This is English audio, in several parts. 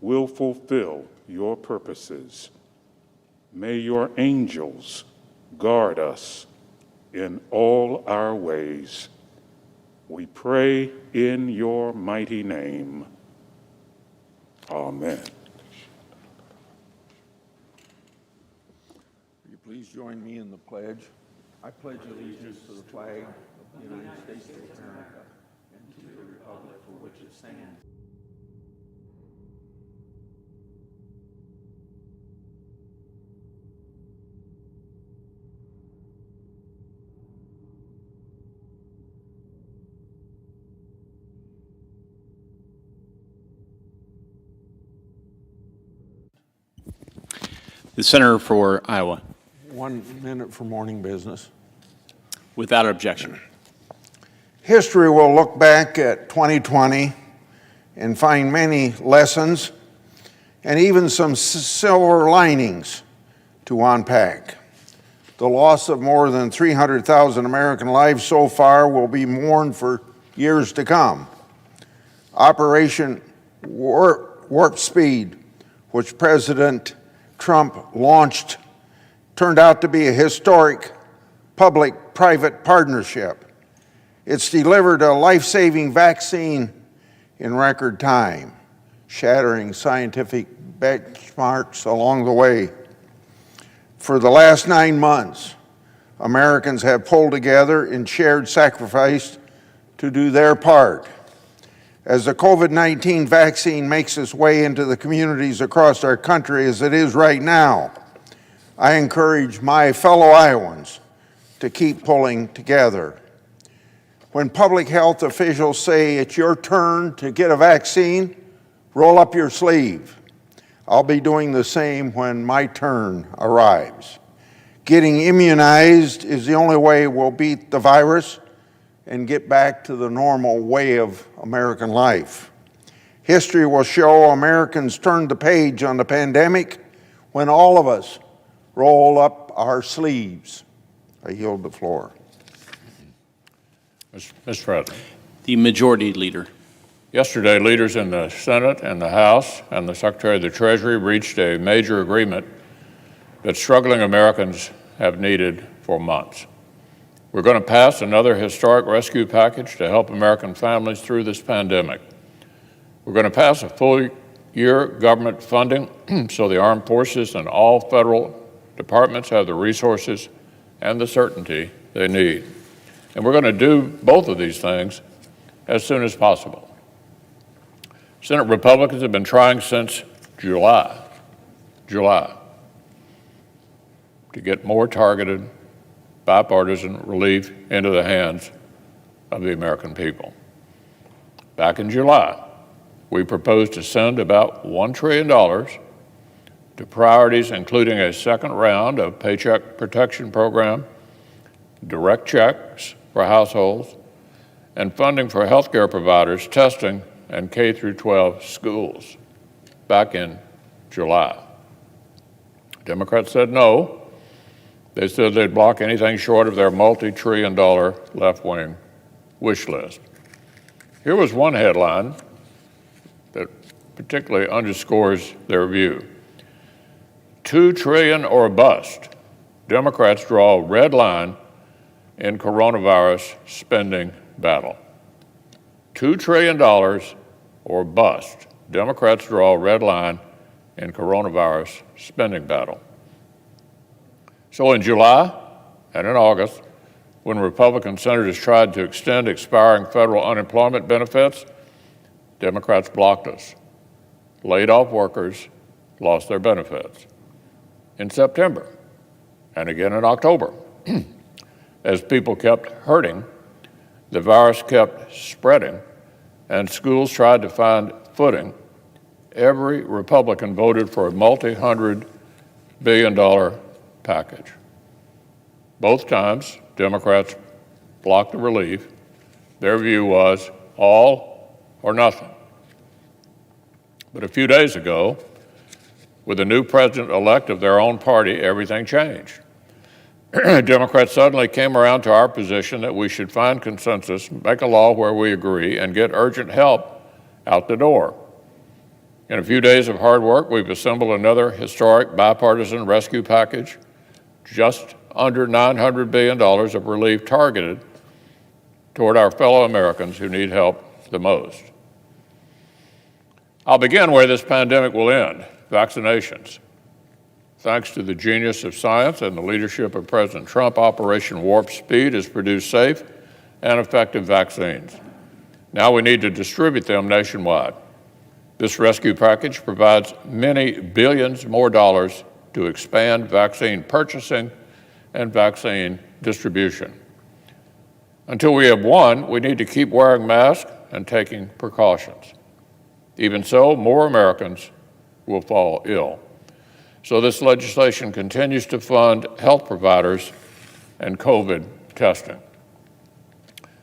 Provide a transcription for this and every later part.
will fulfill your purposes. May your angels guard us in all our ways. We pray in your mighty name. Amen. Will you please join me in the pledge? I pledge allegiance to the flag of the United States of America and to the republic for which it stands. The Senator for Iowa. 1 minute for morning business. Without objection. History will look back at 2020 and find many lessons and even some silver linings to unpack. The loss of more than 300,000 American lives so far will be mourned for years to come. Operation Warp Speed, which President Trump launched, turned out to be a historic public-private partnership. It's delivered a life-saving vaccine in record time, shattering scientific benchmarks along the way. For the last 9 months, Americans have pulled together in shared sacrifice to do their part. As the COVID-19 vaccine makes its way into the communities across our country as it is right now, I encourage my fellow Iowans to keep pulling together. When public health officials say it's your turn to get a vaccine, roll up your sleeve. I'll be doing the same when my turn arrives. Getting immunized is the only way we'll beat the virus and get back to the normal way of American life. History will show Americans turned the page on the pandemic when all of us roll up our sleeves. I yield the floor. Mr. President. The Majority Leader. Yesterday, leaders in the Senate and the House and the Secretary of the Treasury reached a major agreement that struggling Americans have needed for months. We're going to pass another historic rescue package to help American families through this pandemic. We're going to pass a full-year government funding so the armed forces and all federal departments have the resources and the certainty they need. And we're going to do both of these things as soon as possible. Senate Republicans have been trying since July, to get more targeted bipartisan relief into the hands of the American people. Back in July, we proposed to send about $1 trillion to priorities including a second round of Paycheck Protection Program, direct checks for households, and funding for healthcare providers, testing, and K-12 schools back in July. Democrats said no. They said they'd block anything short of their multi-trillion-dollar left-wing wish list. Here was one headline that particularly underscores their view. $2 trillion or bust. Democrats draw a red line in coronavirus spending battle. $2 trillion or bust. Democrats draw a red line in coronavirus spending battle. So in July and in August, when Republican senators tried to extend expiring federal unemployment benefits, Democrats blocked us. Laid off workers lost their benefits. In September and again in October, as people kept hurting, the virus kept spreading, and schools tried to find footing, every Republican voted for a multi-$100 billion package. Both times, Democrats blocked the relief. Their view was all or nothing. But a few days ago, with the new president-elect of their own party, everything changed. Democrats suddenly came around to our position that we should find consensus, make a law where we agree, and get urgent help out the door. In a few days of hard work, we've assembled another historic bipartisan rescue package, just under $900 billion of relief targeted toward our fellow Americans who need help the most. I'll begin where this pandemic will end, vaccinations. Thanks to the genius of science and the leadership of President Trump, Operation Warp Speed has produced safe and effective vaccines. Now we need to distribute them nationwide. This rescue package provides many billions more dollars to expand vaccine purchasing and vaccine distribution. Until we have won, we need to keep wearing masks and taking precautions. Even so, more Americans will fall ill. So this legislation continues to fund health providers and COVID testing.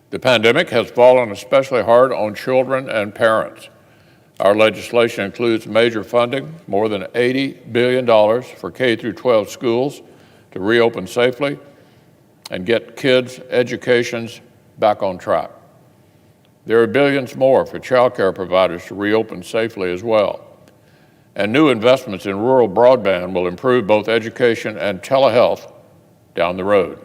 The pandemic has fallen especially hard on children and parents. Our legislation includes major funding, more than $80 billion for K-12 schools to reopen safely and get kids' educations back on track. There are billions more for child care providers to reopen safely as well. And new investments in rural broadband will improve both education and telehealth down the road.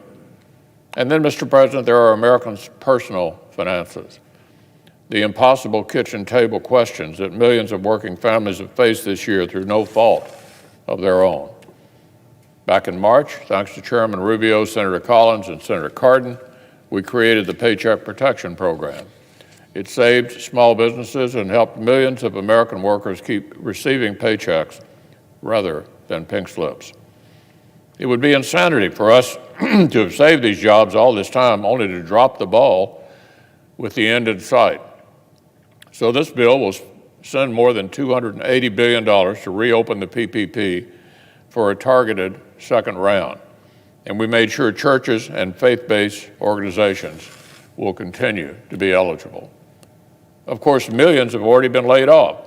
And then, Mr. President, there are Americans' personal finances. The impossible kitchen table questions that millions of working families have faced this year through no fault of their own. Back in March, thanks to Chairman Rubio, Senator Collins, and Senator Cardin, we created the Paycheck Protection Program. It saved small businesses and helped millions of American workers keep receiving paychecks rather than pink slips. It would be insanity for us to have saved these jobs all this time only to drop the ball with the end in sight. So this bill will send more than $280 billion to reopen the PPP for a targeted second round. And we made sure churches and faith-based organizations will continue to be eligible. Of course, millions have already been laid off.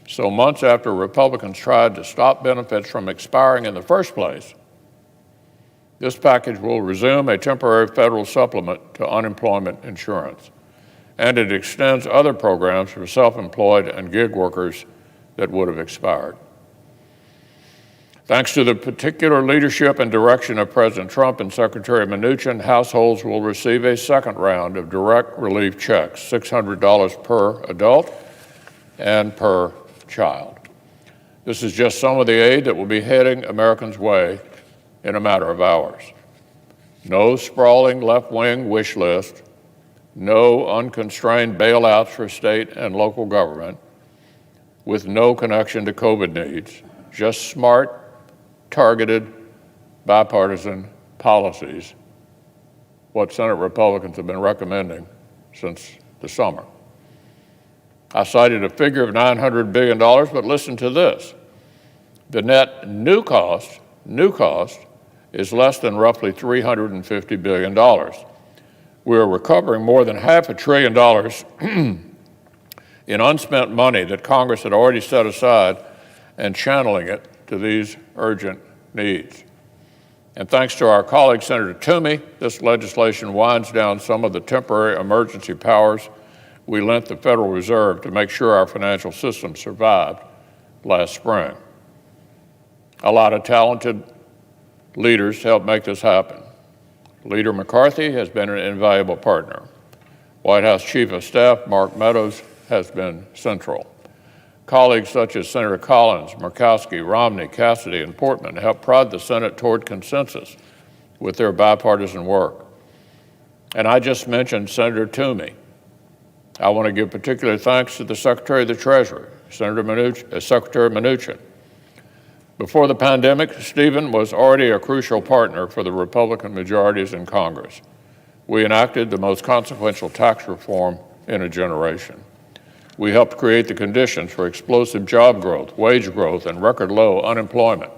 So months after Republicans tried to stop benefits from expiring in the first place, this package will resume a temporary federal supplement to unemployment insurance. And it extends other programs for self-employed and gig workers that would have expired. Thanks to the particular leadership and direction of President Trump and Secretary Mnuchin, households will receive a second round of direct relief checks, $600 per adult and per child. This is just some of the aid that will be heading Americans' way in a matter of hours. No sprawling left-wing wish list, no unconstrained bailouts for state and local government with no connection to COVID needs, just smart, targeted, bipartisan policies, what Senate Republicans have been recommending since the summer. I cited a figure of $900 billion, but listen to this. The net new cost is less than roughly $350 billion. We're recovering more than $500 billion in unspent money that Congress had already set aside and channeling it to these urgent needs. And thanks to our colleague, Senator Toomey, this legislation winds down some of the temporary emergency powers we lent the Federal Reserve to make sure our financial system survived last spring. A lot of talented leaders helped make this happen. Leader McCarthy has been an invaluable partner. White House Chief of Staff Mark Meadows has been central. Colleagues such as Senator Collins, Murkowski, Romney, Cassidy, and Portman helped prod the Senate toward consensus with their bipartisan work. And I just mentioned Senator Toomey. I want to give particular thanks to the Secretary of the Treasury, Secretary Mnuchin. Before the pandemic, Stephen was already a crucial partner for the Republican majorities in Congress. We enacted the most consequential tax reform in a generation. We helped create the conditions for explosive job growth, wage growth, and record low unemployment.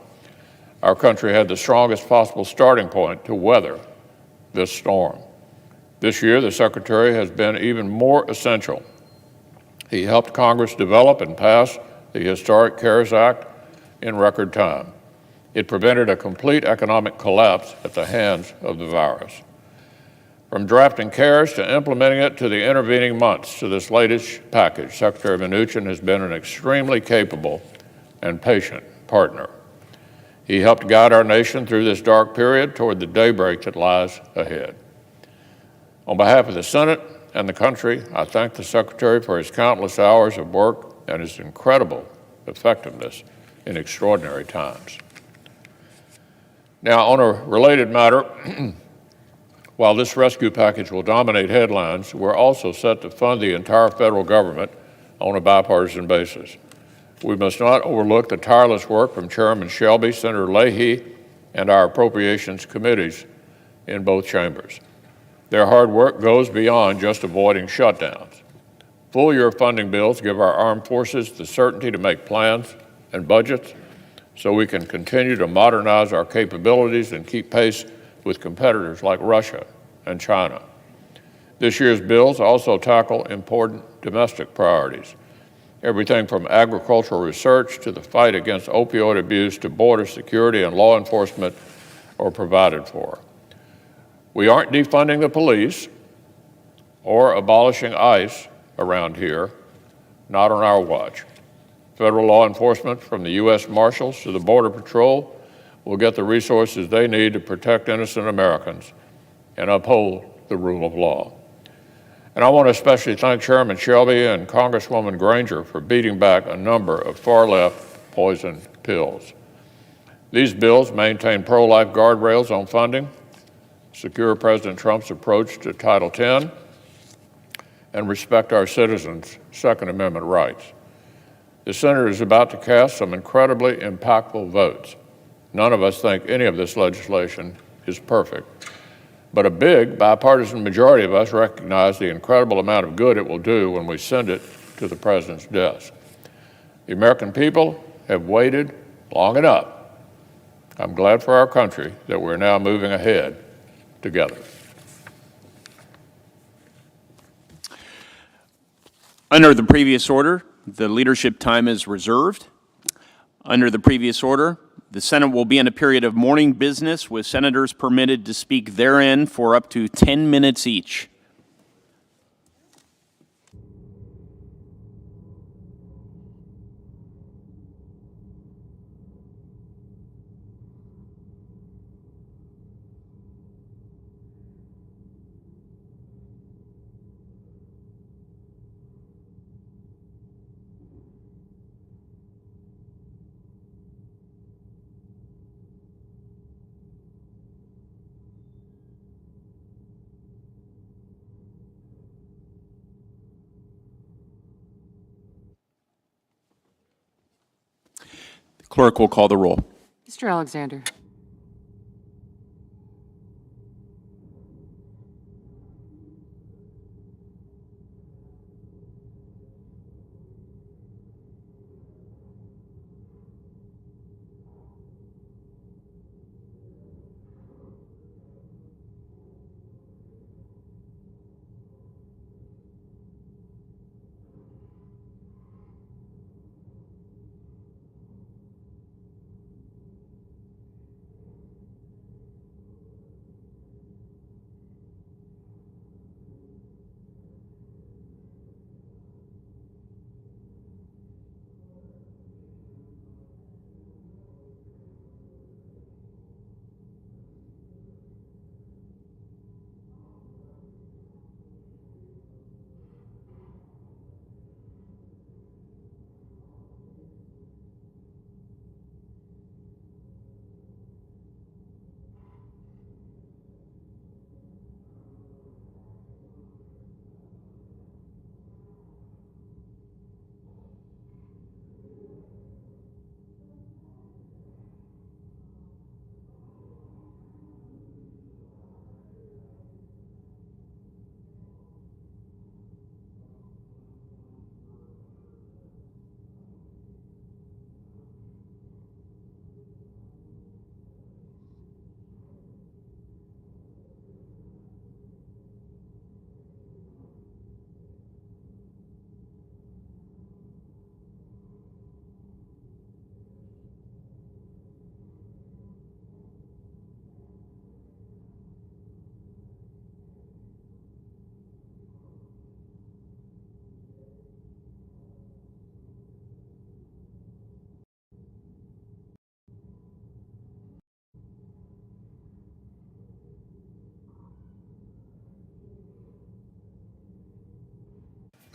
Our country had the strongest possible starting point to weather this storm. This year, the Secretary has been even more essential. He helped Congress develop and pass the historic CARES Act in record time. It prevented a complete economic collapse at the hands of the virus. From drafting CARES to implementing it to the intervening months to this latest package, Secretary Mnuchin has been an extremely capable and patient partner. He helped guide our nation through this dark period toward the daybreak that lies ahead. On behalf of the Senate and the country, I thank the Secretary for his countless hours of work and his incredible effectiveness in extraordinary times. Now, on a related matter, while this rescue package will dominate headlines, we're also set to fund the entire federal government on a bipartisan basis. We must not overlook the tireless work from Chairman Shelby, Senator Leahy, and our appropriations committees in both chambers. Their hard work goes beyond just avoiding shutdowns. Full-year funding bills give our armed forces the certainty to make plans and budgets so we can continue to modernize our capabilities and keep pace with competitors like Russia and China. This year's bills also tackle important domestic priorities. Everything from agricultural research to the fight against opioid abuse to border security and law enforcement are provided for. We aren't defunding the police or abolishing ICE around here, not on our watch. Federal law enforcement, from the U.S. Marshals to the Border Patrol, will get the resources they need to protect innocent Americans and uphold the rule of law. And I want to especially thank Chairman Shelby and Congresswoman Granger for beating back a number of far-left poison pills. These bills maintain pro-life guardrails on funding, secure President Trump's approach to Title X, and respect our citizens' Second Amendment rights. The Senate is about to cast some incredibly impactful votes. None of us think any of this legislation is perfect, but a big bipartisan majority of us recognize the incredible amount of good it will do when we send it to the President's desk. The American people have waited long enough. I'm glad for our country that we're now moving ahead together. Under the previous order, the leadership time is reserved. Under the previous order, the Senate will be in a period of morning business with senators permitted to speak therein for up to 10 minutes each. The clerk will call the roll. Mr. Alexander.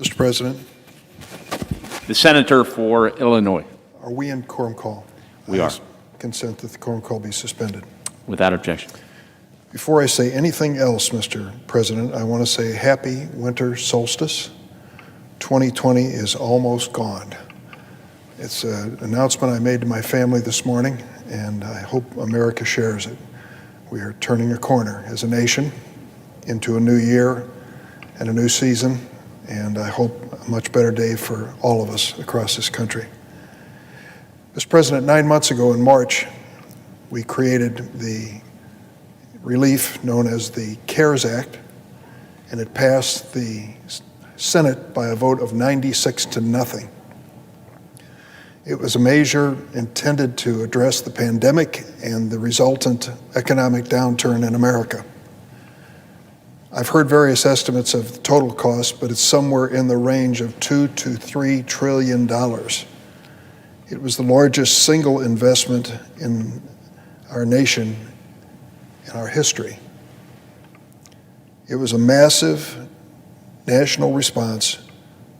Mr. President, The senator for Illinois. are we in quorum call? We I are. consent that the quorum call be suspended. Without objection. Before I say anything else, Mr. President, I want to say happy winter solstice. 2020 is almost gone. It's an announcement I made to my family this morning, and I hope America shares it. We are turning a corner as a nation into a new year and a new season, and I hope a much better day for all of us across this country. Mr. President, 9 months ago in March, we created the relief known as the CARES Act, and it passed the Senate by a vote of 96 to nothing. It was a measure intended to address the pandemic and the resultant economic downturn in America. I've heard various estimates of the total cost, but it's somewhere in the range of $2 to $3 trillion. It was the largest single investment in our nation in our history. It was a massive national response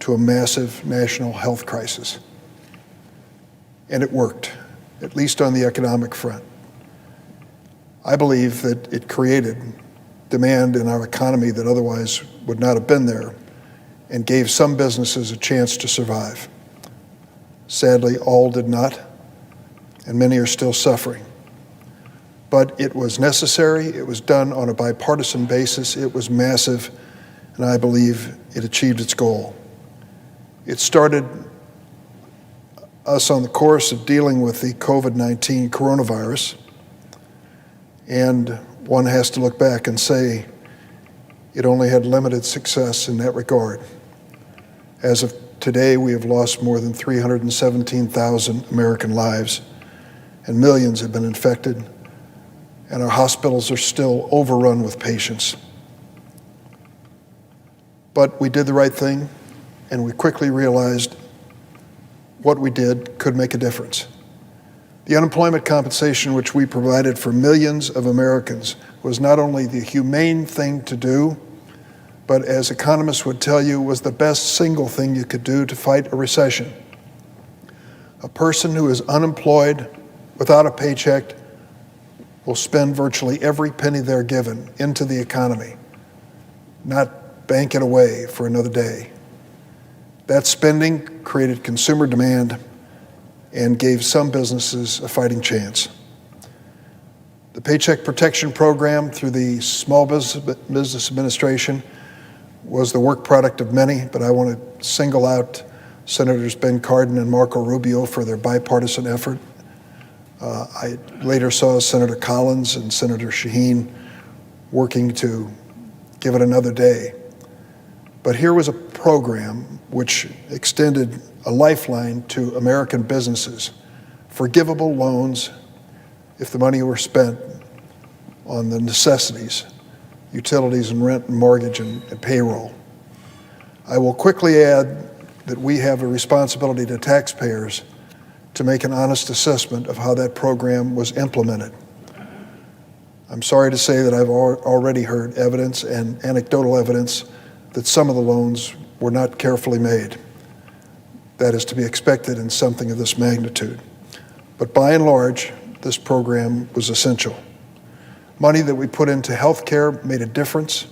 to a massive national health crisis. And it worked, at least on the economic front. I believe that it created demand in our economy that otherwise would not have been there and gave some businesses a chance to survive. Sadly, all did not, and many are still suffering. But it was necessary, it was done on a bipartisan basis, it was massive, and I believe it achieved its goal. It started us on the course of dealing with the COVID-19 coronavirus, and one has to look back and say it only had limited success in that regard. As of today, we have lost more than 317,000 American lives, and millions have been infected, and our hospitals are still overrun with patients. But we did the right thing, and we quickly realized what we did could make a difference. The unemployment compensation which we provided for millions of Americans was not only the humane thing to do, but as economists would tell you, was the best single thing you could do to fight a recession. A person who is unemployed, without a paycheck, will spend virtually every penny they're given into the economy, not bank it away for another day. That spending created consumer demand and gave some businesses a fighting chance. The Paycheck Protection Program through the Small Business Administration was the work product of many, but I want to single out Senators Ben Cardin and Marco Rubio for their bipartisan effort. I later saw Senator Collins and Senator Shaheen working to give it another day. But here was a program which extended a lifeline to American businesses, forgivable loans if the money were spent on the necessities, utilities and rent and mortgage and payroll. I will quickly add that we have a responsibility to taxpayers to make an honest assessment of how that program was implemented. I'm sorry to say that I've already heard evidence and anecdotal evidence that some of the loans were not carefully made. That is to be expected in something of this magnitude. But by and large, this program was essential. Money that we put into health care made a difference.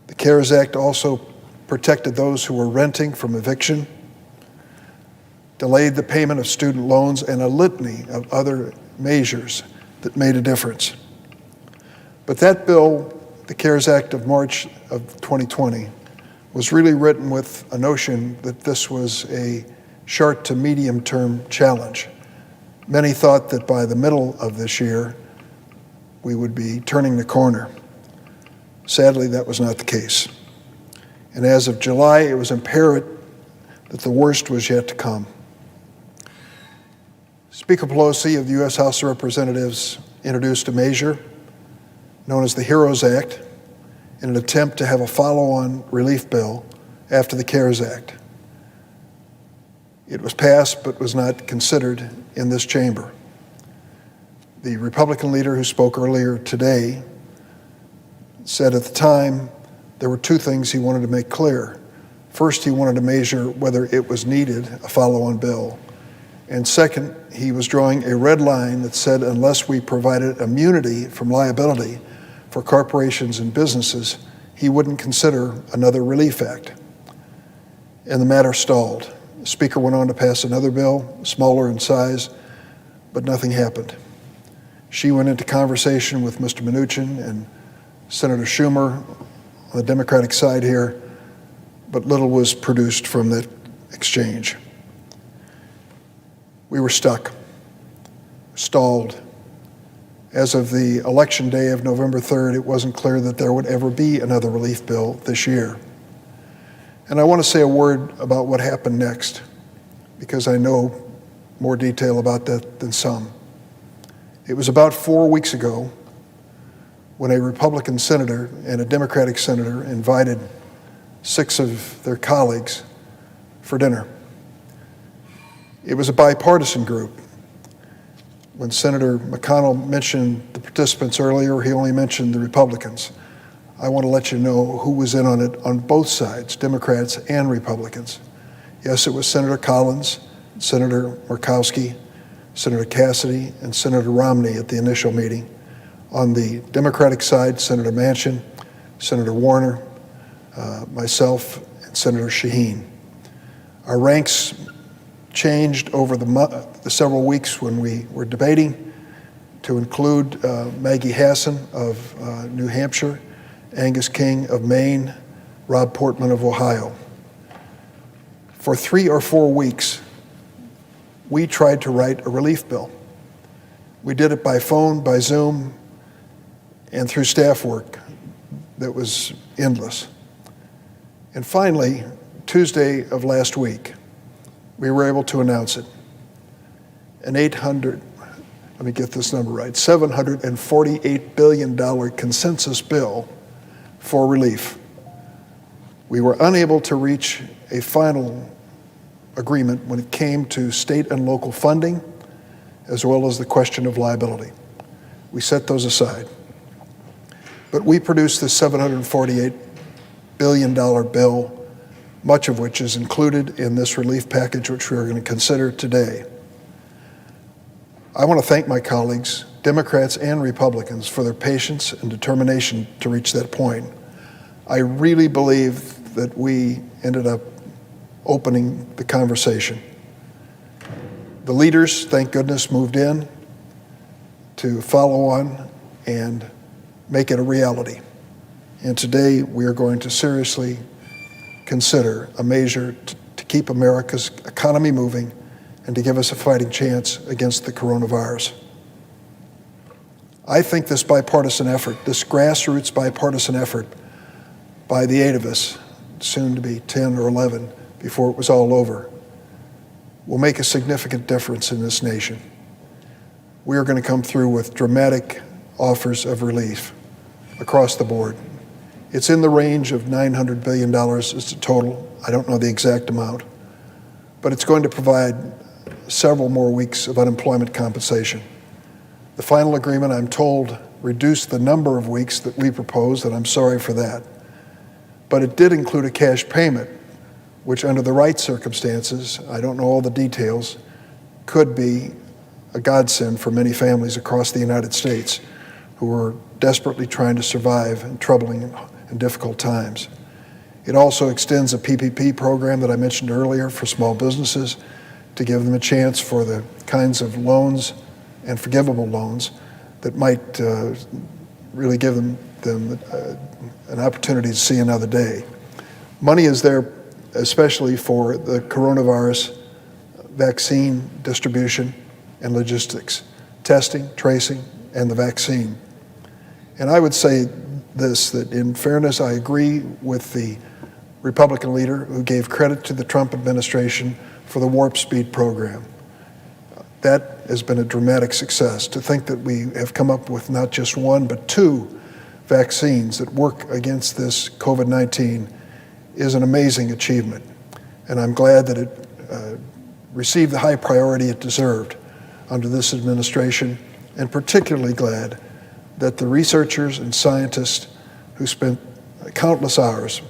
The CARES Act also protected those who were renting from eviction, delayed the payment of student loans, and a litany of other measures that made a difference. But that bill, the CARES Act of March of 2020, was really written with a notion that this was a short to medium term challenge. Many thought that by the middle of this year, we would be turning the corner. Sadly, that was not the case. And as of July, it was apparent that the worst was yet to come. Speaker Pelosi of the U.S. House of Representatives introduced a measure known as the HEROES Act in an attempt to have a follow-on relief bill after the CARES Act. It was passed but was not considered in this chamber. The Republican leader who spoke earlier today said at the time there were two things he wanted to make clear. First, he wanted to measure whether it was needed, a follow-on bill. And second, he was drawing a red line that said unless we provided immunity from liability for corporations and businesses, he wouldn't consider another relief act. And the matter stalled. The Speaker went on to pass another bill, smaller in size, but nothing happened. She went into conversation with Mr. Mnuchin and Senator Schumer on the Democratic side here, but little was produced from that exchange. We were stuck, stalled. As of the election day of November 3rd, it wasn't clear that there would ever be another relief bill this year. And I want to say a word about what happened next, because I know more detail about that than some. It was about 4 weeks ago when a Republican senator and a Democratic senator invited 6 of their colleagues for dinner. It was a bipartisan group. When Senator McConnell mentioned the participants earlier, he only mentioned the Republicans. I want to let you know who was in on it on both sides, Democrats and Republicans. Yes, it was Senator Collins, Senator Murkowski, Senator Cassidy, and Senator Romney at the initial meeting. On the Democratic side, Senator Manchin, Senator Warner, myself, and Senator Shaheen. Our ranks changed over the several weeks when we were debating to include Maggie Hassan of New Hampshire, Angus King of Maine, Rob Portman of Ohio. For 3 or 4 weeks, we tried to write a relief bill. We did it by phone, by Zoom, and through staff work that was endless. And finally, Tuesday of last week, we were able to announce it. An $748 billion consensus bill for relief. We were unable to reach a final agreement when it came to state and local funding, as well as the question of liability. We set those aside. But we produced this $748 billion bill, much of which is included in this relief package, which we are going to consider today. I want to thank my colleagues, Democrats and Republicans, for their patience and determination to reach that point. I really believe that we ended up opening the conversation. The leaders, thank goodness, moved in to follow on and make it a reality. And today we are going to seriously consider a measure to keep America's economy moving and to give us a fighting chance against the coronavirus. I think this bipartisan effort, this grassroots bipartisan effort by the 8 of us, soon to be 10 or 11 before it was all over, will make a significant difference in this nation. We are going to come through with dramatic offers of relief across the board. It's in the range of $900 billion is the total. I don't know the exact amount, but it's going to provide several more weeks of unemployment compensation. The final agreement, I'm told, reduced the number of weeks that we proposed, and I'm sorry for that. But it did include a cash payment, which under the right circumstances, I don't know all the details, could be a godsend for many families across the United States who are desperately trying to survive in troubling and difficult times. It also extends a PPP program that I mentioned earlier for small businesses to give them a chance for the kinds of loans and forgivable loans that might really give them an opportunity to see another day. Money is there especially for the coronavirus vaccine distribution and logistics, testing, tracing, and the vaccine. And I would say this, that in fairness, I agree with the Republican leader who gave credit to the Trump administration for the Warp Speed program. That has been a dramatic success. To think that we have come up with not just 1, but 2 vaccines that work against this COVID-19 is an amazing achievement. And I'm glad that it received the high priority it deserved under this administration, and particularly glad that the researchers and scientists who spent countless hours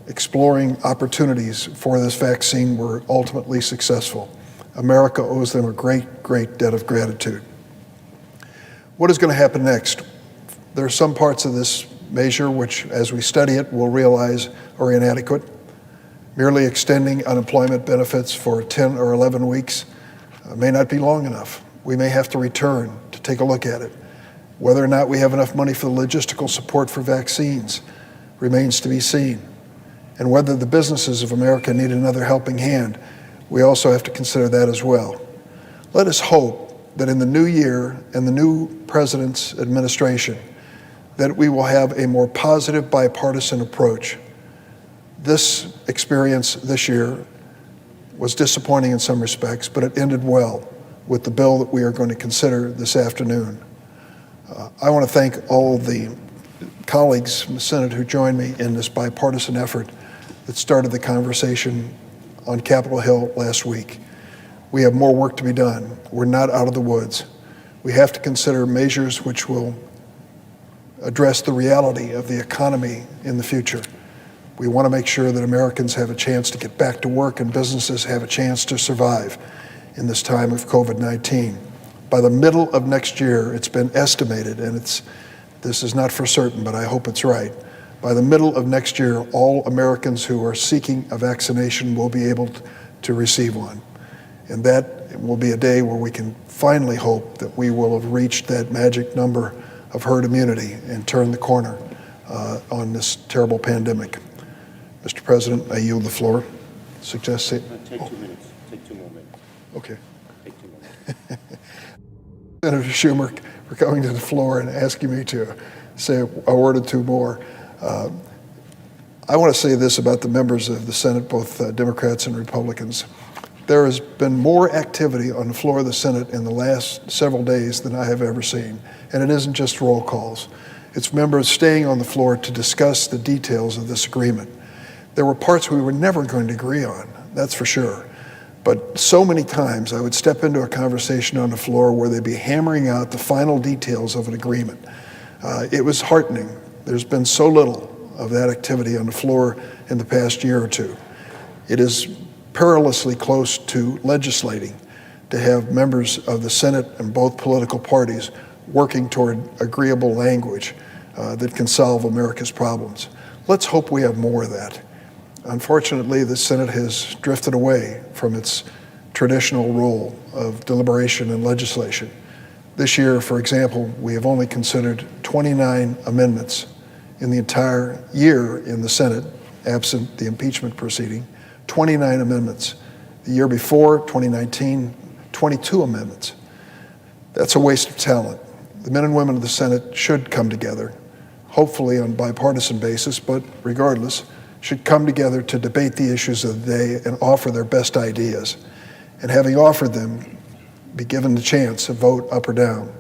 exploring opportunities for this vaccine were ultimately successful. America owes them a great, great debt of gratitude. What is going to happen next? There are some parts of this measure which, as we study it, we'll realize are inadequate. Merely extending unemployment benefits for 10 or 11 weeks may not be long enough. We may have to return to take a look at it. Whether or not we have enough money for the logistical support for vaccines remains to be seen. And whether the businesses of America need another helping hand, we also have to consider that as well. Let us hope that in the new year and the new president's administration, that we will have a more positive bipartisan approach. This experience this year was disappointing in some respects, but it ended well with the bill that we are going to consider this afternoon. I want to thank all of the colleagues in the Senate who joined me in this bipartisan effort that started the conversation on Capitol Hill last week. We have more work to be done. We're not out of the woods. We have to consider measures which will address the reality of the economy in the future. We want to make sure that Americans have a chance to get back to work and businesses have a chance to survive in this time of COVID-19. By the middle of next year, it's been estimated, and this is not for certain, but I hope it's right. By the middle of next year, all Americans who are seeking a vaccination will be able to receive one. And that will be a day where we can finally hope that we will have reached that magic number of herd immunity and turn the corner on this terrible pandemic. Mr. President, I yield the floor. Take 2 minutes. Take 2 more minutes. Okay. Take 2 minutes. Senator Schumer for coming to the floor and asking me to say a word or two more. I want to say this about the members of the Senate, both Democrats and Republicans. There has been more activity on the floor of the Senate in the last several days than I have ever seen. And it isn't just roll calls. It's members staying on the floor to discuss the details of this agreement. There were parts we were never going to agree on, that's for sure. But so many times I would step into a conversation on the floor where they'd be hammering out the final details of an agreement. It was heartening. There's been so little of that activity on the floor in the past year or two. It is perilously close to legislating to have members of the Senate and both political parties working toward agreeable language that can solve America's problems. Let's hope we have more of that. Unfortunately, the Senate has drifted away from its traditional role of deliberation and legislation. This year, for example, we have only considered 29 amendments in the entire year in the Senate, absent the impeachment proceeding, 29 amendments. The year before, 2019, 22 amendments. That's a waste of talent. The men and women of the Senate should come together, hopefully on a bipartisan basis, but regardless, should come together to debate the issues of the day and offer their best ideas. And having offered them, be given the chance to vote up or down.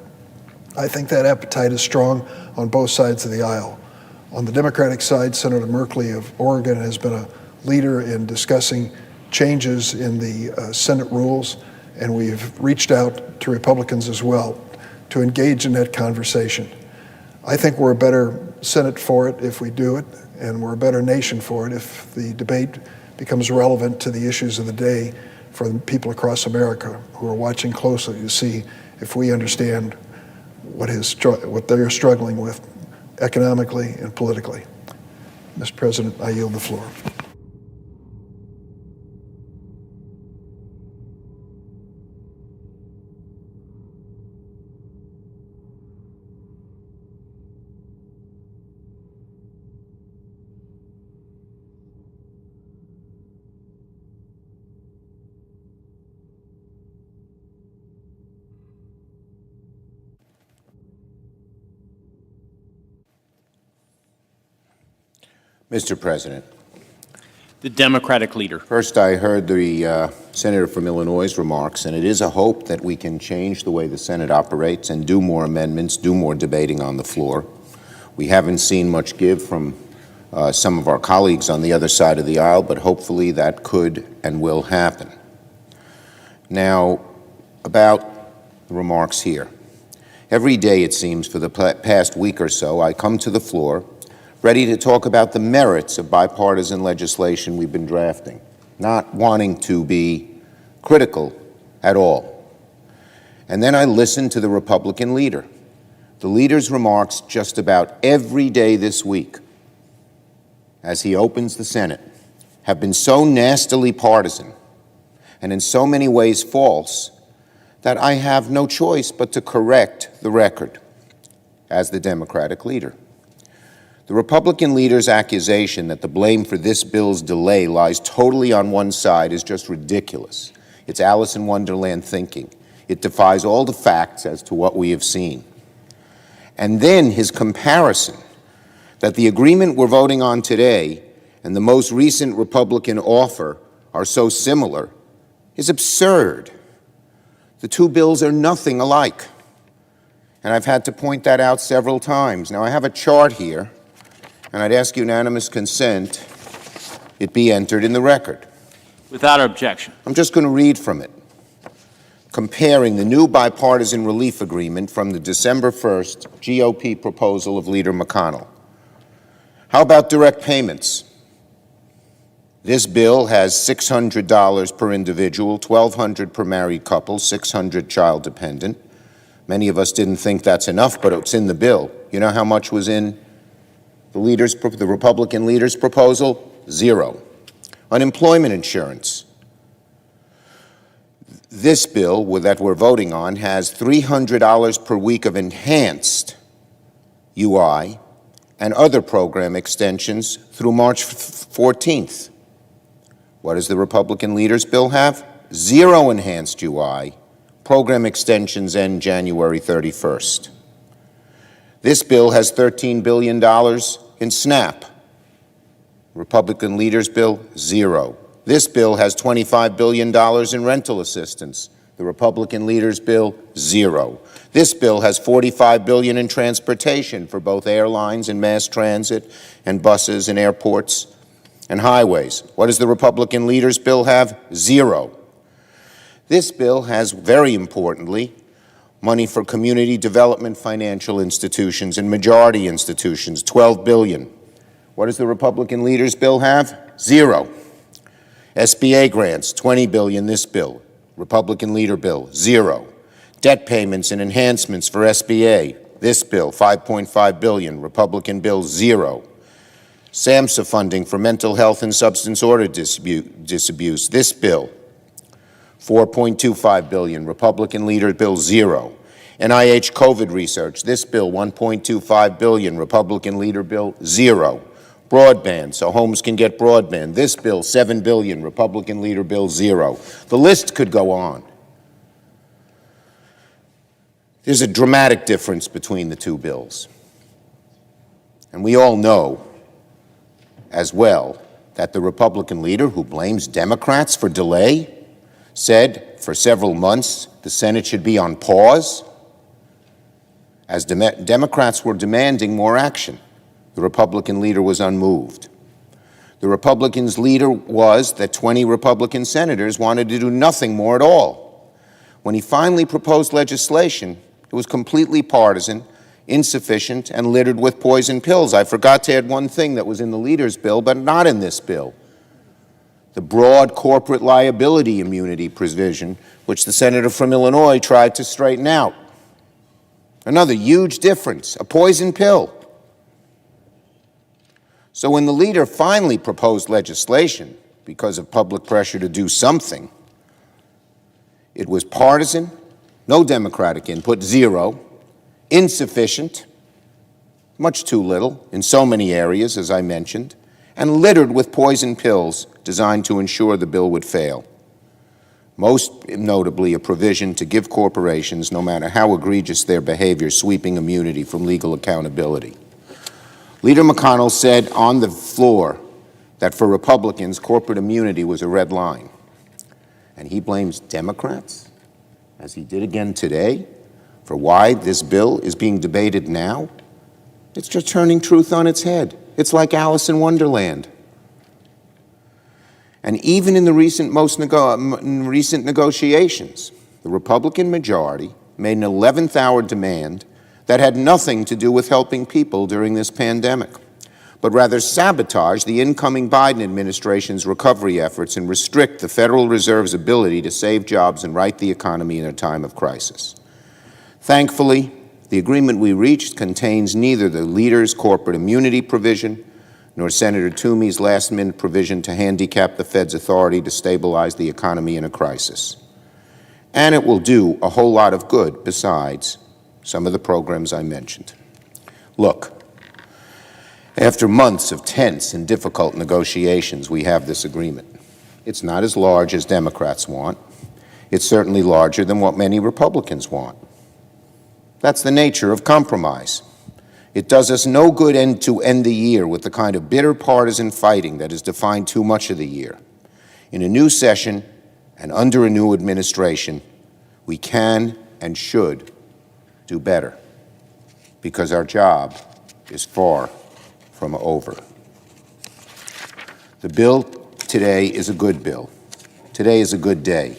I think that appetite is strong on both sides of the aisle. On the Democratic side, Senator Merkley of Oregon has been a leader in discussing changes in the Senate rules, and we've reached out to Republicans as well to engage in that conversation. I think we're a better Senate for it if we do it, and we're a better nation for it if the debate becomes relevant to the issues of the day for the people across America who are watching closely to see if we understand what they're struggling with economically and politically. Mr. President, I yield the floor. Mr. President, The Democratic leader. first I heard the Senator from Illinois' remarks, and it is a hope that we can change the way the Senate operates and do more amendments, do more debating on the floor. We haven't seen much give from some of our colleagues on the other side of the aisle, but hopefully that could and will happen. Now, about the remarks here. Every day, it seems, for the past week or so, I come to the floor ready to talk about the merits of bipartisan legislation we've been drafting, not wanting to be critical at all. And then I listened to the Republican leader. The leader's remarks just about every day this week as he opens the Senate have been so nastily partisan and in so many ways false that I have no choice but to correct the record as the Democratic leader. The Republican leader's accusation that the blame for this bill's delay lies totally on one side is just ridiculous. It's Alice in Wonderland thinking. It defies all the facts as to what we have seen. And then his comparison that the agreement we're voting on today and the most recent Republican offer are so similar is absurd. The two bills are nothing alike. And I've had to point that out several times. Now, I have a chart here, and I'd ask unanimous consent it be entered in the record. Without objection. I'm just going to read from it, comparing the new bipartisan relief agreement from the December 1st GOP proposal of Leader McConnell. How about direct payments? This bill has $600 per individual, $1,200 per married couple, $600 child dependent. Many of us didn't think that's enough, but it's in the bill. You know how much was in the Republican leader's proposal? Zero. Unemployment insurance. This bill that we're voting on has $300 per week of enhanced UI and other program extensions through March 14th. What does the Republican leader's bill have? Zero enhanced UI. Program extensions end January 31st. This bill has $13 billion in SNAP. Republican leader's bill, zero. This bill has $25 billion in rental assistance. The Republican leader's bill, zero. This bill has $45 billion in transportation for both airlines and mass transit and buses and airports and highways. What does the Republican leader's bill have? Zero. This bill has, very importantly, money for community development financial institutions and majority institutions, $12 billion. What does the Republican leader's bill have? Zero. SBA grants, $20 billion this bill. Republican leader bill, zero. Debt payments and enhancements for SBA, this bill, $5.5 billion. Republican bill, zero. SAMHSA funding for mental health and substance order disabuse, this bill, $4.25 billion. Republican leader bill, zero. NIH COVID research, this bill, $1.25 billion. Republican leader bill, zero. Broadband, so homes can get broadband. This bill, $7 billion. Republican leader bill, zero. The list could go on. There's a dramatic difference between the two bills. And we all know as well that the Republican leader, who blames Democrats for delay, said for several months the Senate should be on pause as Democrats were demanding more action. The Republican leader was unmoved. The Republicans' leader was that 20 Republican senators wanted to do nothing more at all. When he finally proposed legislation, it was completely partisan, insufficient, and littered with poison pills. I forgot to add one thing that was in the leader's bill, but not in this bill. The broad corporate liability immunity provision, which the senator from Illinois tried to straighten out. Another huge difference, a poison pill. So when the leader finally proposed legislation, because of public pressure to do something, it was partisan, no Democratic input, zero, insufficient, much too little in so many areas, as I mentioned, and littered with poison pills designed to ensure the bill would fail. Most notably, a provision to give corporations, no matter how egregious their behavior, sweeping immunity from legal accountability. Leader McConnell said on the floor that for Republicans, corporate immunity was a red line. And he blames Democrats, as he did again today, for why this bill is being debated now. It's just turning truth on its head. It's like Alice in Wonderland. And even in the recent negotiations, the Republican majority made an 11th hour demand that had nothing to do with helping people during this pandemic. but rather sabotage the incoming Biden administration's recovery efforts and restrict the Federal Reserve's ability to save jobs and right the economy in a time of crisis. Thankfully, the agreement we reached contains neither the leader's corporate immunity provision nor Senator Toomey's last-minute provision to handicap the Fed's authority to stabilize the economy in a crisis. And it will do a whole lot of good besides some of the programs I mentioned. Look, after months of tense and difficult negotiations, we have this agreement. It's not as large as Democrats want. It's certainly larger than what many Republicans want. That's the nature of compromise. It does us no good to end the year with the kind of bitter partisan fighting that has defined too much of the year. In a new session and under a new administration, we can and should do better, because our job is far from over. The bill today is a good bill. Today is a good day,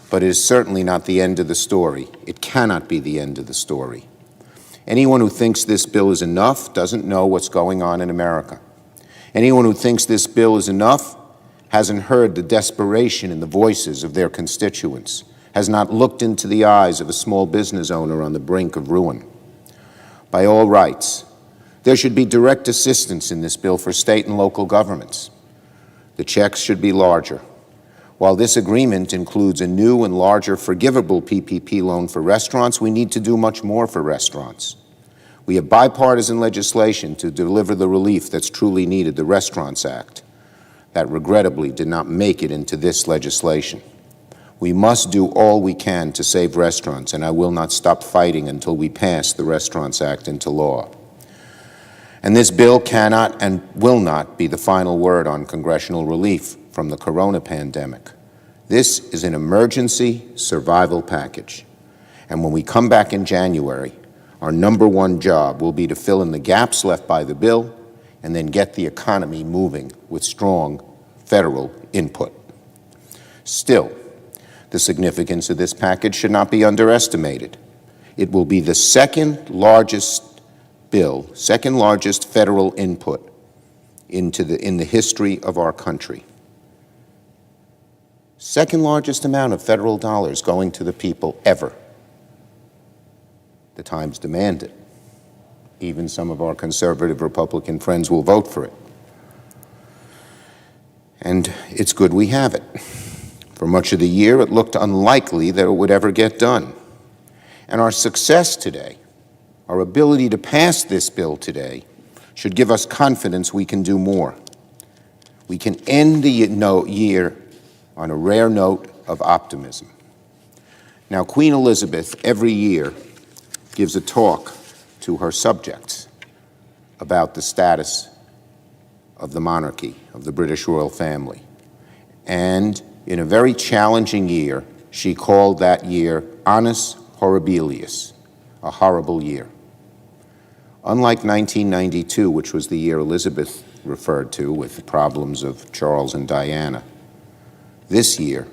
but it is certainly not the end of the story. It cannot be the end of the story. Anyone who thinks this bill is enough doesn't know what's going on in America. Anyone who thinks this bill is enough hasn't heard the desperation in the voices of their constituents, has not looked into the eyes of a small business owner on the brink of ruin. By all rights, there should be direct assistance in this bill for state and local governments. The checks should be larger. While this agreement includes a new and larger forgivable PPP loan for restaurants, we need to do much more for restaurants. We have bipartisan legislation to deliver the relief that's truly needed, the Restaurants Act, that regrettably did not make it into this legislation. We must do all we can to save restaurants, and I will not stop fighting until we pass the Restaurants Act into law. And this bill cannot and will not be the final word on congressional relief from the corona pandemic. This is an emergency survival package. And when we come back in January, our number one job will be to fill in the gaps left by the bill and then get the economy moving with strong federal input. Still, the significance of this package should not be underestimated. It will be the second largest bill, second largest federal input in the history of our country. Second largest amount of federal dollars going to the people ever. The times demand it. Even some of our conservative Republican friends will vote for it. And it's good we have it. For much of the year, it looked unlikely that it would ever get done. And our success today, our ability to pass this bill today, should give us confidence we can do more. We can end the year on a rare note of optimism. Now, Queen Elizabeth every year gives a talk to her subjects about the status of the monarchy, of the British royal family. And in a very challenging year, she called that year Annus Horribilis, a horrible year. Unlike 1992, which was the year Elizabeth referred to with the problems of Charles and Diana, this year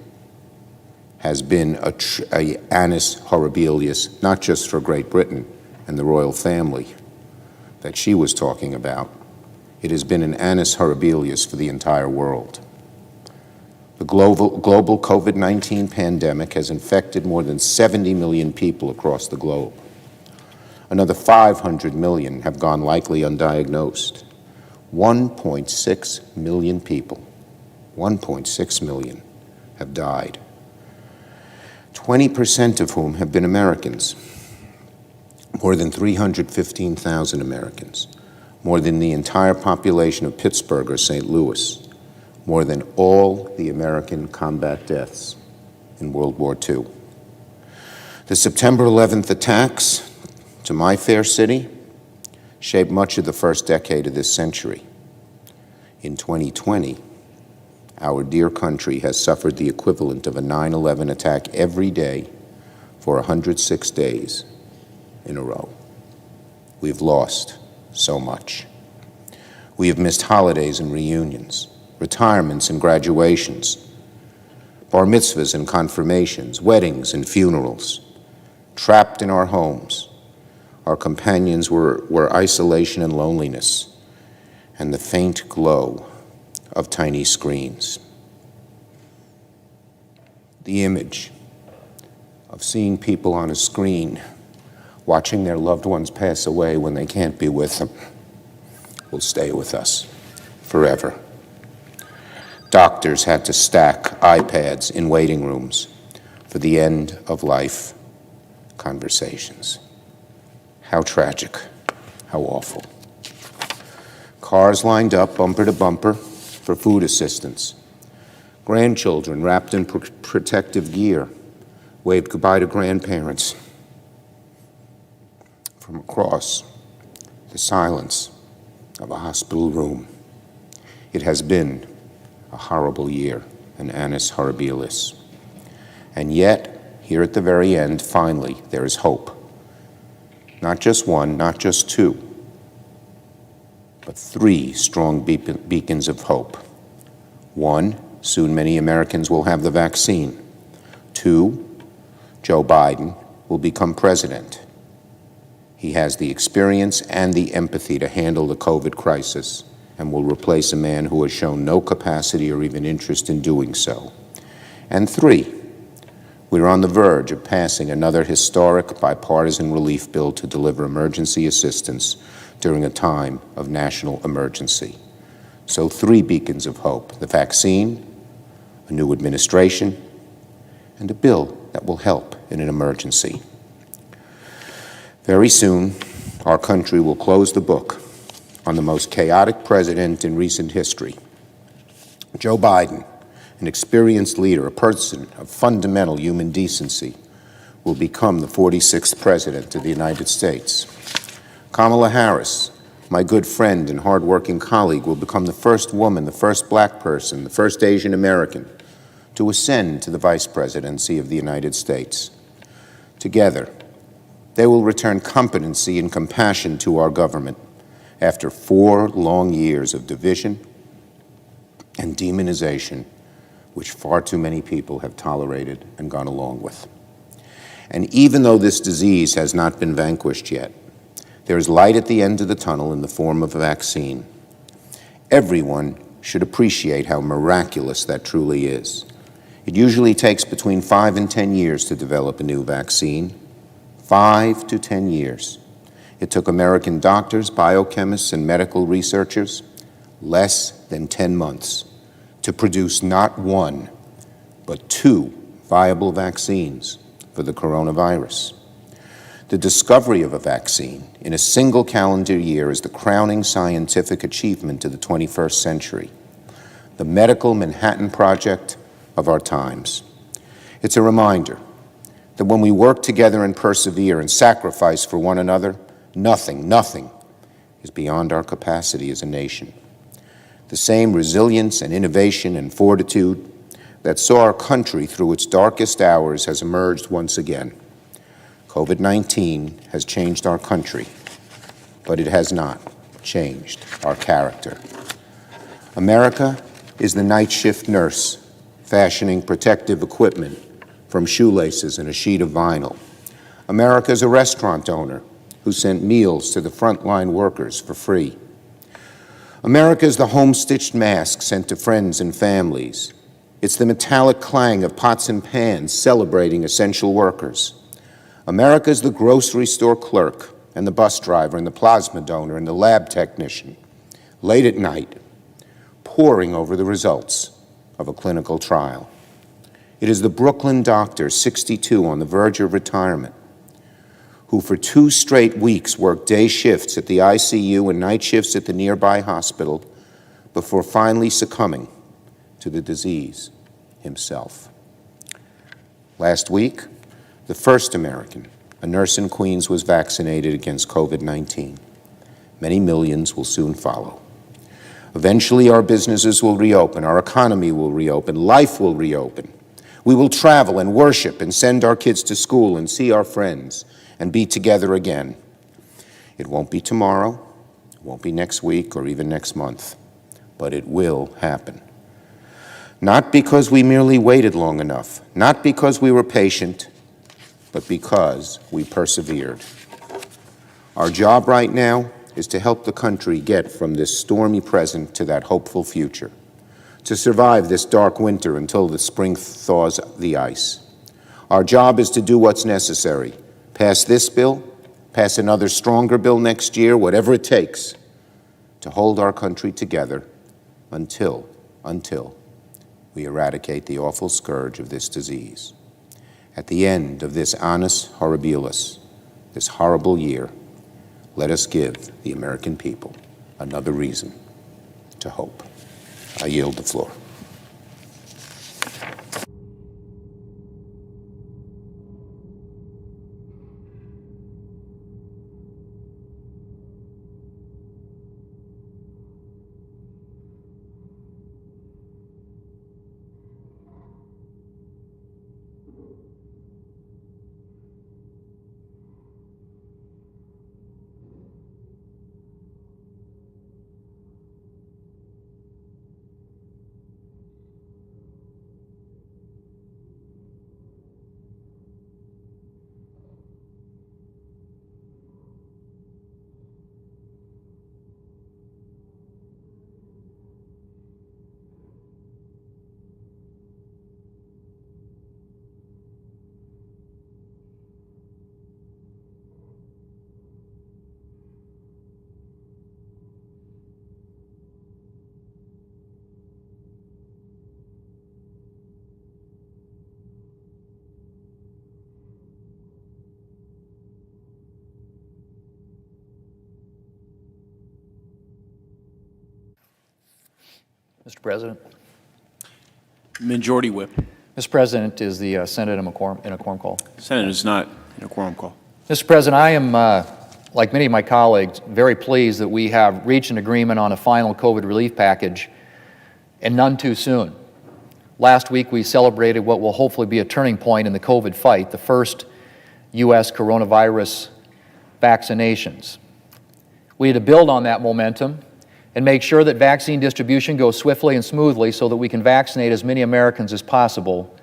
has been a annus horribilis, not just for Great Britain and the royal family that she was talking about. It has been an annus horribilis for the entire world. The global COVID-19 pandemic has infected more than 70 million people across the globe. Another 500 million have gone likely undiagnosed. 1.6 million people, 1.6 million have died, 20% of whom have been Americans, more than 315,000 Americans, more than the entire population of Pittsburgh or St. Louis, more than all the American combat deaths in World War II. The September 11th attacks to my fair city shaped much of the first decade of this century. In 2020, our dear country has suffered the equivalent of a 9/11 attack every day for 106 days in a row. We've lost so much. We have missed holidays and reunions, retirements and graduations, bar mitzvahs and confirmations, weddings and funerals. Trapped in our homes, our companions were isolation and loneliness, and the faint glow of tiny screens. The image of seeing people on a screen watching their loved ones pass away when they can't be with them will stay with us forever. Doctors had to stack iPads in waiting rooms for the end-of-life conversations. How tragic, how awful. Cars lined up bumper to bumper for food assistance. Grandchildren wrapped in protective gear waved goodbye to grandparents. From across the silence of a hospital room, it has been a horrible year, an annus horribilis. And yet, here at the very end, finally, there is hope. Not just one, not just two, but three strong beacons of hope. One, soon many Americans will have the vaccine. Two, Joe Biden will become president. He has the experience and the empathy to handle the COVID crisis and will replace a man who has shown no capacity or even interest in doing so. And three, we're on the verge of passing another historic bipartisan relief bill to deliver emergency assistance during a time of national emergency. So three beacons of hope: the vaccine, a new administration, and a bill that will help in an emergency. Very soon, our country will close the book on the most chaotic president in recent history. Joe Biden, an experienced leader, a person of fundamental human decency, will become the 46th president of the United States. Kamala Harris, my good friend and hardworking colleague, will become the first woman, the first black person, the first Asian American to ascend to the vice presidency of the United States. Together, they will return competency and compassion to our government after 4 long years of division and demonization, which far too many people have tolerated and gone along with. And even though this disease has not been vanquished yet, there is light at the end of the tunnel in the form of a vaccine. Everyone should appreciate how miraculous that truly is. It usually takes between 5 and 10 years to develop a new vaccine. 5 to 10 years. It took American doctors, biochemists, and medical researchers less than 10 months to produce not one, but 2 viable vaccines for the coronavirus. The discovery of a vaccine in a single calendar year is the crowning scientific achievement of the 21st century, the medical Manhattan Project of our times. It's a reminder that when we work together and persevere and sacrifice for one another, nothing is beyond our capacity as a nation. The same resilience and innovation and fortitude that saw our country through its darkest hours has emerged once again. COVID-19 has changed our country, but it has not changed our character. America is the night shift nurse fashioning protective equipment from shoelaces and a sheet of vinyl. America is a restaurant owner who sent meals to the frontline workers for free. America is the home-stitched mask sent to friends and families. It's the metallic clang of pots and pans celebrating essential workers. America is the grocery store clerk and the bus driver and the plasma donor and the lab technician, late at night, poring over the results of a clinical trial. It is the Brooklyn doctor, 62, on the verge of retirement, who for 2 straight weeks worked day shifts at the ICU and night shifts at the nearby hospital before finally succumbing to the disease himself. Last week, the first American, a nurse in Queens, was vaccinated against COVID-19. Many millions will soon follow. Eventually, our businesses will reopen, our economy will reopen, life will reopen. We will travel and worship and send our kids to school and see our friends and be together again. It won't be tomorrow, it won't be next week or even next month, but it will happen. Not because we merely waited long enough, not because we were patient, but because we persevered. Our job right now is to help the country get from this stormy present to that hopeful future, to survive this dark winter until the spring thaws the ice. Our job is to do what's necessary. Pass this bill, pass another stronger bill next year, whatever it takes, to hold our country together until we eradicate the awful scourge of this disease. At the end of this annus horribilis, this horrible year, let us give the American people another reason to hope. I yield the floor. Mr. President. Majority Whip. Mr. President, is the Senate in a quorum call? Senate is not in a quorum call. Mr. President, I am, like many of my colleagues, very pleased that we have reached an agreement on a final COVID relief package, and none too soon. Last week, we celebrated what will hopefully be a turning point in the COVID fight, the first U.S. coronavirus vaccinations. We need to build on that momentum and make sure that vaccine distribution goes swiftly and smoothly so that we can vaccinate as many Americans as possible,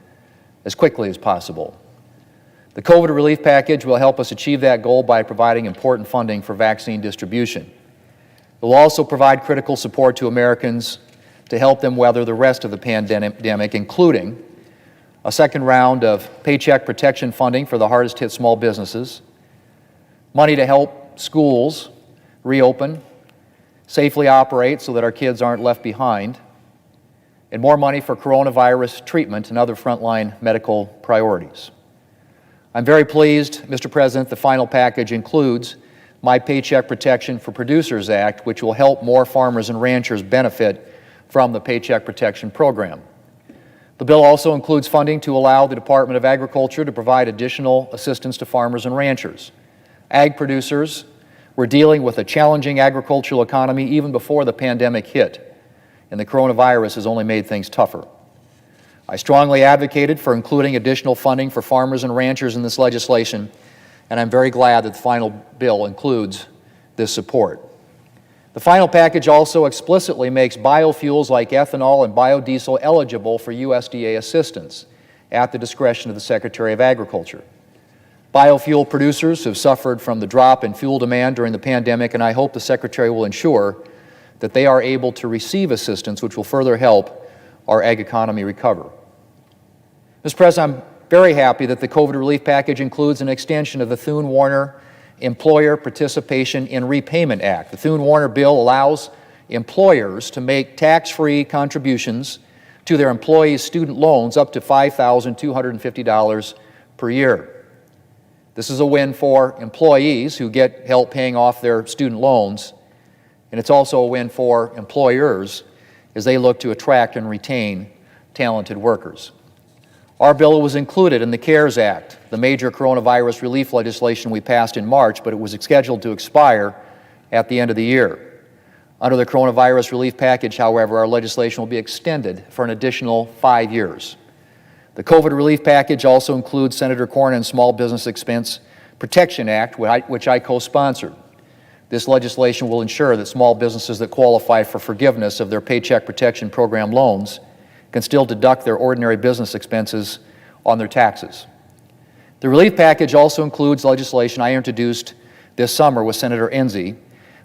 as quickly as possible. The COVID relief package will help us achieve that goal by providing important funding for vaccine distribution. It will also provide critical support to Americans to help them weather the rest of the pandemic, including a second round of paycheck protection funding for the hardest hit small businesses, money to help schools reopen, safely operate so that our kids aren't left behind, and more money for coronavirus treatment and other frontline medical priorities. I'm very pleased, Mr. President, the final package includes my Paycheck Protection for Producers Act, which will help more farmers and ranchers benefit from the Paycheck Protection Program. The bill also includes funding to allow the Department of Agriculture to provide additional assistance to farmers and ranchers. Ag producers were dealing with a challenging agricultural economy even before the pandemic hit, and the coronavirus has only made things tougher. I strongly advocated for including additional funding for farmers and ranchers in this legislation, and I'm very glad that the final bill includes this support. The final package also explicitly makes biofuels like ethanol and biodiesel eligible for USDA assistance at the discretion of the Secretary of Agriculture. Biofuel producers have suffered from the drop in fuel demand during the pandemic, and I hope the Secretary will ensure that they are able to receive assistance which will further help our ag economy recover. Mr. President, I'm very happy that the COVID relief package includes an extension of the Thune-Warner Employer Participation in Repayment Act. The Thune-Warner bill allows employers to make tax-free contributions to their employees' student loans up to $5,250 per year. This is a win for employees who get help paying off their student loans, and it's also a win for employers as they look to attract and retain talented workers. Our bill was included in the CARES Act, the major coronavirus relief legislation we passed in March, but it was scheduled to expire at the end of the year. Under the coronavirus relief package, however, our legislation will be extended for an additional 5 years. The COVID relief package also includes Senator Cornyn's Small Business Expense Protection Act, which I co-sponsored. This legislation will ensure that small businesses that qualify for forgiveness of their Paycheck Protection Program loans can still deduct their ordinary business expenses on their taxes. The relief package also includes legislation I introduced this summer with Senator Enzi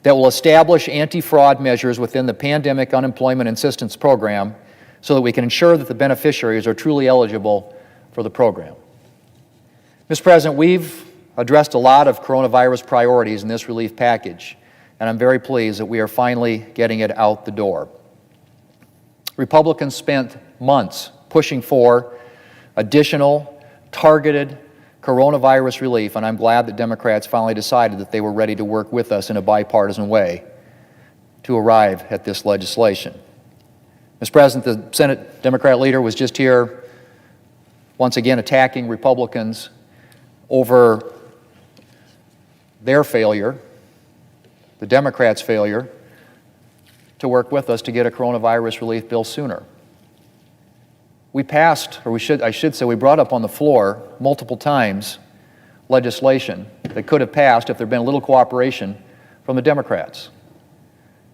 that will establish anti-fraud measures within the Pandemic Unemployment Assistance Program so that we can ensure that the beneficiaries are truly eligible for the program. Mr. President, we've addressed a lot of coronavirus priorities in this relief package, and I'm very pleased that we are finally getting it out the door. Republicans spent months pushing for additional targeted coronavirus relief, and I'm glad that Democrats finally decided that they were ready to work with us in a bipartisan way to arrive at this legislation. Mr. President, the Senate Democrat leader was just here once again attacking Republicans over their failure, the Democrats' failure, to work with us to get a coronavirus relief bill sooner. We passed, or I should say, we brought up on the floor multiple times legislation that could have passed if there had been a little cooperation from the Democrats.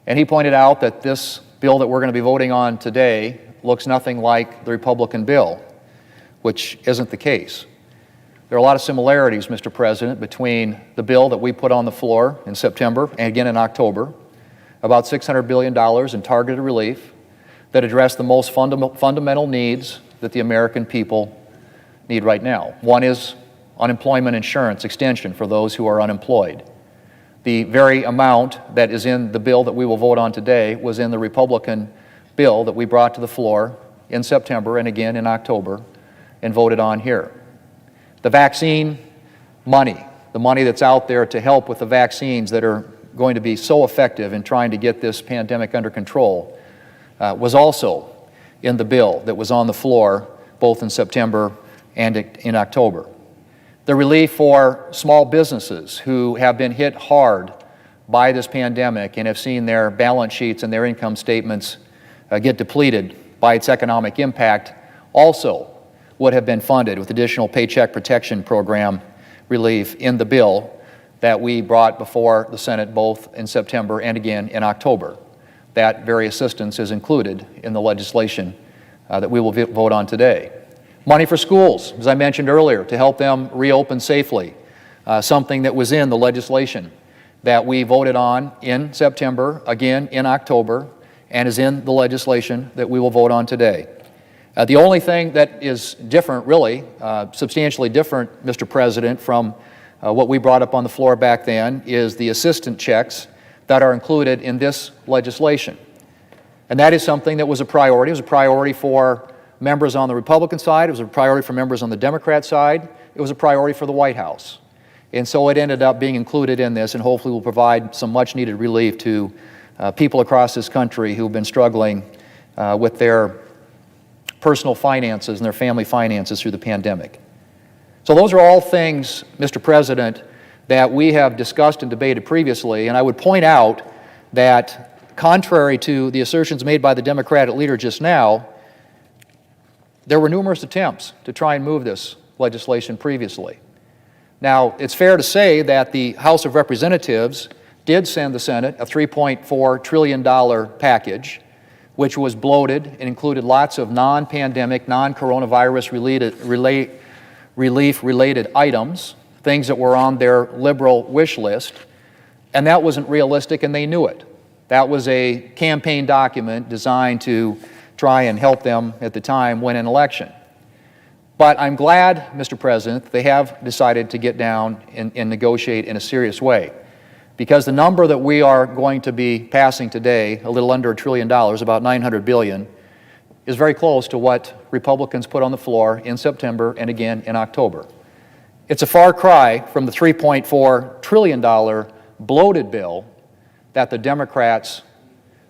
And he pointed out that this bill that we're going to be voting on today looks nothing like the Republican bill, which isn't the case. There are a lot of similarities, Mr. President, between the bill that we put on the floor in September and again in October, about $600 billion in targeted relief that address the most fundamental needs that the American people need right now. One is unemployment insurance extension for those who are unemployed. The very amount that is in the bill that we will vote on today was in the Republican bill that we brought to the floor in September and again in October and voted on here. The vaccine money, the money that's out there to help with the vaccines that are going to be so effective in trying to get this pandemic under control, was also in the bill that was on the floor both in September and in October. The relief for small businesses who have been hit hard by this pandemic and have seen their balance sheets and their income statements get depleted by its economic impact also would have been funded with additional Paycheck Protection Program relief in the bill that we brought before the Senate both in September and again in October. That very assistance is included in the legislation that we will vote on today. Money for schools, as I mentioned earlier, to help them reopen safely, something that was in the legislation that we voted on in September, again in October, and is in the legislation that we will vote on today. The only thing that is different, really, substantially different, Mr. President, from what we brought up on the floor back then is the assistance checks that are included in this legislation. And that is something that was a priority. It was a priority for members on the Republican side. It was a priority for members on the Democrat side. It was a priority for the White House. And so it ended up being included in this and hopefully will provide some much-needed relief to people across this country who have been struggling with their personal finances and their family finances through the pandemic. So those are all things, Mr. President, that we have discussed and debated previously, and I would point out that contrary to the assertions made by the Democratic leader just now, there were numerous attempts to try and move this legislation previously. Now, it's fair to say that the House of Representatives did send the Senate a $3.4 trillion package, which was bloated and included lots of non-pandemic, non-coronavirus relief-related items, things that were on their liberal wish list, and that wasn't realistic, and they knew it. That was a campaign document designed to try and help them at the time win an election. But I'm glad, Mr. President, they have decided to get down and negotiate in a serious way, because the number that we are going to be passing today, a little under $1 trillion, about $900 billion, is very close to what Republicans put on the floor in September and again in October. It's a far cry from the $3.4 trillion bloated bill that the Democrats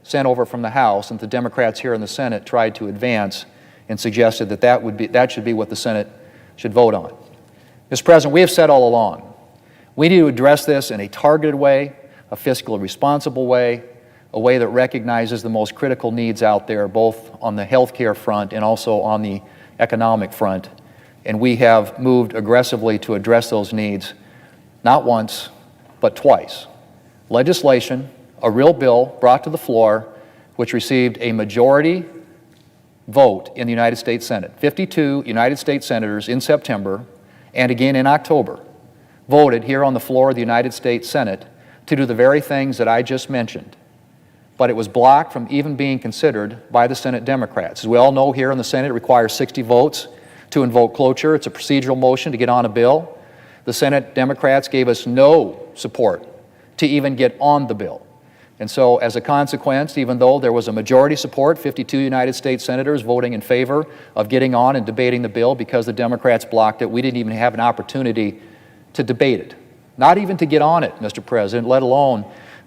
sent over from the House and the Democrats here in the Senate tried to advance and suggested that that should be what the Senate should vote on. Mr. President, we have said all along, we need to address this in a targeted way, a fiscally responsible way, a way that recognizes the most critical needs out there, both on the health care front and also on the economic front. And we have moved aggressively to address those needs, not once, but twice. Legislation, a real bill brought to the floor, which received a majority vote in the United States Senate. 52 United States senators in September and again in October voted here on the floor of the United States Senate to do the very things that I just mentioned, but it was blocked from even being considered by the Senate Democrats. As we all know, here in the Senate, it requires 60 votes to invoke cloture. It's a procedural motion to get on a bill. The Senate Democrats gave us no support to even get on the bill. And so, as a consequence, even though there was a majority support, 52 United States senators voting in favor of getting on and debating the bill because the Democrats blocked it, we didn't even have an opportunity to debate it. Not even to get on it, Mr. President, let alone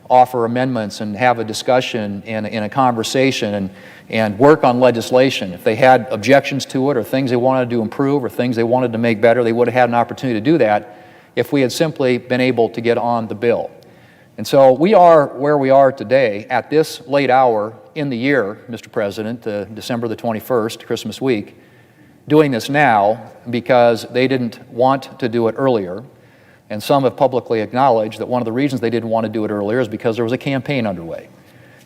offer amendments and have a discussion and a conversation and work on legislation. If they had objections to it or things they wanted to improve or things they wanted to make better, they would have had an opportunity to do that if we had simply been able to get on the bill. And so we are where we are today at this late hour in the year, Mr. President, December the 21st, Christmas week, doing this now because they didn't want to do it earlier. And some have publicly acknowledged that one of the reasons they didn't want to do it earlier is because there was a campaign underway.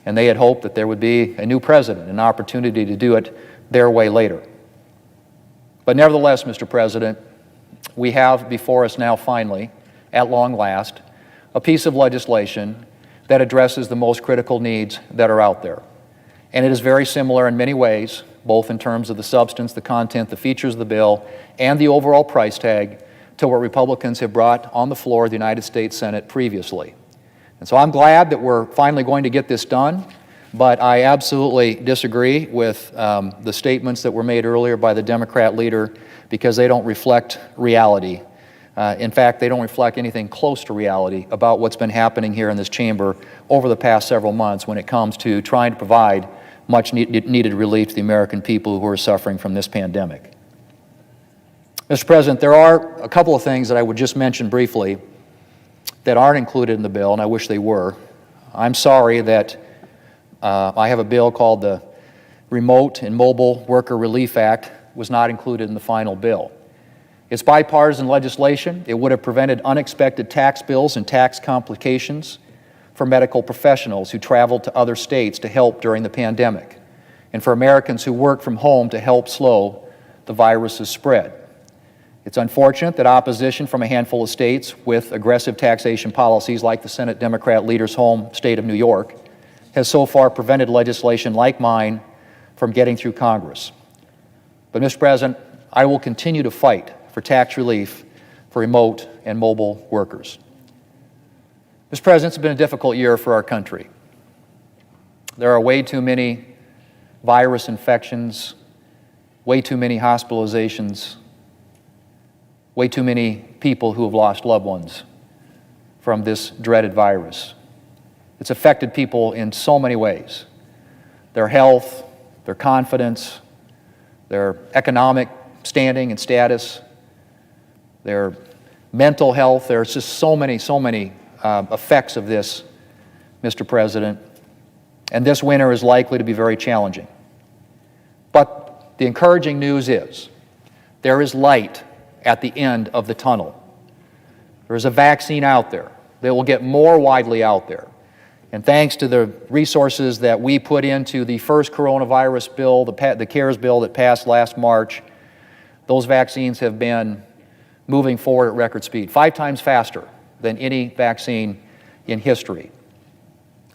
And they had hoped that there would be a new president, an opportunity to do it their way later. But nevertheless, Mr. President, we have before us now finally, at long last, a piece of legislation that addresses the most critical needs that are out there. And it is very similar in many ways, both in terms of the substance, the content, the features of the bill, and the overall price tag to what Republicans have brought on the floor of the United States Senate previously. And so I'm glad that we're finally going to get this done, but I absolutely disagree with the statements that were made earlier by the Democrat leader because they don't reflect reality. In fact, they don't reflect anything close to reality about what's been happening here in this chamber over the past several months when it comes to trying to provide much needed relief to the American people who are suffering from this pandemic. Mr. President, there are a couple of things that I would just mention briefly that aren't included in the bill, and I wish they were. I'm sorry that I have a bill called the Remote and Mobile Worker Relief Act was not included in the final bill. It's bipartisan legislation. It would have prevented unexpected tax bills and tax complications for medical professionals who traveled to other states to help during the pandemic, and for Americans who work from home to help slow the virus's spread. It's unfortunate that opposition from a handful of states with aggressive taxation policies like the Senate Democrat leader's home state of New York has so far prevented legislation like mine from getting through Congress. But, Mr. President, I will continue to fight for tax relief for remote and mobile workers. Mr. President, it's been a difficult year for our country. There are way too many virus infections, way too many hospitalizations, way too many people who have lost loved ones from this dreaded virus. It's affected people in so many ways. Their health, their confidence, their economic standing and status, their mental health. There's just so many effects of this, Mr. President. And this winter is likely to be very challenging. But the encouraging news is there is light at the end of the tunnel. There is a vaccine out there that will get more widely out there. And thanks to the resources that we put into the first coronavirus bill, the CARES bill that passed last March, those vaccines have been moving forward at record speed, 5 times faster than any vaccine in history.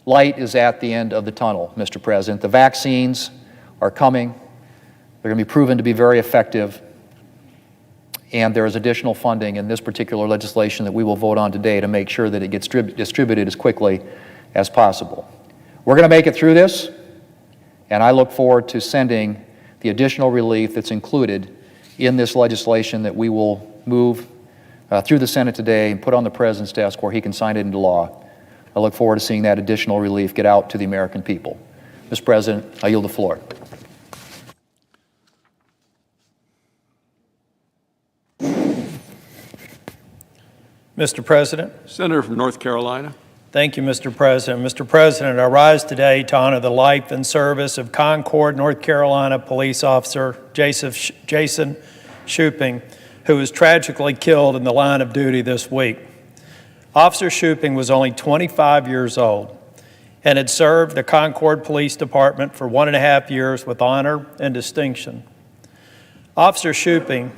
Light is at the end of the tunnel, Mr. President. The vaccines are coming. They're going to be proven to be very effective. And there is additional funding in this particular legislation that we will vote on today to make sure that it gets distributed as quickly as possible. We're going to make it through this, and I look forward to sending the additional relief that's included in this legislation that we will move through the Senate today and put on the President's desk where he can sign it into law. I look forward to seeing that additional relief get out to the American people. Mr. President, I yield the floor. Mr. President. Senator from North Carolina. Thank you, Mr. President. Mr. President, I rise today to honor the life and service of Concord, North Carolina police officer Jason Schumer, who was tragically killed in the line of duty this week. Officer Schumer was only 25 years old and had served the Concord Police Department for 1.5 years with honor and distinction. Officer Schumer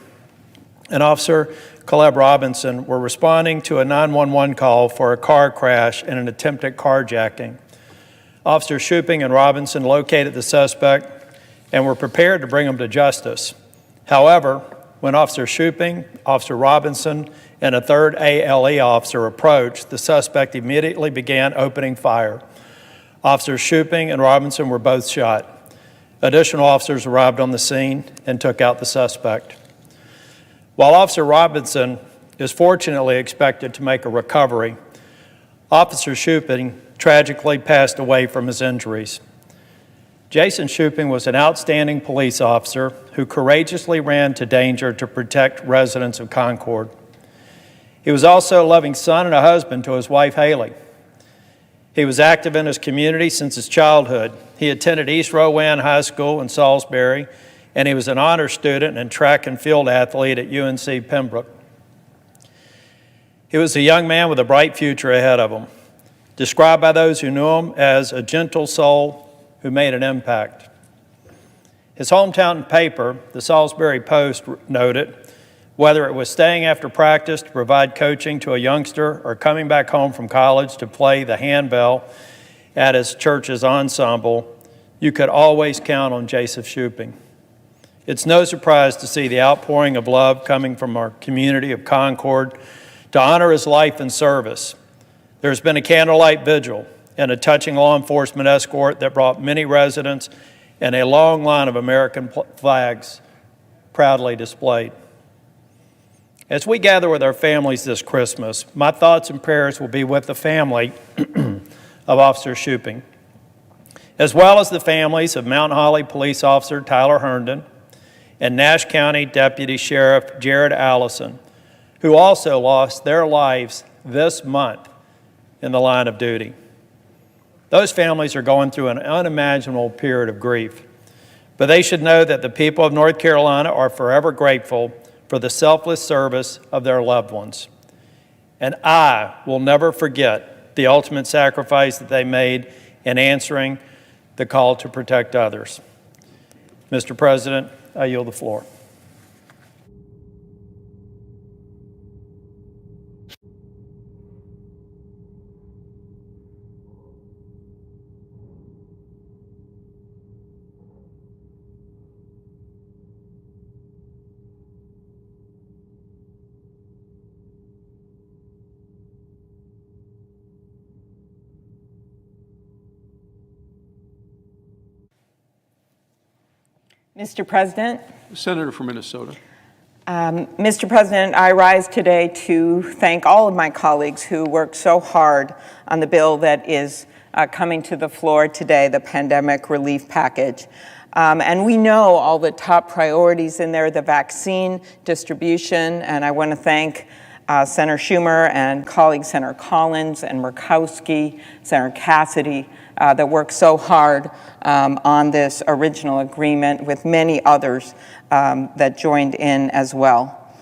and Officer Caleb Robinson were responding to a 911 call for a car crash and an attempted carjacking. Officer Shuping and Robinson located the suspect and were prepared to bring him to justice. However, when Officer Shuping, Officer Robinson, and a third ALE officer approached, the suspect immediately began opening fire. Officers Shuping and Robinson were both shot. Additional officers arrived on the scene and took out the suspect. While Officer Robinson is fortunately expected to make a recovery, Officer Shuping tragically passed away from his injuries. Jason Shuping was an outstanding police officer who courageously ran to danger to protect residents of Concord. He was also a loving son and a husband to his wife, Haley. He was active in his community since his childhood. He attended East Rowan High School in Salisbury, and he was an honor student and track and field athlete at UNC Pembroke. He was a young man with a bright future ahead of him, described by those who knew him as a gentle soul who made an impact. His hometown paper, the Salisbury Post, noted, whether it was staying after practice to provide coaching to a youngster or coming back home from college to play the handbell at his church's ensemble, you could always count on Jason Shuping. It's no surprise to see the outpouring of love coming from our community of Concord to honor his life and service. There's been a candlelight vigil and a touching law enforcement escort that brought many residents and a long line of American flags proudly displayed. As we gather with our families this Christmas, my thoughts and prayers will be with the family of Officer Shuping, as well as the families of Mount Holly Police Officer Tyler Herndon and Nash County Deputy Sheriff Jared Allison, who also lost their lives this month in the line of duty. Those families are going through an unimaginable period of grief, but they should know that the people of North Carolina are forever grateful for the selfless service of their loved ones. And I will never forget the ultimate sacrifice that they made in answering the call to protect others. Mr. President, I yield the floor. Mr. President. Senator from Minnesota. Mr. President, I rise today to thank all of my colleagues who worked so hard on the bill that is coming to the floor today, the pandemic relief package. And we know all the top priorities in there, the vaccine distribution, and I want to thank Senator Schumer and colleagues Senator Collins and Murkowski, Senator Cassidy, that worked so hard on this original agreement with many others that joined in as well.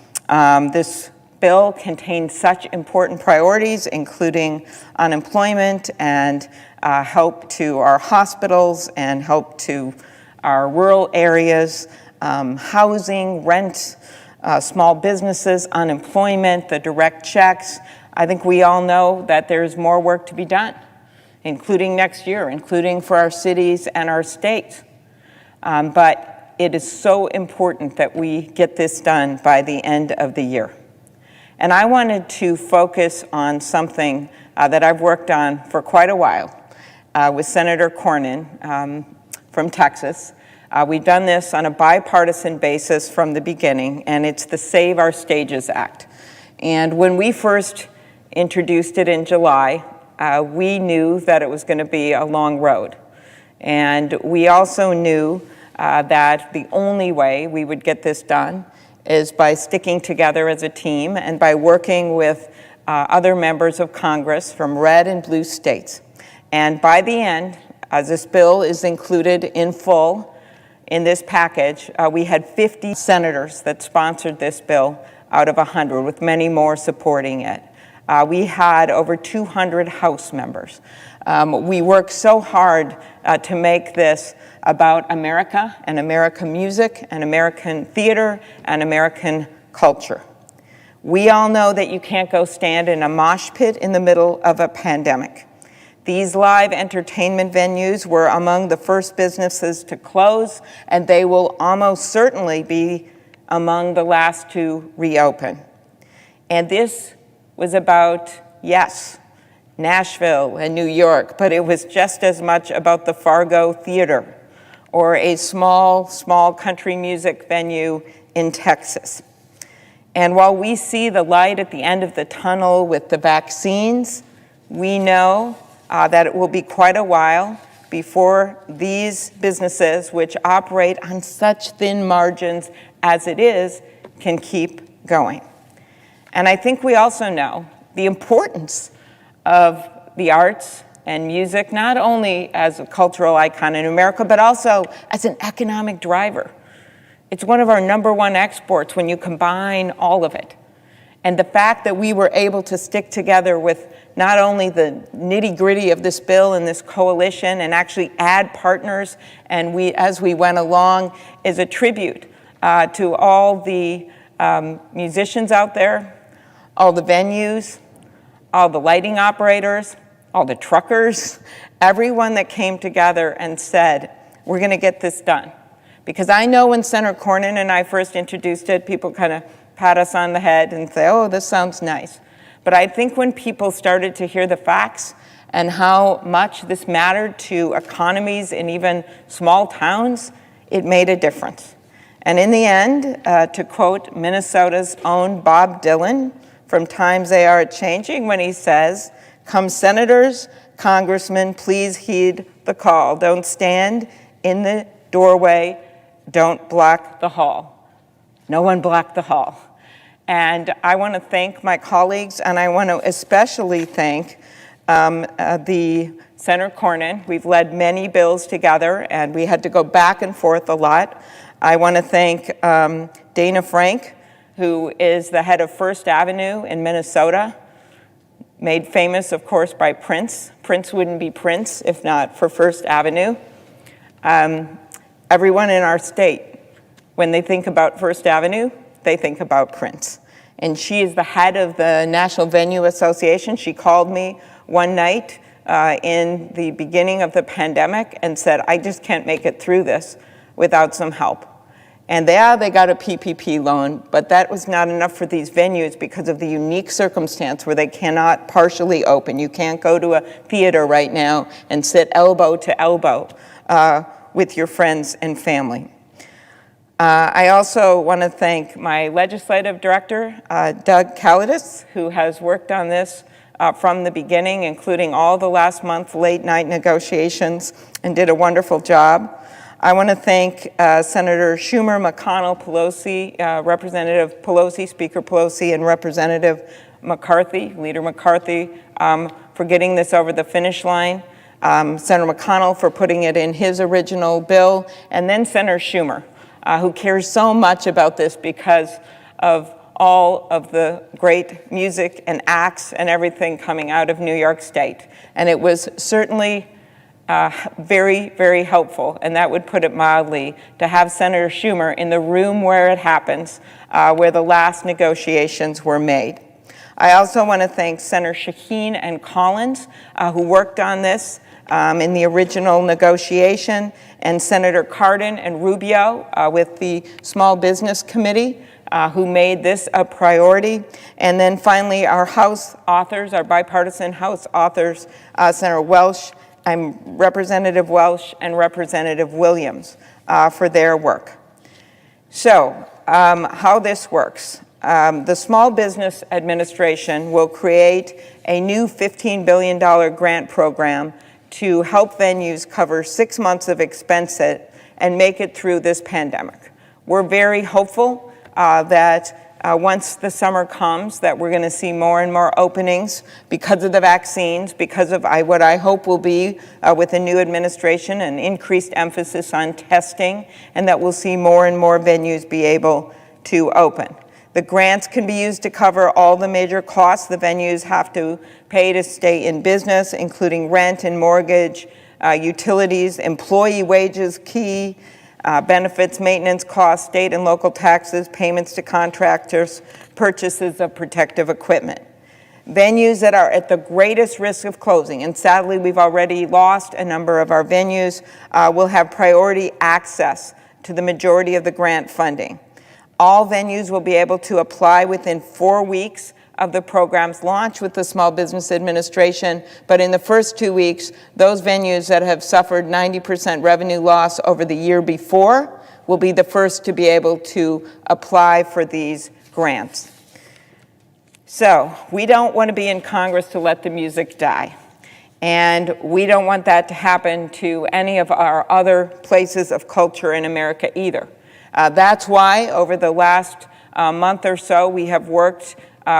This bill contains such important priorities, including unemployment and help to our hospitals and help to our rural areas, housing, rent, small businesses, unemployment, the direct checks. I think we all know that there's more work to be done, including next year, including for our cities and our states. But it is so important that we get this done by the end of the year. And I wanted to focus on something that I've worked on for quite a while with Senator Cornyn from Texas. We've done this on a bipartisan basis from the beginning, and it's the Save Our Stages Act. And when we first introduced it in July, we knew that it was going to be a long road. And we also knew that the only way we would get this done is by sticking together as a team and by working with other members of Congress from red and blue states. And by the end, as this bill is included in full in this package, we had 50 senators that sponsored this bill out of 100, with many more supporting it. We had over 200 House members. We worked so hard to make this about America and American music and American theater and American culture. We all know that you can't go stand in a mosh pit in the middle of a pandemic. These live entertainment venues were among the first businesses to close, and they will almost certainly be among the last to reopen. And this was about, yes, Nashville and New York, but it was just as much about the Fargo Theater or a small country music venue in Texas. And while we see the light at the end of the tunnel with the vaccines, we know that it will be quite a while before these businesses, which operate on such thin margins as it is, can keep going. And I think we also know the importance of the arts and music, not only as a cultural icon in America, but also as an economic driver. It's one of our #1 exports when you combine all of it. And the fact that we were able to stick together with not only the nitty-gritty of this bill and this coalition and actually add partners and as we went along is a tribute to all the musicians out there, all the venues, all the lighting operators, all the truckers, everyone that came together and said, we're going to get this done. Because I know when Senator Cornyn and I first introduced it, people kind of pat us on the head and say, oh, this sounds nice. But I think when people started to hear the facts and how much this mattered to economies in even small towns, it made a difference. And in the end, to quote Minnesota's own Bob Dylan from Times They Are Changing, when he says, come senators, congressmen, please heed the call. Don't stand in the doorway. Don't block the hall. No one blocked the hall. And I want to thank my colleagues, and I want to especially thank the Senator Cornyn. We've led many bills together, and we had to go back and forth a lot. I want to thank Dana Frank, who is the head of First Avenue in Minnesota, made famous, of course, by Prince. Prince wouldn't be Prince if not for First Avenue. Everyone in our state, when they think about First Avenue, they think about Prince. And she is the head of the National Venue Association. She called me one night in the beginning of the pandemic and said, I just can't make it through this without some help. And they got a PPP loan, but that was not enough for these venues because of the unique circumstance where they cannot partially open. You can't go to a theater right now and sit elbow to elbow with your friends and family. I also want to thank my legislative director, Doug Kalidas, who has worked on this from the beginning, including all the last month late night negotiations, and did a wonderful job. I want to thank Senator Schumer, McConnell, Pelosi, Representative Pelosi, Speaker Pelosi, and Representative McCarthy, Leader McCarthy, for getting this over the finish line. Senator McConnell for putting it in his original bill, and then Senator Schumer, who cares so much about this because of all of the great music and acts and everything coming out of New York State. And it was certainly very, very helpful, and that would put it mildly, to have Senator Schumer in the room where it happens, where the last negotiations were made. I also want to thank Senator Shaheen and Collins, who worked on this in the original negotiation, and Senator Cardin and Rubio with the Small Business Committee, who made this a priority. And then finally, our House authors, our bipartisan House authors, Senator Welch, Representative Welch and Representative Williams for their work. So how this works. The Small Business Administration will create a new $15 billion grant program to help venues cover 6 months of expenses and make it through this pandemic. We're very hopeful that once the summer comes, that we're going to see more and more openings because of the vaccines, because of what I hope will be, with the new administration, an increased emphasis on testing, and that we'll see more and more venues be able to open. The grants can be used to cover all the major costs the venues have to pay to stay in business, including rent and mortgage, utilities, employee wages, key, benefits, maintenance costs, state and local taxes, payments to contractors, purchases of protective equipment. Venues that are at the greatest risk of closing, and sadly we've already lost a number of our venues, will have priority access to the majority of the grant funding. All venues will be able to apply within 4 weeks of the program's launch with the Small Business Administration, but in the first 2 weeks, those venues that have suffered 90% revenue loss over the year before will be the first to be able to apply for these grants. So we don't want to be in Congress to let the music die. And we don't want that to happen to any of our other places of culture in America either. That's why over the last month or so we have worked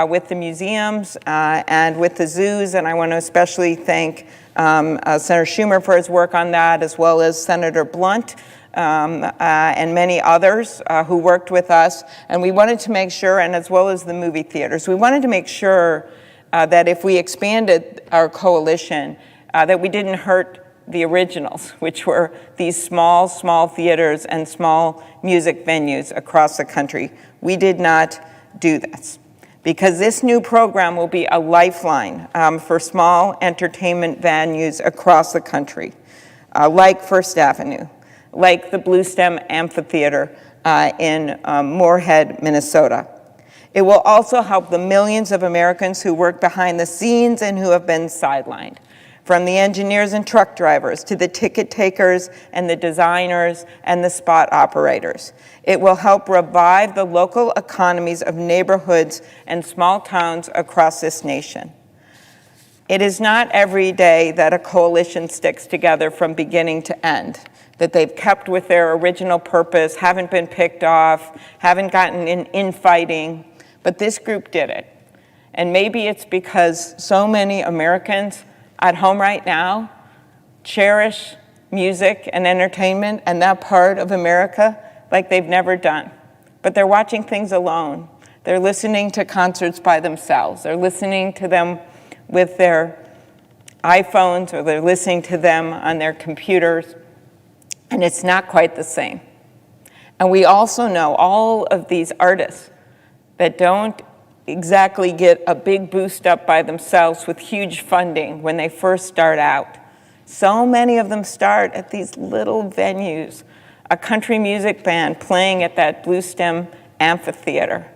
with the museums and with the zoos, and I want to especially thank Senator Schumer for his work on that, as well as Senator Blunt and many others who worked with us. And we wanted to make sure, and as well as the movie theaters, we wanted to make sure that if we expanded our coalition, that we didn't hurt the originals, which were these small theaters and small music venues across the country. We did not do this, because this new program will be a lifeline for small entertainment venues across the country, like First Avenue, like the Blue Stem Amphitheater in Moorhead, Minnesota. It will also help the millions of Americans who work behind the scenes and who have been sidelined, from the engineers and truck drivers to the ticket takers and the designers and the spot operators. It will help revive the local economies of neighborhoods and small towns across this nation. It is not every day that a coalition sticks together from beginning to end, that they've kept with their original purpose, haven't been picked off, haven't gotten in infighting, but this group did it. And maybe it's because so many Americans at home right now cherish music and entertainment and that part of America like they've never done. But they're watching things alone. They're listening to concerts by themselves. They're listening to them with their iPhones, or they're listening to them on their computers, and it's not quite the same. And we also know all of these artists that don't exactly get a big boost up by themselves with huge funding when they first start out. So many of them start at these little venues, a country music band playing at that Blue Stem Amphitheater,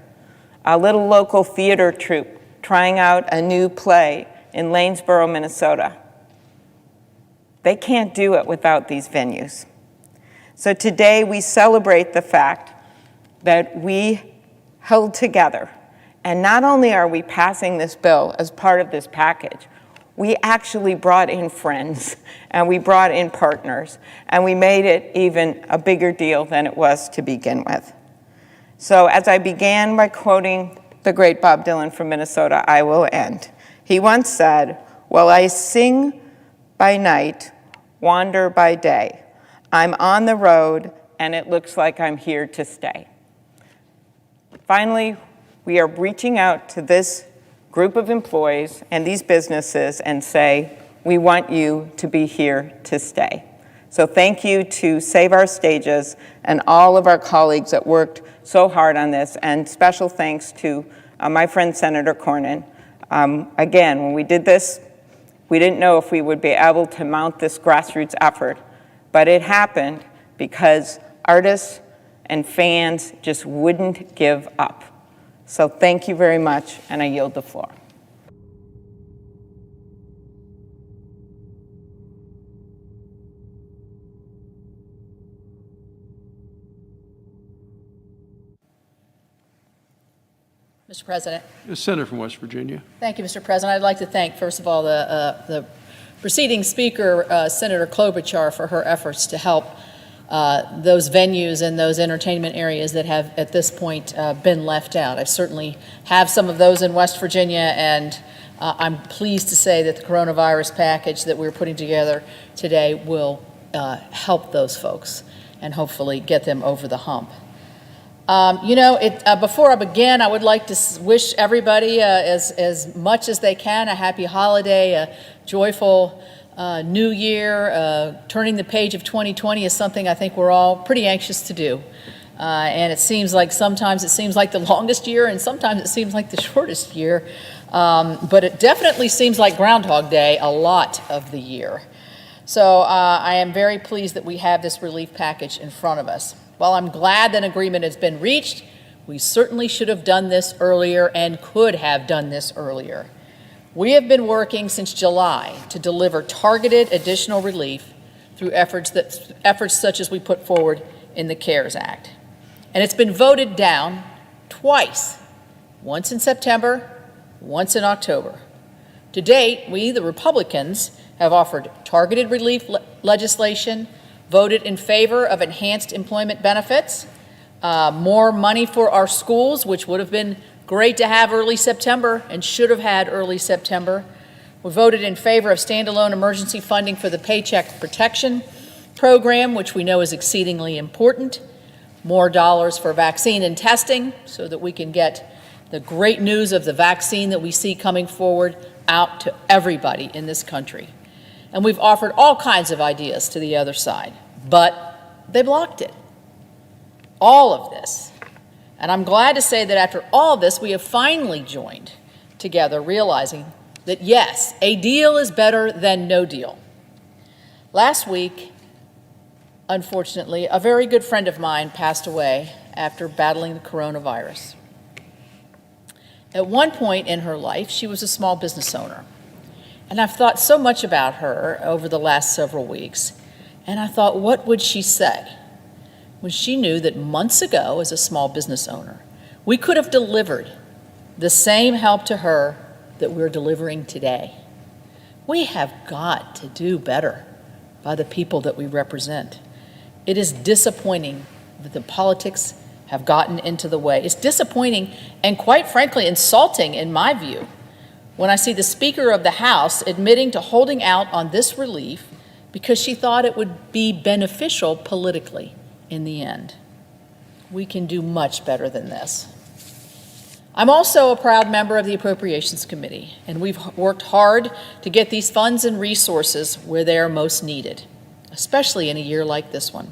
a little local theater troupe trying out a new play in Lanesboro, Minnesota. They can't do it without these venues. So today we celebrate the fact that we held together. And not only are we passing this bill as part of this package, we actually brought in friends and we brought in partners, and we made it even a bigger deal than it was to begin with. So as I began by quoting the great Bob Dylan from Minnesota, I will end. He once said, "Well, I sing by night, wander by day. I'm on the road, and it looks like I'm here to stay." Finally, we are reaching out to this group of employees and these businesses and say, we want you to be here to stay. So thank you to Save Our Stages and all of our colleagues that worked so hard on this, and special thanks to my friend Senator Cornyn. Again, when we did this, we didn't know if we would be able to mount this grassroots effort, but it happened because artists and fans just wouldn't give up. So thank you very much, and I yield the floor. Mr. President. The Senator from West Virginia. Thank you, Mr. President. I'd like to thank, first of all, the preceding speaker, Senator Klobuchar, for her efforts to help those venues and those entertainment areas that have, at this point, been left out. I certainly have some of those in West Virginia, and I'm pleased to say that the coronavirus package that we're putting together today will help those folks and hopefully get them over the hump. Before I begin, I would like to wish everybody as much as they can a happy holiday, a joyful new year, turning the page of 2020 is something I think we're all pretty anxious to do. And it seems like sometimes it seems like the longest year and sometimes it seems like the shortest year. But it definitely seems like Groundhog Day a lot of the year. So I am very pleased that we have this relief package in front of us. While I'm glad that an agreement has been reached, we certainly should have done this earlier and could have done this earlier. We have been working since July to deliver targeted additional relief through efforts such as we put forward in the CARES Act. And it's been voted down twice, once in September, once in October. To date, we, the Republicans, have offered targeted relief legislation, voted in favor of enhanced employment benefits, more money for our schools, which would have been great to have early September and should have had early September. We voted in favor of standalone emergency funding for the Paycheck Protection Program, which we know is exceedingly important, more dollars for vaccine and testing so that we can get the great news of the vaccine that we see coming forward out to everybody in this country. And we've offered all kinds of ideas to the other side, but they blocked it. All of this. And I'm glad to say that after all this, we have finally joined together, realizing that yes, a deal is better than no deal. Last week, unfortunately, a very good friend of mine passed away after battling the coronavirus. At one point in her life, she was a small business owner. And I've thought so much about her over the last several weeks. And I thought, what would she say when she knew that months ago, as a small business owner, we could have delivered the same help to her that we're delivering today? We have got to do better by the people that we represent. It is disappointing that the politics have gotten into the way. It's disappointing and, quite frankly, insulting in my view when I see the Speaker of the House admitting to holding out on this relief because she thought it would be beneficial politically in the end. We can do much better than this. I'm also a proud member of the Appropriations Committee, and we've worked hard to get these funds and resources where they are most needed, especially in a year like this one.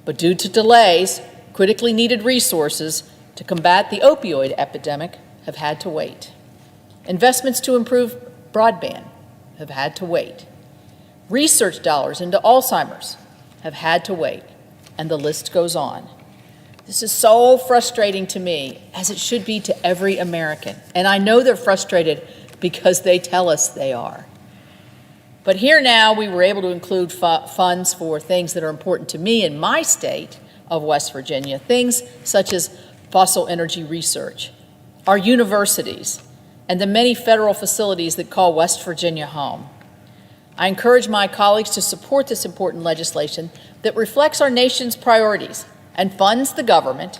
But due to delays, critically needed resources to combat the opioid epidemic have had to wait. Investments to improve broadband have had to wait. Research dollars into Alzheimer's have had to wait, and the list goes on. This is so frustrating to me, as it should be to every American. And I know they're frustrated because they tell us they are. But here now, we were able to include funds for things that are important to me in my state of West Virginia, things such as fossil energy research, our universities, and the many federal facilities that call West Virginia home. I encourage my colleagues to support this important legislation that reflects our nation's priorities and funds the government,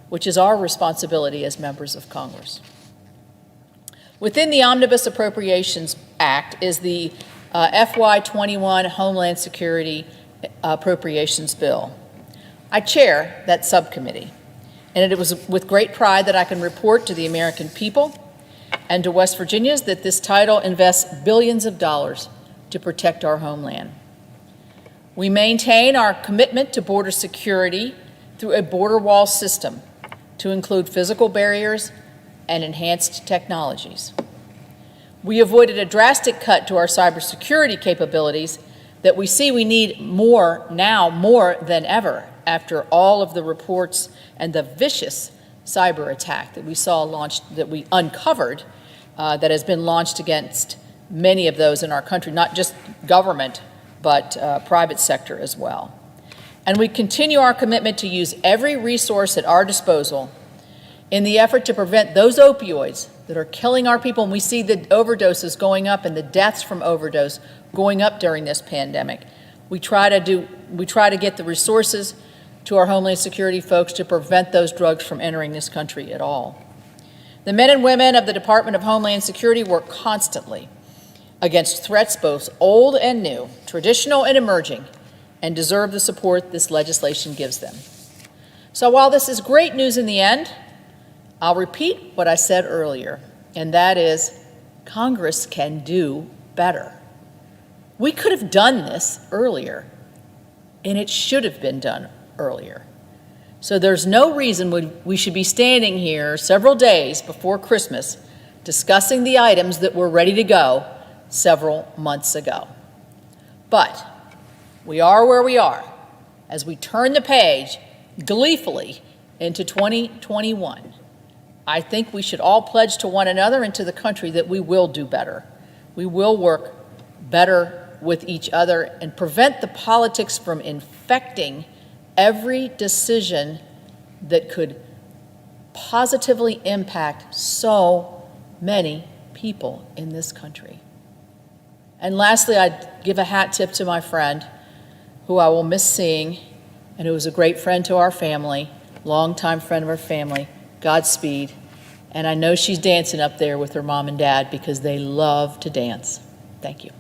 which is our responsibility as members of Congress. Within the Omnibus Appropriations Act is the FY21 Homeland Security Appropriations Bill. I chair that subcommittee, and it was with great pride that I can report to the American people and to West Virginians that this title invests billions of dollars to protect our homeland. We maintain our commitment to border security through a border wall system to include physical barriers and enhanced technologies. We avoided a drastic cut to our cybersecurity capabilities that we see we need more now, more than ever, after all of the reports and the vicious cyber attack that we saw launched, that we uncovered, that has been launched against many of those in our country, not just government, but private sector as well. And we continue our commitment to use every resource at our disposal in the effort to prevent those opioids that are killing our people. And we see the overdoses going up and the deaths from overdose going up during this pandemic. We try to get the resources to our Homeland Security folks to prevent those drugs from entering this country at all. The men and women of the Department of Homeland Security work constantly against threats both old and new, traditional and emerging, and deserve the support this legislation gives them. So while this is great news in the end, I'll repeat what I said earlier, and that is Congress can do better. We could have done this earlier, and it should have been done earlier. So there's no reason we should be standing here several days before Christmas discussing the items that were ready to go several months ago. But we are where we are as we turn the page gleefully into 2021. I think we should all pledge to one another and to the country that we will do better. We will work better with each other and prevent the politics from infecting every decision that could positively impact so many people in this country. And lastly, I'd give a hat tip to my friend, who I will miss seeing, and who was a great friend to our family, longtime friend of our family, Godspeed. And I know she's dancing up there with her mom and dad because they love to dance. Thank you.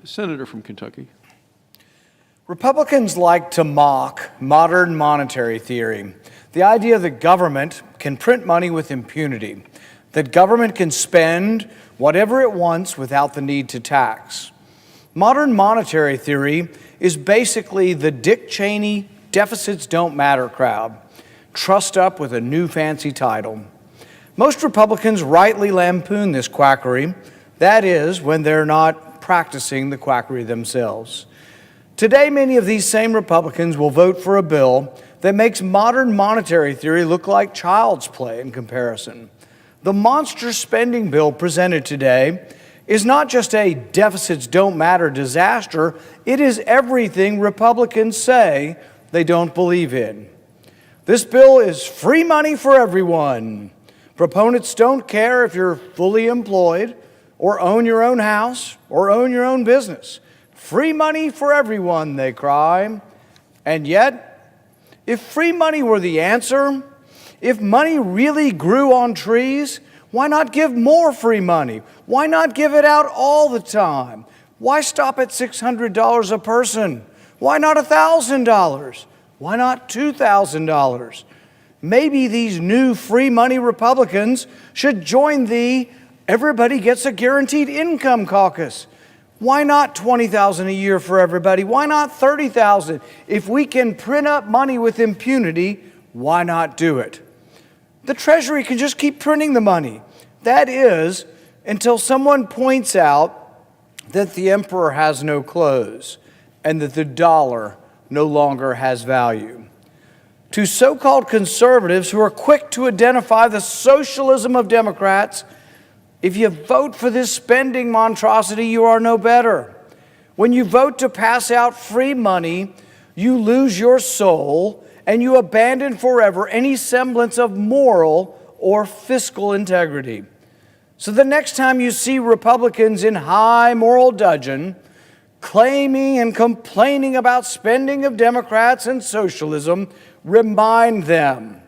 Senator from Kentucky. Republicans like to mock modern monetary theory, the idea that government can print money with impunity, that government can spend whatever it wants without the need to tax. Modern monetary theory is basically the Dick Cheney deficits don't matter crowd, trussed up with a new fancy title. Most Republicans rightly lampoon this quackery, that is, when they're not practicing the quackery themselves. Today, many of these same Republicans will vote for a bill that makes modern monetary theory look like child's play in comparison. The monster spending bill presented today is not just a deficits don't matter disaster, it is everything Republicans say they don't believe in. This bill is free money for everyone. Proponents don't care if you're fully employed or own your own house or own your own business. Free money for everyone, they cry. And yet, if free money were the answer, if money really grew on trees, why not give more free money? Why not give it out all the time? Why stop at $600 a person? Why not $1,000? Why not $2,000? Maybe these new free money Republicans should join the Everybody Gets a Guaranteed Income caucus. Why not $20,000 a year for everybody? Why not $30,000? If we can print up money with impunity, why not do it? The Treasury can just keep printing the money. That is, until someone points out that the emperor has no clothes and that the dollar no longer has value. To so-called conservatives who are quick to identify the socialism of Democrats, if you vote for this spending monstrosity, you are no better. When you vote to pass out free money, you lose your soul and you abandon forever any semblance of moral or fiscal integrity. So the next time you see Republicans in high moral dudgeon claiming and complaining about spending of Democrats and socialism, remind them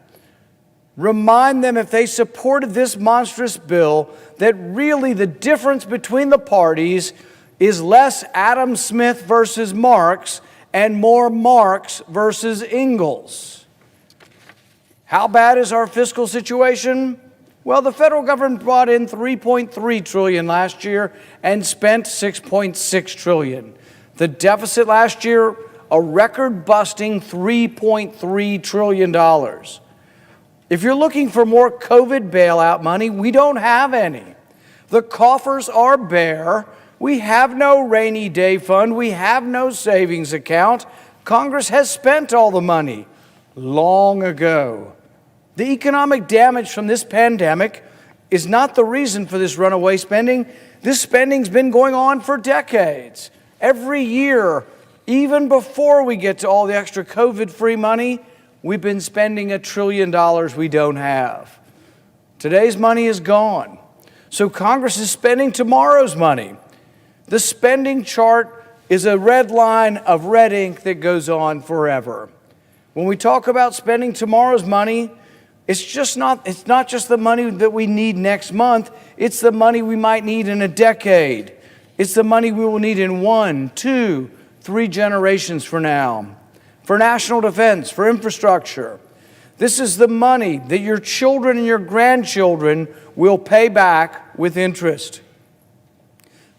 if they supported this monstrous bill that really the difference between the parties is less Adam Smith versus Marx and more Marx versus Engels. How bad is our fiscal situation? Well, the federal government brought in $3.3 trillion last year and spent $6.6 trillion. The deficit last year, a record-busting $3.3 trillion. If you're looking for more COVID bailout money, we don't have any. The coffers are bare. We have no rainy day fund. We have no savings account. Congress has spent all the money long ago. The economic damage from this pandemic is not the reason for this runaway spending. This spending's been going on for decades. Every year, even before we get to all the extra COVID-free money, we've been spending $1 trillion we don't have. Today's money is gone. So Congress is spending tomorrow's money. The spending chart is a red line of red ink that goes on forever. When we talk about spending tomorrow's money, it's not just the money that we need next month, it's the money we might need in a decade. It's the money we will need in 1, 2, 3 generations from now. For national defense, for infrastructure. This is the money that your children and your grandchildren will pay back with interest.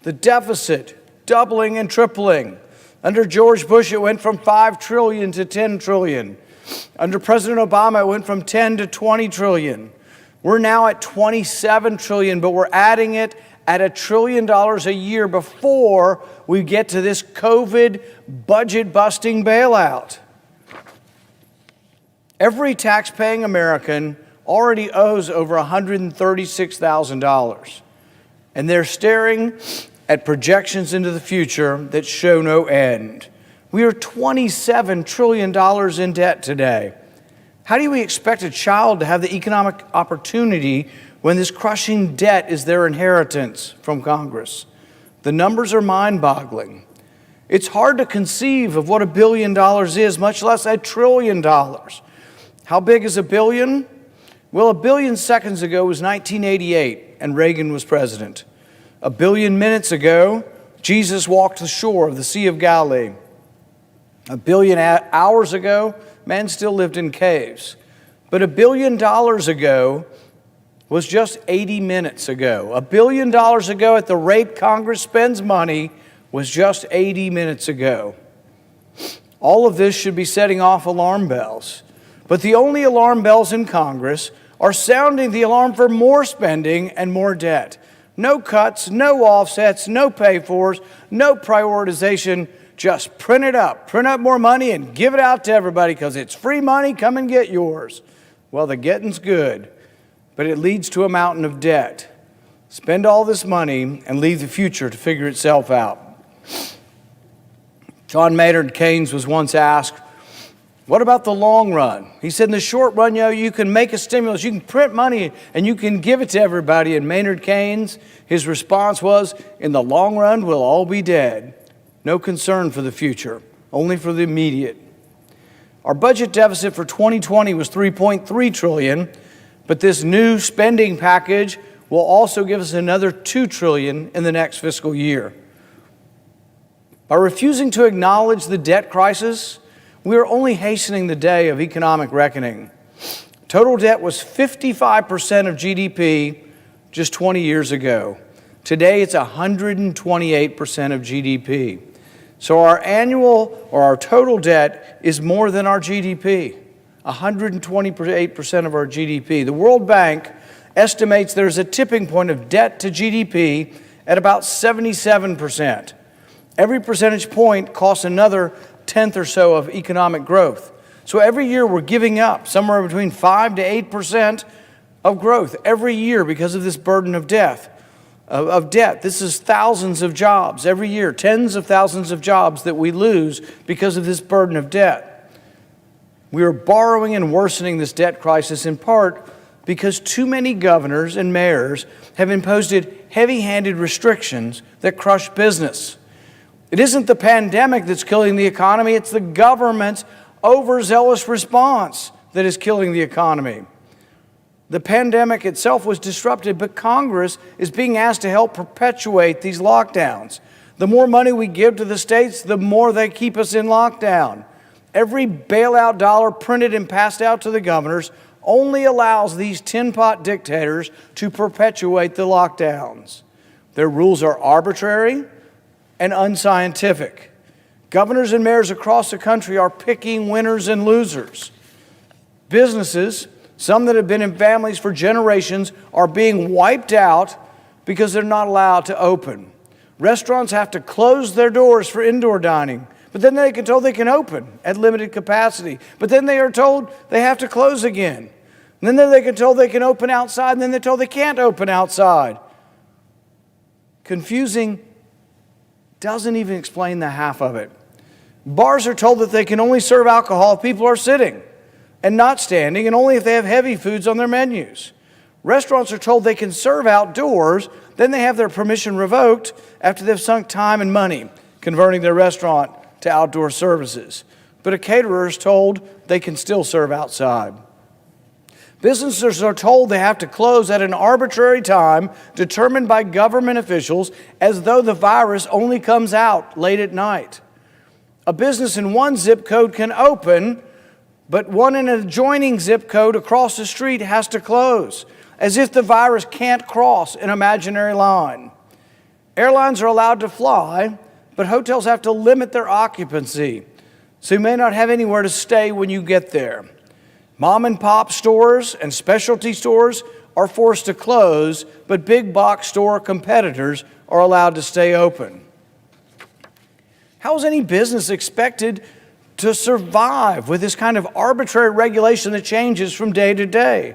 The deficit doubling and tripling. Under George Bush, it went from $5 trillion to $10 trillion. Under President Obama, it went from 10 to 20 trillion. We're now at 27 trillion, but we're adding it at $1 trillion a year before we get to this COVID budget-busting bailout. Every tax-paying American already owes over $136,000, and they're staring at projections into the future that show no end. We are $27 trillion in debt today. How do we expect a child to have the economic opportunity when this crushing debt is their inheritance from Congress? The numbers are mind-boggling. It's hard to conceive of what $1 billion is, much less $1 trillion. How big is $1 billion? Well, 1 billion seconds ago was 1988, and Reagan was president. 1 billion minutes ago, Jesus walked the shore of the Sea of Galilee. 1 billion hours ago, man still lived in caves. But $1 billion ago was just 80 minutes ago. $1 billion ago, at the rate Congress spends money, was just 80 minutes ago. All of this should be setting off alarm bells. But the only alarm bells in Congress are sounding the alarm for more spending and more debt. No cuts, no offsets, no pay-fors, no prioritization. Just print it up. Print up more money and give it out to everybody because it's free money. Come and get yours. Well, the getting's good, but it leads to a mountain of debt. Spend all this money and leave the future to figure itself out. John Maynard Keynes was once asked, what about the long run? He said, in the short run, you can make a stimulus, you can print money, and you can give it to everybody. And Maynard Keynes, his response was, in the long run, we'll all be dead. No concern for the future, only for the immediate. Our budget deficit for 2020 was $3.3 trillion, but this new spending package will also give us another $2 trillion in the next fiscal year. By refusing to acknowledge the debt crisis, we are only hastening the day of economic reckoning. Total debt was 55% of GDP just 20 years ago. Today, it's 128% of GDP. So our total debt is more than our GDP, 128% of our GDP. The World Bank estimates there's a tipping point of debt to GDP at about 77%. Every percentage point costs another tenth or so of economic growth. So every year we're giving up somewhere between 5 to 8% of growth every year because of this burden of debt. This is thousands of jobs every year, tens of thousands of jobs that we lose because of this burden of debt. We are borrowing and worsening this debt crisis in part because too many governors and mayors have imposed heavy-handed restrictions that crush business. It isn't the pandemic that's killing the economy, it's the government's overzealous response that is killing the economy. The pandemic itself was disrupted, but Congress is being asked to help perpetuate these lockdowns. The more money we give to the states, the more they keep us in lockdown. Every bailout dollar printed and passed out to the governors only allows these tin-pot dictators to perpetuate the lockdowns. Their rules are arbitrary and unscientific. Governors and mayors across the country are picking winners and losers. Businesses, some that have been in families for generations, are being wiped out because they're not allowed to open. Restaurants have to close their doors for indoor dining, but then they get told they can open at limited capacity. But then they are told they have to close again. And then they get told they can open outside, and then they're told they can't open outside. Confusing doesn't even explain the half of it. Bars are told that they can only serve alcohol if people are sitting and not standing, and only if they have heavy foods on their menus. Restaurants are told they can serve outdoors, then they have their permission revoked after they've sunk time and money converting their restaurant to outdoor services. But a caterer is told they can still serve outside. Businesses are told they have to close at an arbitrary time determined by government officials as though the virus only comes out late at night. A business in one zip code can open, but one in an adjoining zip code across the street has to close, as if the virus can't cross an imaginary line. Airlines are allowed to fly, but hotels have to limit their occupancy, so you may not have anywhere to stay when you get there. Mom and pop stores and specialty stores are forced to close, but big box store competitors are allowed to stay open. How is any business expected to survive with this kind of arbitrary regulation that changes from day to day?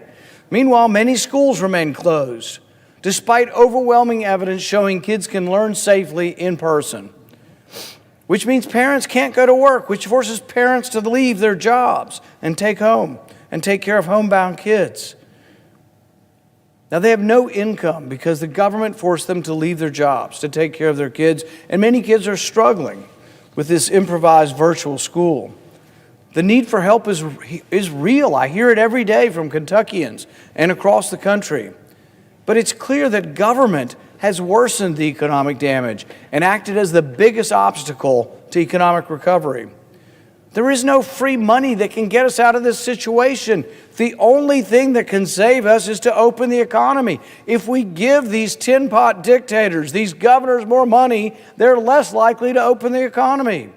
Meanwhile, many schools remain closed, despite overwhelming evidence showing kids can learn safely in person. Which means parents can't go to work, which forces parents to leave their jobs and take care of homebound kids. Now, they have no income because the government forced them to leave their jobs to take care of their kids, and many kids are struggling with this improvised virtual school. The need for help is real. I hear it every day from Kentuckians and across the country. But it's clear that government has worsened the economic damage and acted as the biggest obstacle to economic recovery. There is no free money that can get us out of this situation. The only thing that can save us is to open the economy. If we give these tin pot dictators, these governors more money, they're less likely to open the economy.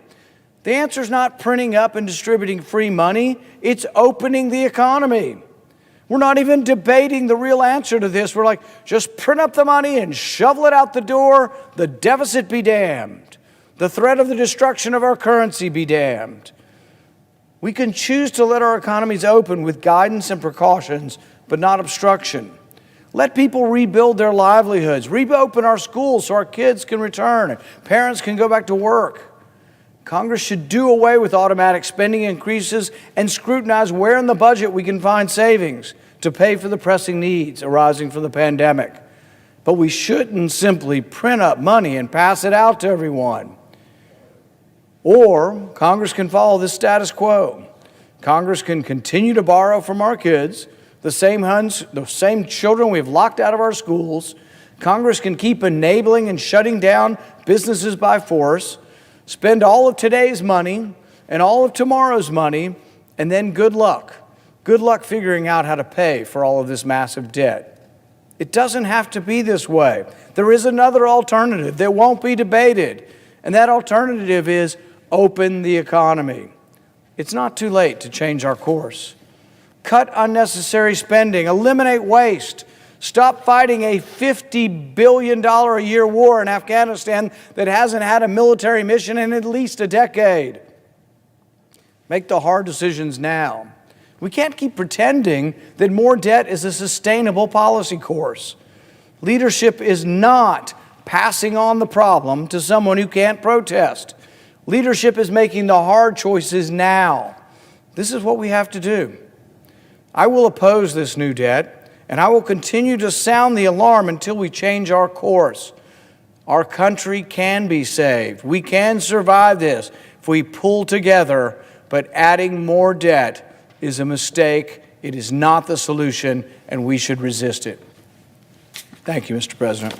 The answer is not printing up and distributing free money, it's opening the economy. We're not even debating the real answer to this. We're like, just print up the money and shovel it out the door, the deficit be damned. The threat of the destruction of our currency be damned. We can choose to let our economies open with guidance and precautions, but not obstruction. Let people rebuild their livelihoods, reopen our schools so our kids can return and parents can go back to work. Congress should do away with automatic spending increases and scrutinize where in the budget we can find savings to pay for the pressing needs arising from the pandemic. But we shouldn't simply print up money and pass it out to everyone. Or Congress can follow the status quo. Congress can continue to borrow from our kids, the same children we've locked out of our schools. Congress can keep enabling and shutting down businesses by force, spend all of today's money and all of tomorrow's money, and then good luck. Good luck figuring out how to pay for all of this massive debt. It doesn't have to be this way. There is another alternative that won't be debated, and that alternative is open the economy. It's not too late to change our course. Cut unnecessary spending, eliminate waste, stop fighting a $50 billion a year war in Afghanistan that hasn't had a military mission in at least a decade. Make the hard decisions now. We can't keep pretending that more debt is a sustainable policy course. Leadership is not passing on the problem to someone who can't protest. Leadership is making the hard choices now. This is what we have to do. I will oppose this new debt, and I will continue to sound the alarm until we change our course. Our country can be saved. We can survive this if we pull together, but adding more debt is a mistake. It is not the solution, and we should resist it. Thank you, Mr. President.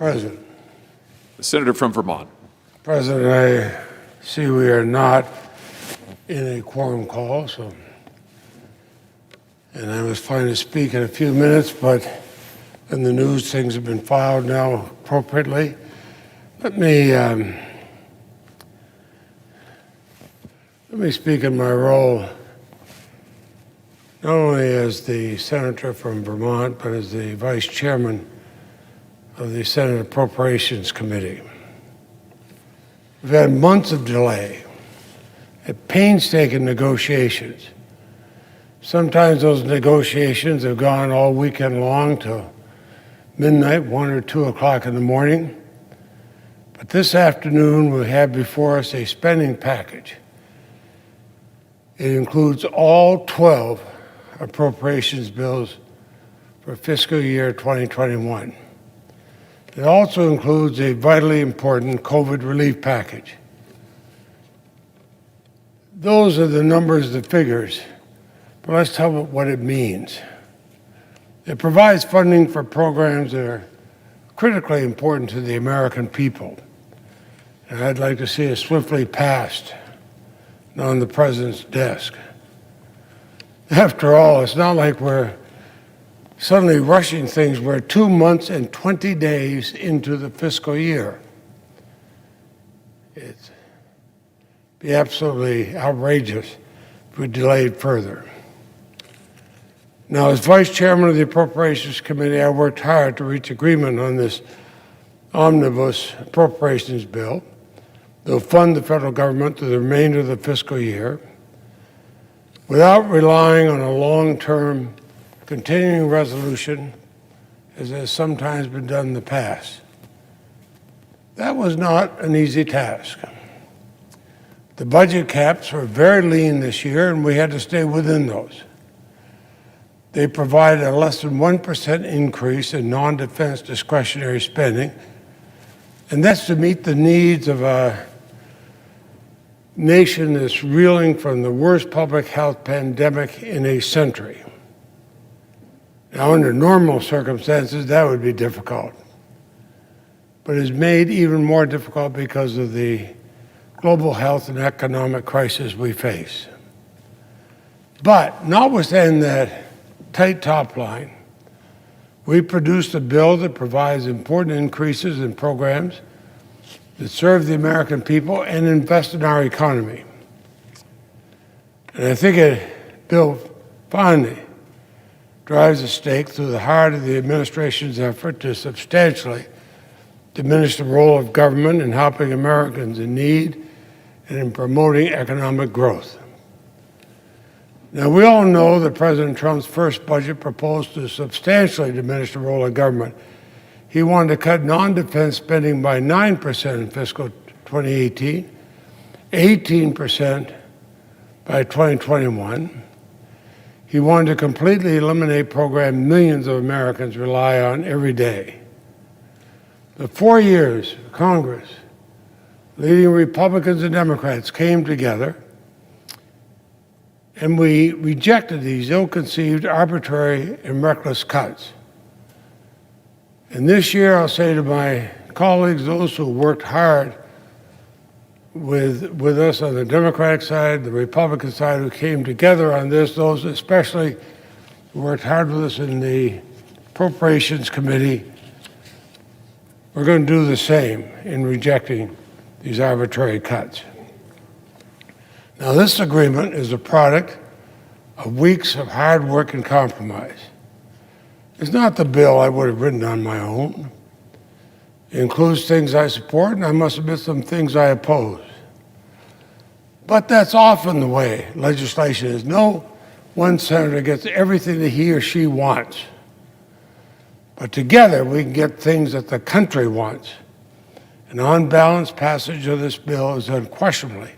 President. The senator from Vermont. President, I see we are not in a quorum call, and I was planning to speak in a few minutes, but in the news, things have been filed now appropriately. Let me speak in my role, not only as the senator from Vermont, but as the vice chairman of the Senate Appropriations Committee. We've had months of delay and painstaking negotiations. Sometimes those negotiations have gone all weekend long till midnight, 1 or 2 o'clock in the morning. But this afternoon we have before us a spending package. It includes all 12 appropriations bills for fiscal year 2021. It also includes a vitally important COVID relief package. Those are the numbers, the figures, but let's talk about what it means. It provides funding for programs that are critically important to the American people. And I'd like to see it swiftly passed and on the President's desk. After all, it's not like we're suddenly rushing things. We're 2 months and 20 days into the fiscal year. It'd be absolutely outrageous if we delayed further. Now, as Vice Chairman of the Appropriations Committee, I worked hard to reach agreement on this omnibus appropriations bill. They'll fund the federal government through the remainder of the fiscal year without relying on a long-term continuing resolution, as has sometimes been done in the past. That was not an easy task. The budget caps were very lean this year, and we had to stay within those. They provided a less than 1% increase in non-defense discretionary spending, and that's to meet the needs of a nation that's reeling from the worst public health pandemic in a century. Now, under normal circumstances, that would be difficult, but it's made even more difficult because of the global health and economic crisis we face. But notwithstanding that tight top line, we produced a bill that provides important increases in programs that serve the American people and invest in our economy. And I think it, Bill finally drives a stake through the heart of the administration's effort to substantially diminish the role of government in helping Americans in need and in promoting economic growth. Now, we all know that President Trump's first budget proposed to substantially diminish the role of government. He wanted to cut non-defense spending by 9% in fiscal 2018, 18% by 2021. He wanted to completely eliminate programs millions of Americans rely on every day. The 4 years, Congress, leading Republicans and Democrats, came together, and we rejected these ill-conceived, arbitrary, and reckless cuts. And this year, I'll say to my colleagues, those who worked hard with us on the Democratic side, the Republican side, who came together on this, those especially who worked hard with us in the Appropriations Committee, we're going to do the same in rejecting these arbitrary cuts. Now, this agreement is a product of weeks of hard work and compromise. It's not the bill I would have written on my own. It includes things I support, and I must admit some things I oppose. But that's often the way legislation is. No one senator gets everything that he or she wants. But together we can get things that the country wants. An on-balance passage of this bill is unquestionably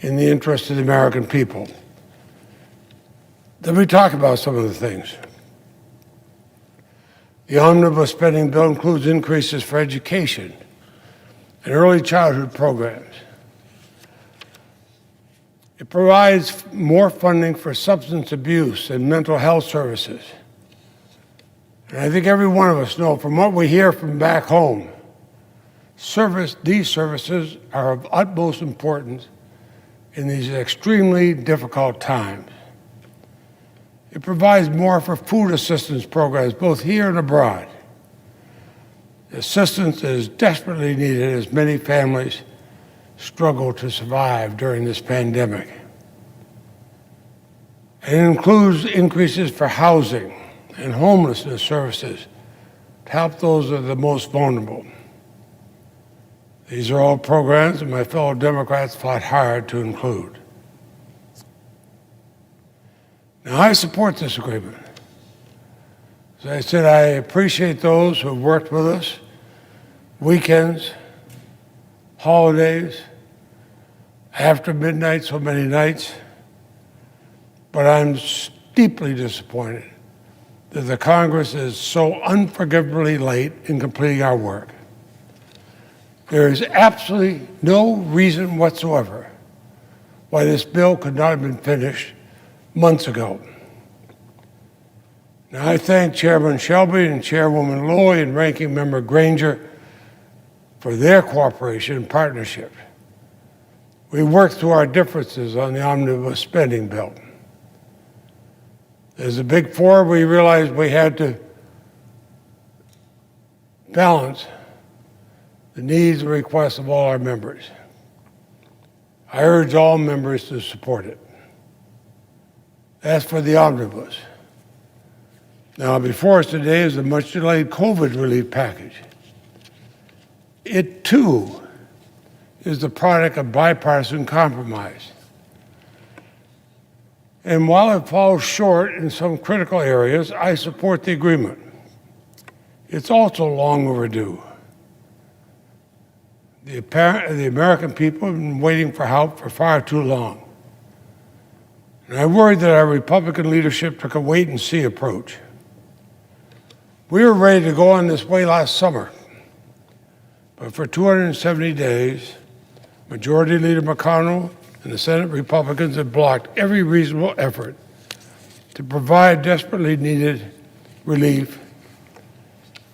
in the interest of the American people. Let me talk about some of the things. The omnibus spending bill includes increases for education and early childhood programs. It provides more funding for substance abuse and mental health services. And I think every one of us know from what we hear from back home, these services are of utmost importance in these extremely difficult times. It provides more for food assistance programs, both here and abroad. Assistance is desperately needed as many families struggle to survive during this pandemic. It includes increases for housing and homelessness services to help those that are the most vulnerable. These are all programs that my fellow Democrats fought hard to include. Now, I support this agreement. As I said, I appreciate those who have worked with us, weekends, holidays, after midnight, so many nights. But I'm deeply disappointed that the Congress is so unforgivably late in completing our work. There is absolutely no reason whatsoever why this bill could not have been finished months ago. Now, I thank Chairman Shelby and Chairwoman Loy and Ranking Member Granger for their cooperation and partnership. We worked through our differences on the omnibus spending bill. As a Big Four, we realized we had to balance the needs and requests of all our members. I urge all members to support it. As for the omnibus, now before us today is the much delayed COVID relief package. It too is the product of bipartisan compromise. And while it falls short in some critical areas, I support the agreement. It's also long overdue. The American people have been waiting for help for far too long. And I worry that our Republican leadership took a wait-and-see approach. We were ready to go on this way last summer, but for 270 days, Majority Leader McConnell and the Senate Republicans have blocked every reasonable effort to provide desperately needed relief,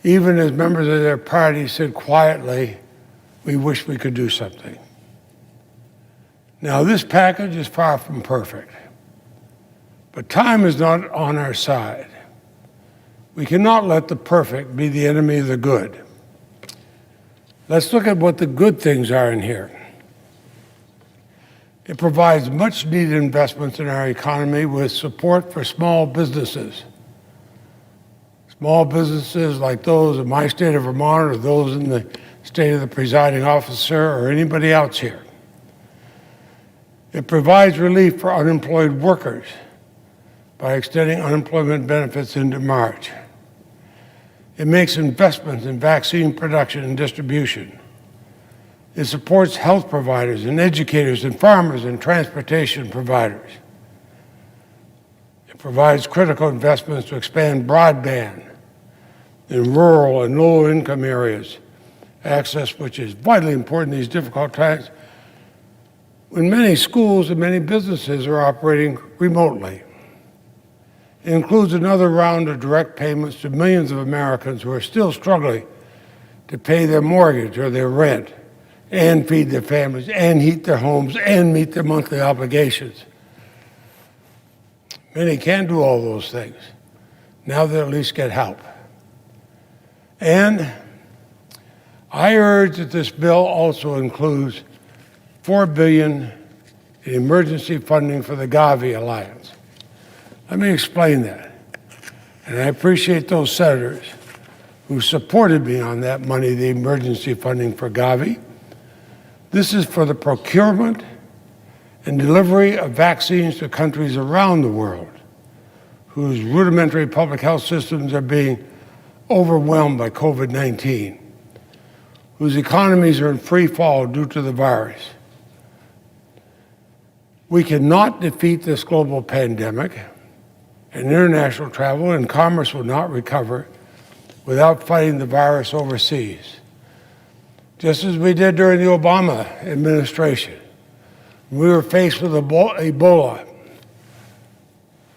even as members of their party said quietly, "We wish we could do something." Now, this package is far from perfect, but time is not on our side. We cannot let the perfect be the enemy of the good. Let's look at what the good things are in here. It provides much-needed investments in our economy with support for small businesses. Small businesses like those in my state of Vermont or those in the state of the presiding officer or anybody else here. It provides relief for unemployed workers by extending unemployment benefits into March. It makes investments in vaccine production and distribution. It supports health providers and educators and farmers and transportation providers. It provides critical investments to expand broadband in rural and low-income areas, access which is vitally important in these difficult times when many schools and many businesses are operating remotely. It includes another round of direct payments to millions of Americans who are still struggling to pay their mortgage or their rent and feed their families and heat their homes and meet their monthly obligations. Many can't do all those things. Now they'll at least get help. And I urge that this bill also includes $4 billion in emergency funding for the Gavi Alliance. Let me explain that. And I appreciate those senators who supported me on that money, the emergency funding for Gavi. This is for the procurement and delivery of vaccines to countries around the world whose rudimentary public health systems are being overwhelmed by COVID-19, whose economies are in free fall due to the virus. We cannot defeat this global pandemic, and international travel and commerce will not recover without fighting the virus overseas. Just as we did during the Obama administration. We were faced with Ebola.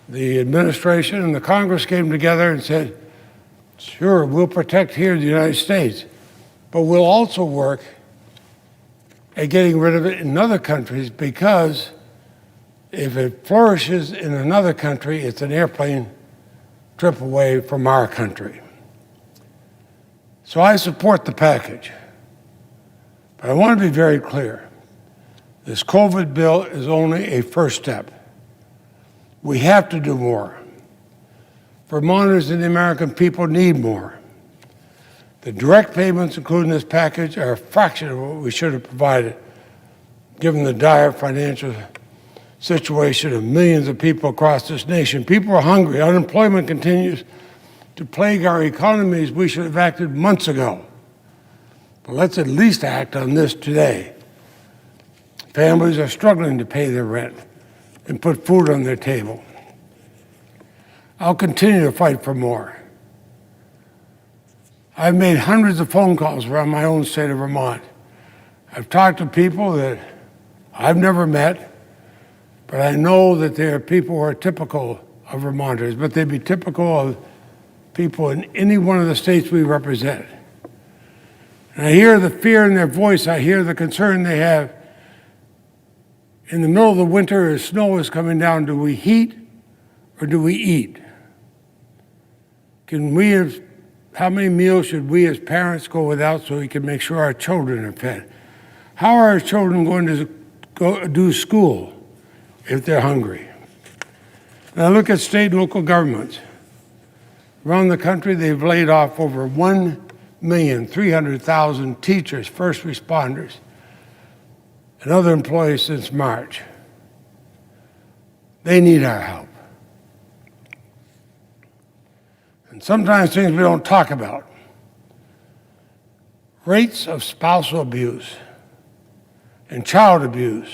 The administration and the Congress came together and said, Sure, we'll protect here in the United States, but we'll also work at getting rid of it in other countries, because if it flourishes in another country, it's an airplane trip away from our country. So I support the package, but I want to be very clear. This COVID bill is only a first step. We have to do more. Vermonters and the American people need more. The direct payments included in this package are a fraction of what we should have provided, given the dire financial situation of millions of people across this nation. People are hungry. Unemployment continues to plague our economies. We should have acted months ago. But let's at least act on this today. Families are struggling to pay their rent and put food on their table. I'll continue to fight for more. I've made hundreds of phone calls around my own state of Vermont. I've talked to people that I've never met, but I know that there are people who are typical of Vermonters, but they'd be typical of people in any one of the states we represent. And I hear the fear in their voice. I hear the concern they have. In the middle of the winter, as snow is coming down, do we heat or do we eat? How many meals should we as parents go without so we can make sure our children are fed? How are our children going to go do school if they're hungry? And I look at state and local governments. Around the country, they've laid off over 1,300,000 teachers, first responders, and other employees since March. They need our help. And sometimes things we don't talk about. Rates of spousal abuse and child abuse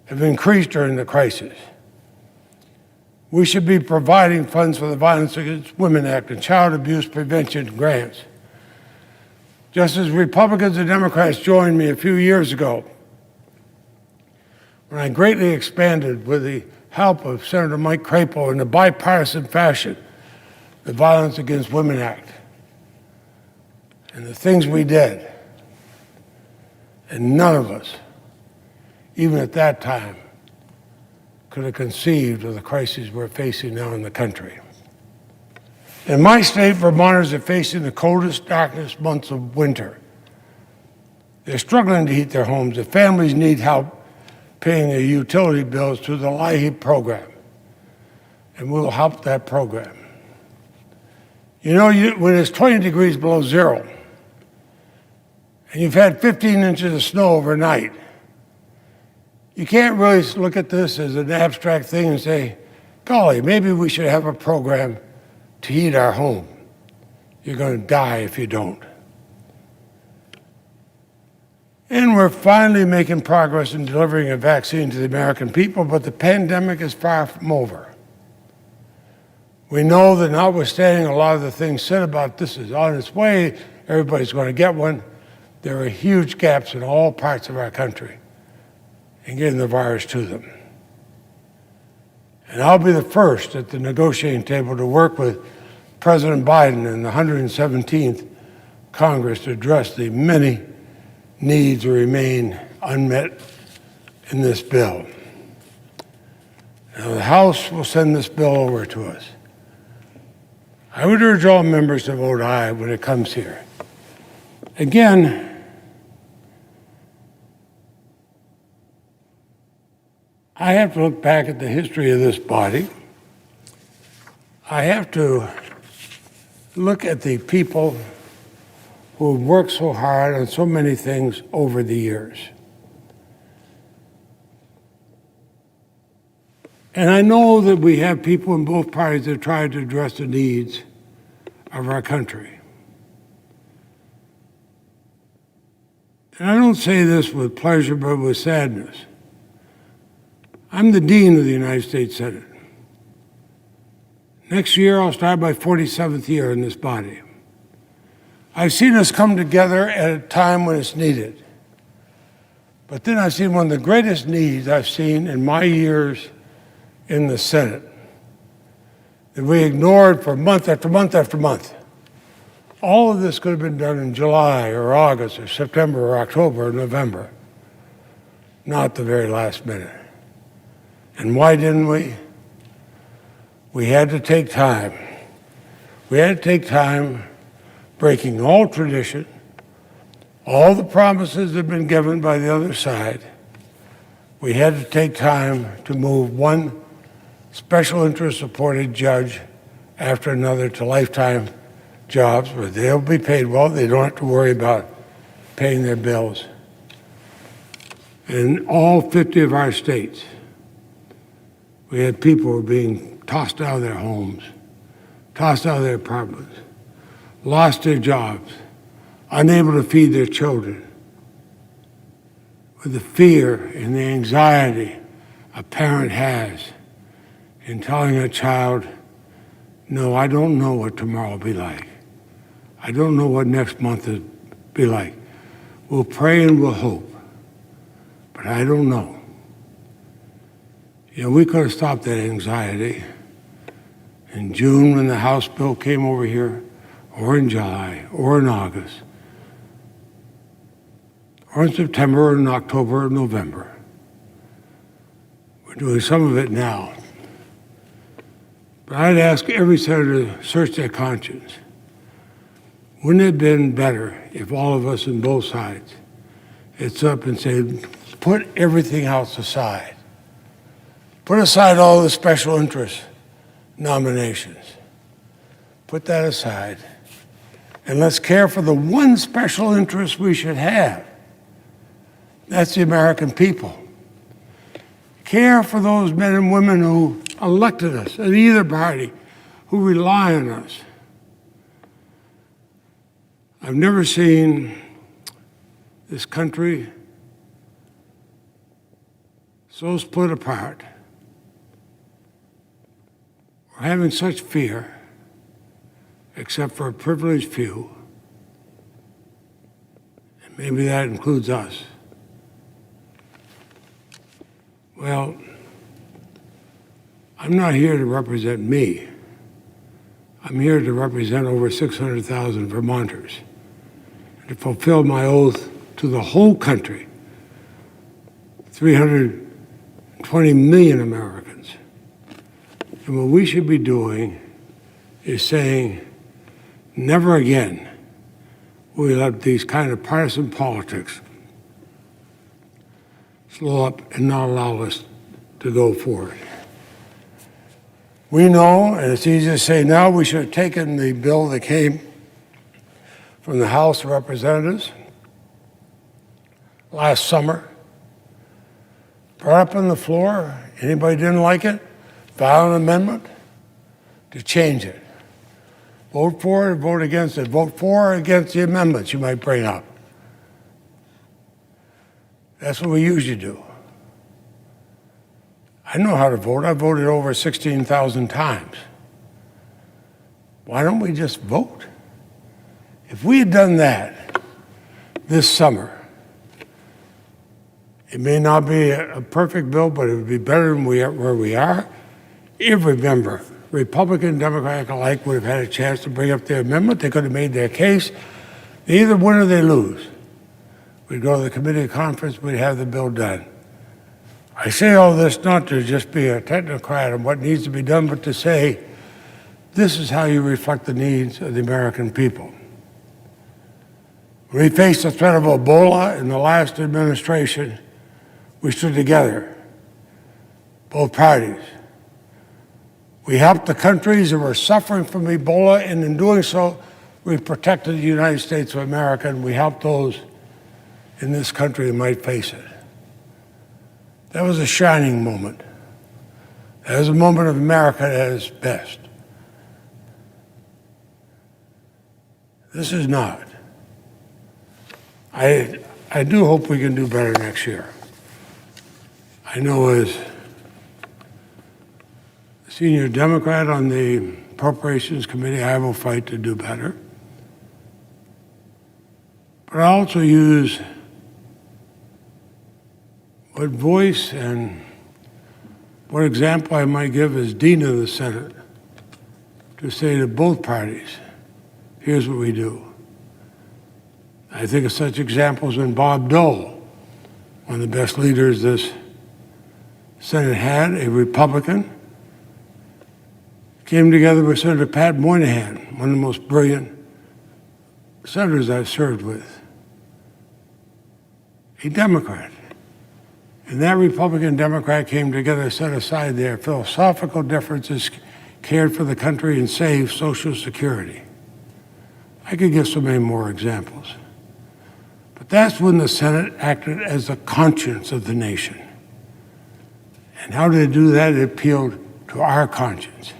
have increased during the crisis. We should be providing funds for the Violence Against Women Act and child abuse prevention grants. Just as Republicans and Democrats joined me a few years ago, when I greatly expanded, with the help of Senator Mike Crapo, in a bipartisan fashion, the Violence Against Women Act, and the things we did. And none of us, even at that time, could have conceived of the crises we're facing now in the country. In my state, Vermonters are facing the coldest, darkest months of winter. They're struggling to heat their homes. The families need help paying their utility bills through the LIHEAP program, and we'll help that program. You know, when it's 20 degrees below zero, and you've had 15 inches of snow overnight, you can't really look at this as an abstract thing and say, golly, maybe we should have a program to heat our home. You're going to die if you don't. And we're finally making progress in delivering a vaccine to the American people, but the pandemic is far from over. We know that notwithstanding a lot of the things said about this is on its way, everybody's going to get one, there are huge gaps in all parts of our country in getting the virus to them. And I'll be the first at the negotiating table to work with President Biden and the 117th Congress to address the many needs that remain unmet in this bill. Now, the House will send this bill over to us. I would urge all members to vote aye when it comes here. Again, I have to look back at the history of this body. I have to look at the people who have worked so hard on so many things over the years. And I know that we have people in both parties that try to address the needs of our country. And I don't say this with pleasure, but with sadness. I'm the Dean of the United States Senate. Next year, I'll start my 47th year in this body. I've seen us come together at a time when it's needed. But then I've seen one of the greatest needs I've seen in my years in the Senate that we ignored for month after month after month. all of this could have been done in July or August or September or October or November, not the very last minute. And why didn't we? We had to take time. We had to take time breaking all tradition, all the promises that have been given by the other side. We had to take time to move one special interest supported judge after another to lifetime jobs where they'll be paid well. They don't have to worry about paying their bills. In all 50 of our states, we had people who were being tossed out of their homes, tossed out of their apartments, lost their jobs, unable to feed their children, with the fear and the anxiety a parent has in telling a child, no, I don't know what tomorrow will be like. I don't know what next month will be like. We'll pray and we'll hope, but I don't know. You know, we could have stopped that anxiety in June when the House bill came over here, or in July, or in August, or in September, or in October, or November. We're doing some of it now. But I'd ask every senator to search their conscience. Wouldn't it have been better if all of us on both sides had stood up and said, put everything else aside. Put aside all the special interest nominations. Put that aside. And let's care for the one special interest we should have. That's the American people. Care for those men and women who elected us at either party, who rely on us. I've never seen this country so split apart, or having such fear, except for a privileged few, and maybe that includes us. Well, I'm not here to represent me. I'm here to represent over 600,000 Vermonters, and to fulfill my oath to the whole country, 320 million Americans. And what we should be doing is saying, never again will we let these kind of partisan politics slow up and not allow us to go forward. We know, and it's easy to say now, we should have taken the bill that came from the House of Representatives last summer, brought up on the floor. Anybody didn't like it, file an amendment to change it. Vote for it or vote against it. Vote for or against the amendments you might bring up. That's what we usually do. I know how to vote. I voted over 16,000 times. Why don't we just vote? If we had done that this summer, it may not be a perfect bill, but it would be better than where we are. Every member, Republican, Democratic alike, would have had a chance to bring up their amendment. They could have made their case. They either win or they lose. We'd go to the committee conference, we'd have the bill done. I say all this not to just be a technocrat on what needs to be done, but to say, this is how you reflect the needs of the American people. When we faced the threat of Ebola in the last administration, we stood together, both parties. We helped the countries that were suffering from Ebola, and in doing so, we protected the United States of America, and we helped those in this country that might face it. That was a shining moment. That was a moment of America at its best. This is not. I do hope we can do better next year. I know as a senior Democrat on the Appropriations Committee, I will fight to do better. But I also use what voice and what example I might give as Dean of the Senate to say to both parties, here's what we do. I think of such examples when Bob Dole, one of the best leaders this Senate had, a Republican, came together with Senator Pat Moynihan, one of the most brilliant senators I've served with, a Democrat. And that Republican Democrat came together, set aside their philosophical differences, cared for the country, and saved Social Security. I could give so many more examples. But that's when the Senate acted as the conscience of the nation. And how did it do that? It appealed to our conscience.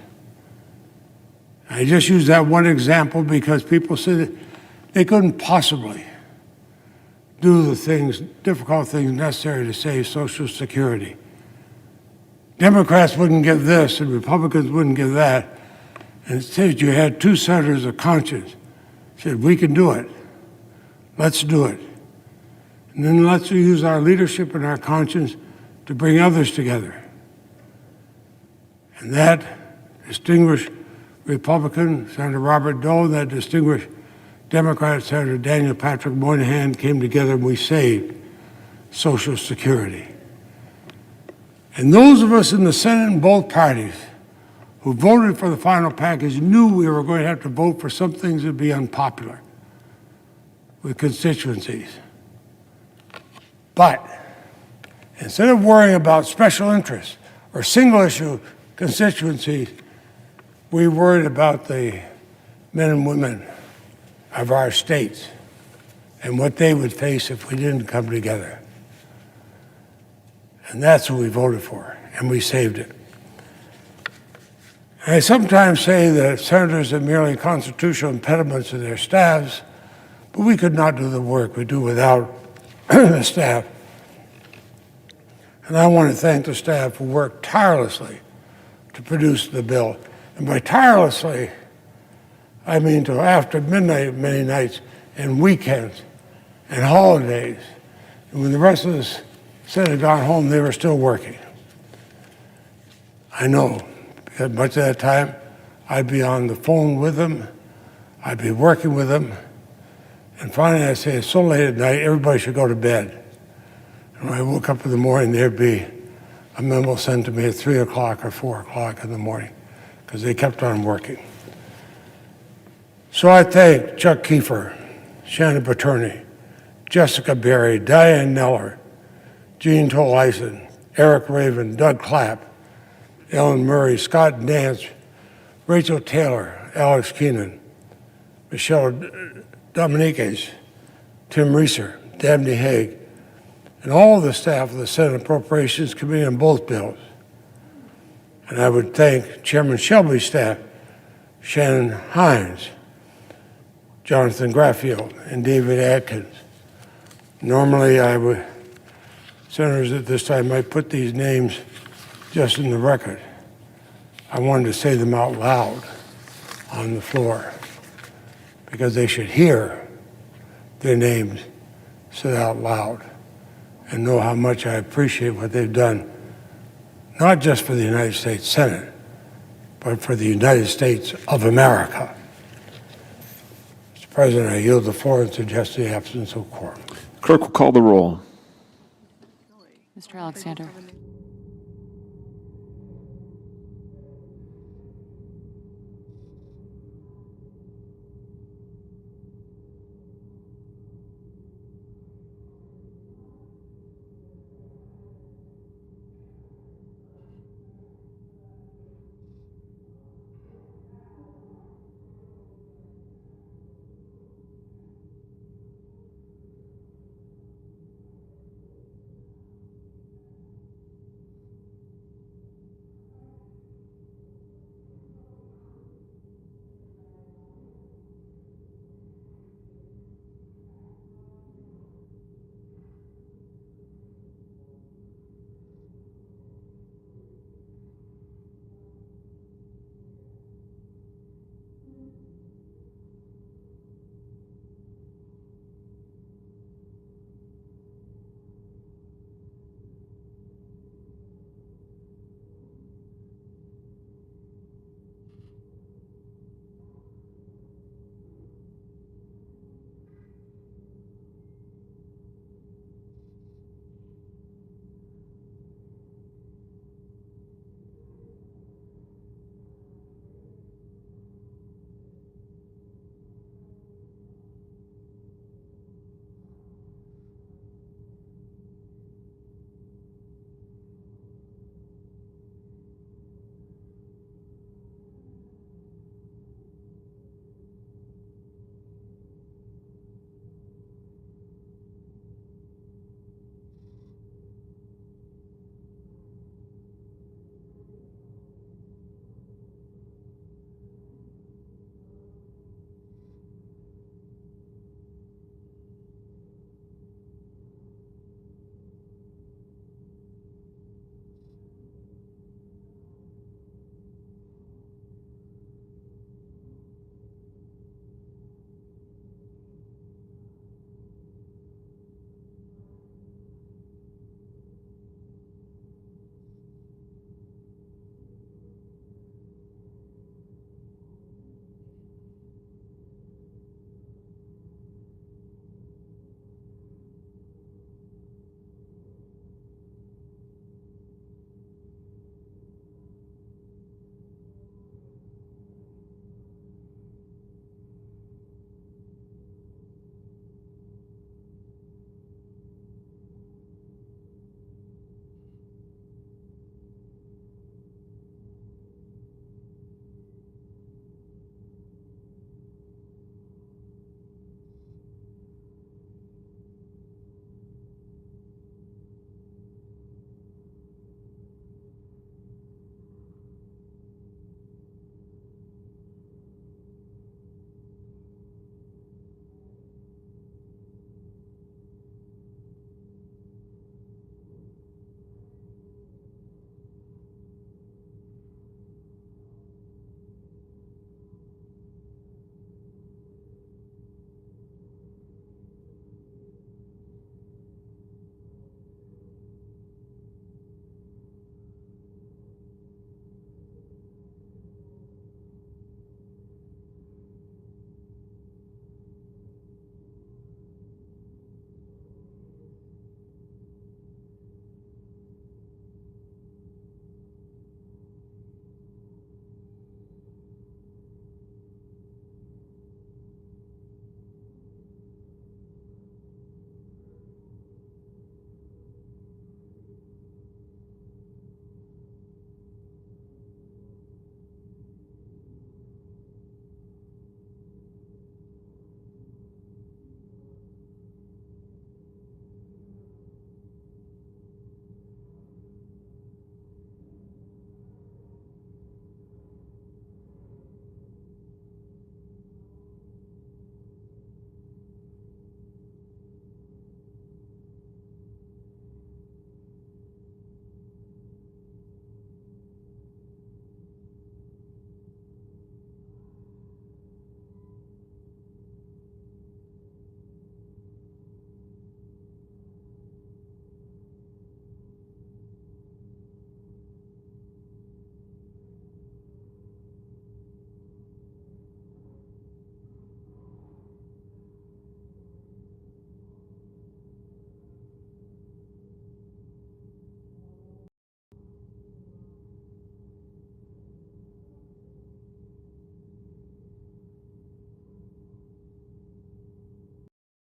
I just use that one example because people said that they couldn't possibly do the things, difficult things necessary to save Social Security. Democrats wouldn't give this and Republicans wouldn't give that. And instead you had two senators of conscience said, we can do it. Let's do it. And then let's use our leadership and our conscience to bring others together. And that distinguished Republican, Senator Robert Dole, that distinguished Democrat, Senator Daniel Patrick Moynihan came together and we saved Social Security. And those of us in the Senate in both parties who voted for the final package knew we were going to have to vote for some things that would be unpopular with constituencies. But instead of worrying about special interests or single issue constituencies, we worried about the men and women of our states and what they would face if we didn't come together. And that's what we voted for, and we saved it. And I sometimes say that senators are merely constitutional impediments to their staffs, but we could not do the work we do without the staff. And I want to thank the staff who worked tirelessly to produce the bill. And by tirelessly, I mean till after midnight many nights and weekends and holidays. And when the rest of the Senate had gone home, they were still working. I know, because much of that time, I'd be on the phone with them, I'd be working with them, and finally I'd say, it's so late at night, everybody should go to bed. And when I woke up in the morning, there'd be a memo sent to me at 3 o'clock or 4 o'clock in the morning, because they kept on working. So I thank Chuck Kiefer, Shannon Paterni, Jessica Berry, Diane Neller, Jean Tolleisen, Eric Raven, Doug Clapp, Ellen Murray, Scott Nance, Rachel Taylor, Alex Keenan, Michelle Dominiquez, Tim Reeser, Dabney Haig, and all the staff of the Senate Appropriations Committee on both bills. And I would thank Chairman Shelby's staff, Shannon Hines, Jonathan Graffield, and David Atkins. Normally, senators at this time might put these names just in the record. I wanted to say them out loud on the floor because they should hear their names said out loud and know how much I appreciate what they've done, not just for the United States Senate, but for the United States of America. Mr. President, I yield the floor and suggest the absence of quorum. Clerk will call the roll. Mr. Alexander.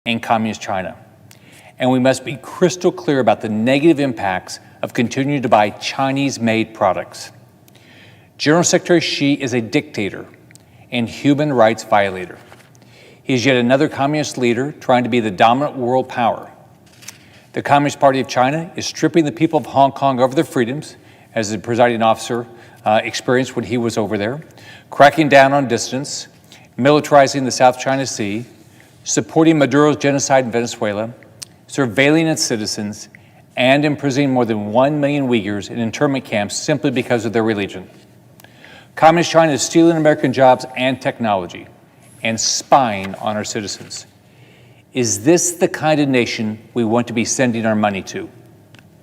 and Communist China. And we must be crystal clear about the negative impacts of continuing to buy Chinese-made products. General Secretary Xi is a dictator and human rights violator. He is yet another communist leader trying to be the dominant world power. The Communist Party of China is stripping the people of Hong Kong of their freedoms, as the presiding officer experienced when he was over there, cracking down on dissidents, militarizing the South China Sea, supporting Maduro's genocide in Venezuela, surveilling its citizens, and imprisoning more than 1 million Uyghurs in internment camps simply because of their religion. Communist China is stealing American jobs and technology and spying on our citizens. Is this the kind of nation we want to be sending our money to?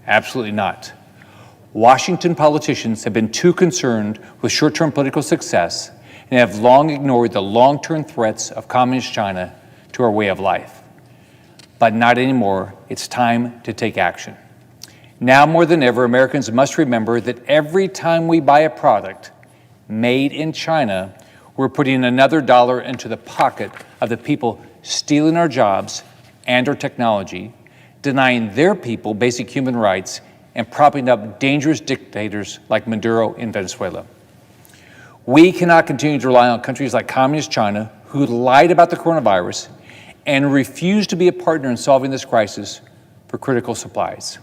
Absolutely not. Washington politicians have been too concerned with short-term political success and have long ignored the long-term threats of Communist China to our way of life. But not anymore. It's time to take action. Now more than ever, Americans must remember that every time we buy a product made in China, we're putting another dollar into the pocket of the people stealing our jobs and our technology, denying their people basic human rights, and propping up dangerous dictators like Maduro in Venezuela. We cannot continue to rely on countries like Communist China, who lied about the coronavirus and refuse to be a partner in solving this crisis, for critical supplies.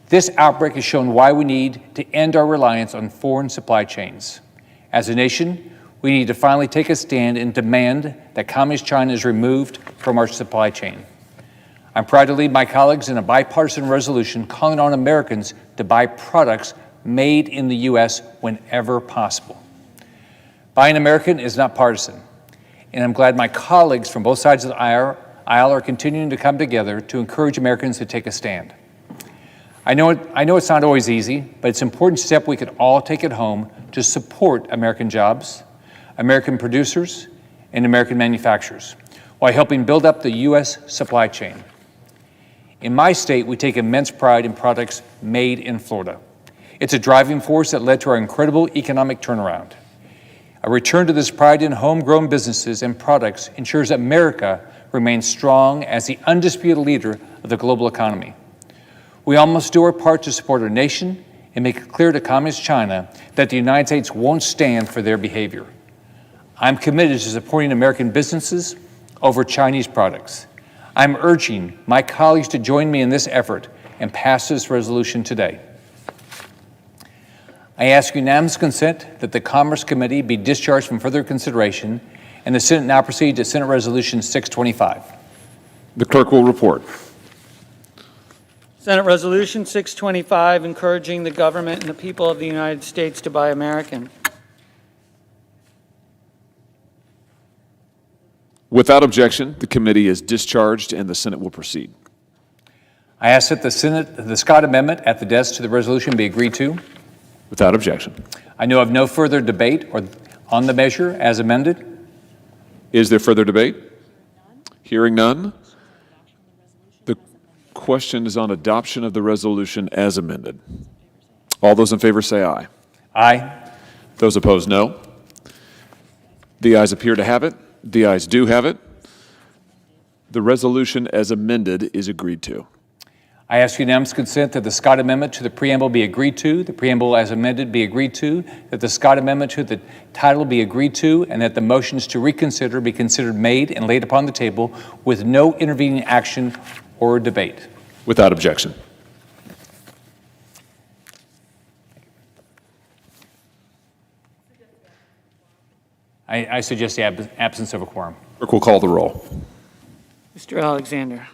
This outbreak has shown why we need to end our reliance on foreign supply chains. As a nation, we need to finally take a stand and demand that Communist China is removed from our supply chain. I'm proud to lead my colleagues in a bipartisan resolution calling on Americans to buy products made in the U.S. whenever possible. Buying American is not partisan, and I'm glad my colleagues from both sides of the aisle are continuing to come together to encourage Americans to take a stand. I know it's not always easy, but it's an important step we could all take at home to support American jobs, American producers, and American manufacturers, while helping build up the U.S. supply chain. In my state, we take immense pride in products made in Florida. It's a driving force that led to our incredible economic turnaround. A return to this pride in homegrown businesses and products ensures that America remains strong as the undisputed leader of the global economy. We all must do our part to support our nation and make it clear to Communist China that the United States won't stand for their behavior. I'm committed to supporting American businesses over Chinese products. I'm urging my colleagues to join me in this effort and pass this resolution today. I ask unanimous consent that the Commerce Committee be discharged from further consideration, and the Senate now proceed to Senate Resolution 625. The clerk will report. Senate Resolution 625, encouraging the government and the people of the United States to buy American. Without objection, the committee is discharged and the Senate will proceed. I ask that the Scott Amendment at the desk to the resolution be agreed to. Without objection. I know of no further debate on the measure as amended. Is there further debate? Hearing none. The question is on adoption of the resolution as amended. All those in favor say aye. Aye. Those opposed, no. The ayes appear to have it. The ayes do have it. The resolution as amended is agreed to. I ask unanimous consent that the Scott Amendment to the preamble be agreed to, the preamble as amended be agreed to, that the Scott Amendment to the title be agreed to, and that the motions to reconsider be considered made and laid upon the table with no intervening action or debate. Without objection. I suggest the absence of a quorum. Clerk will call the roll. Mr. Alexander.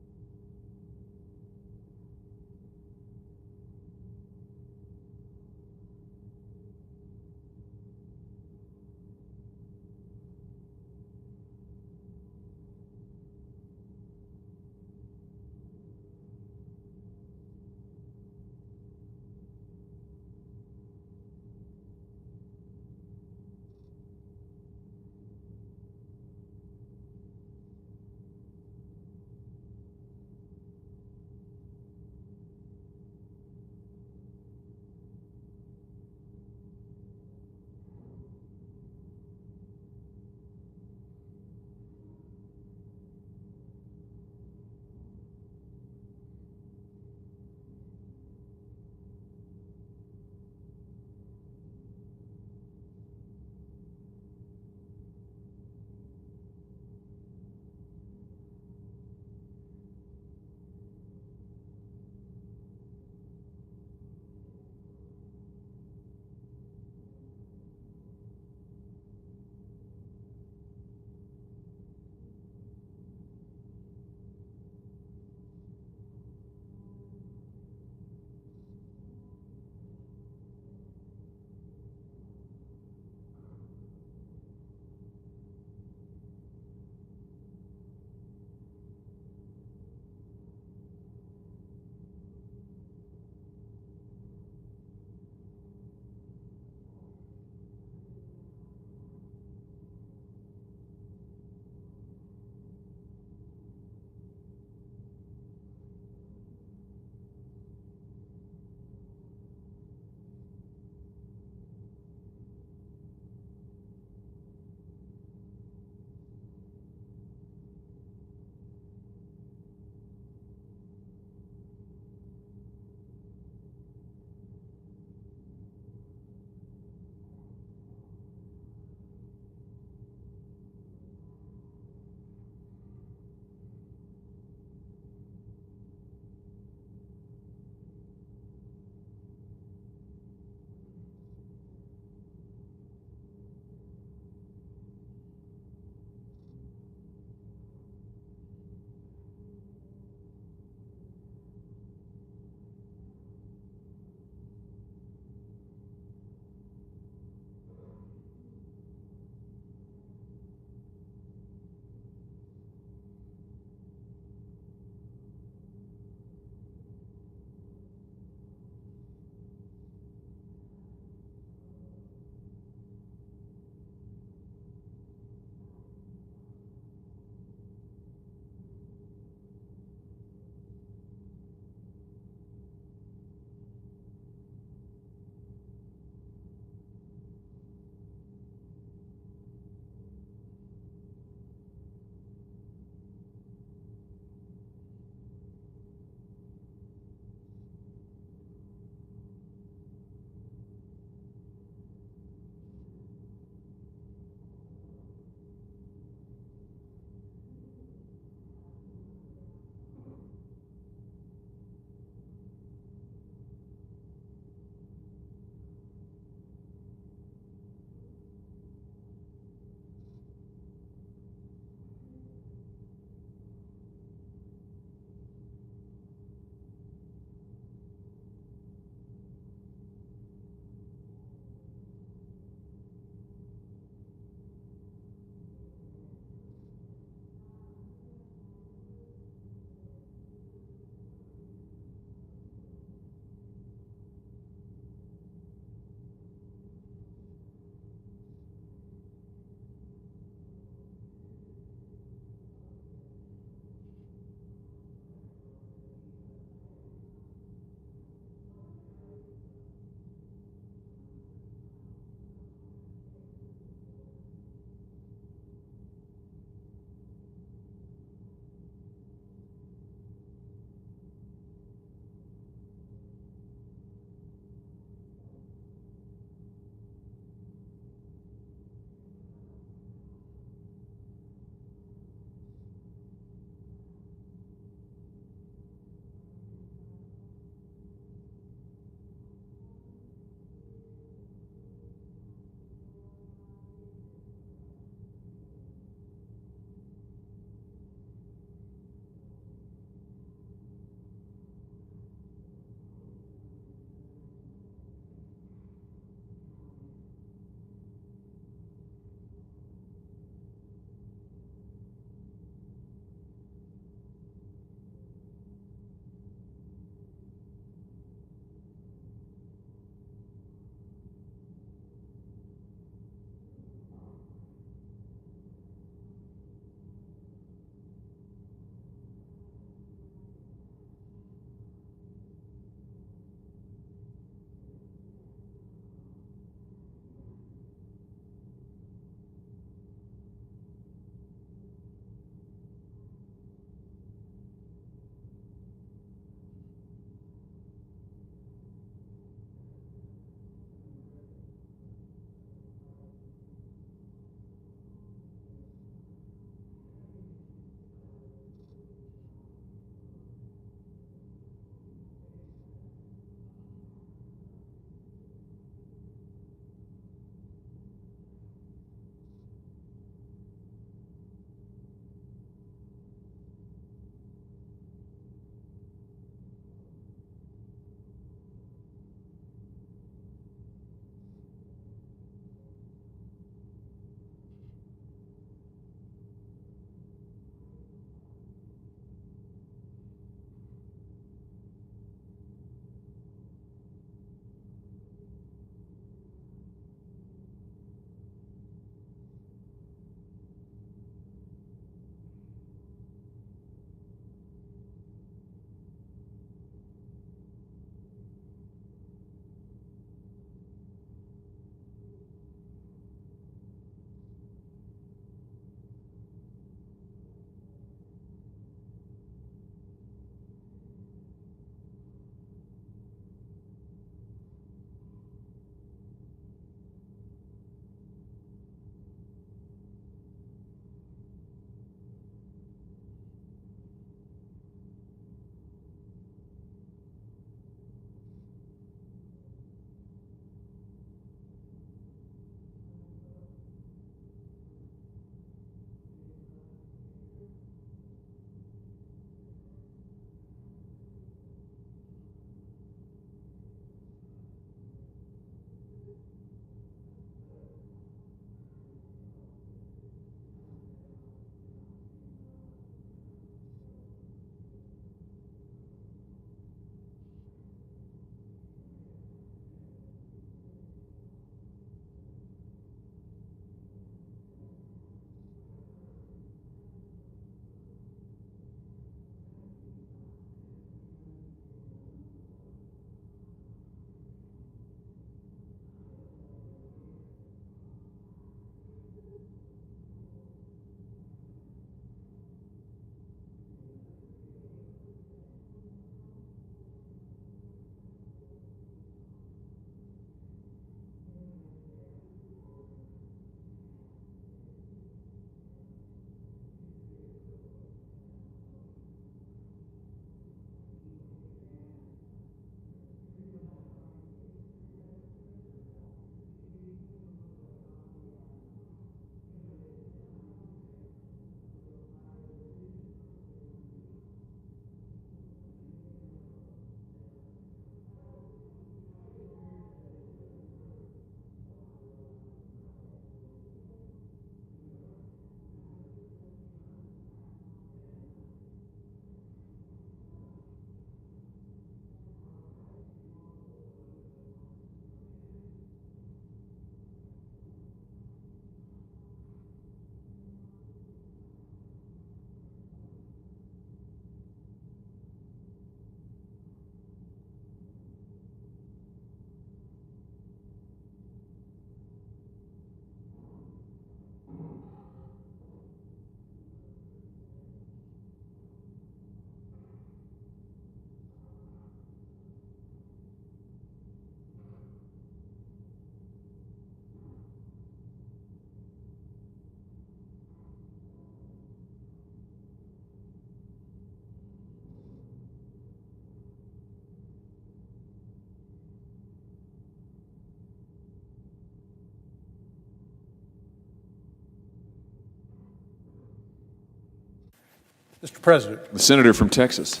Mr. President. The senator from Texas.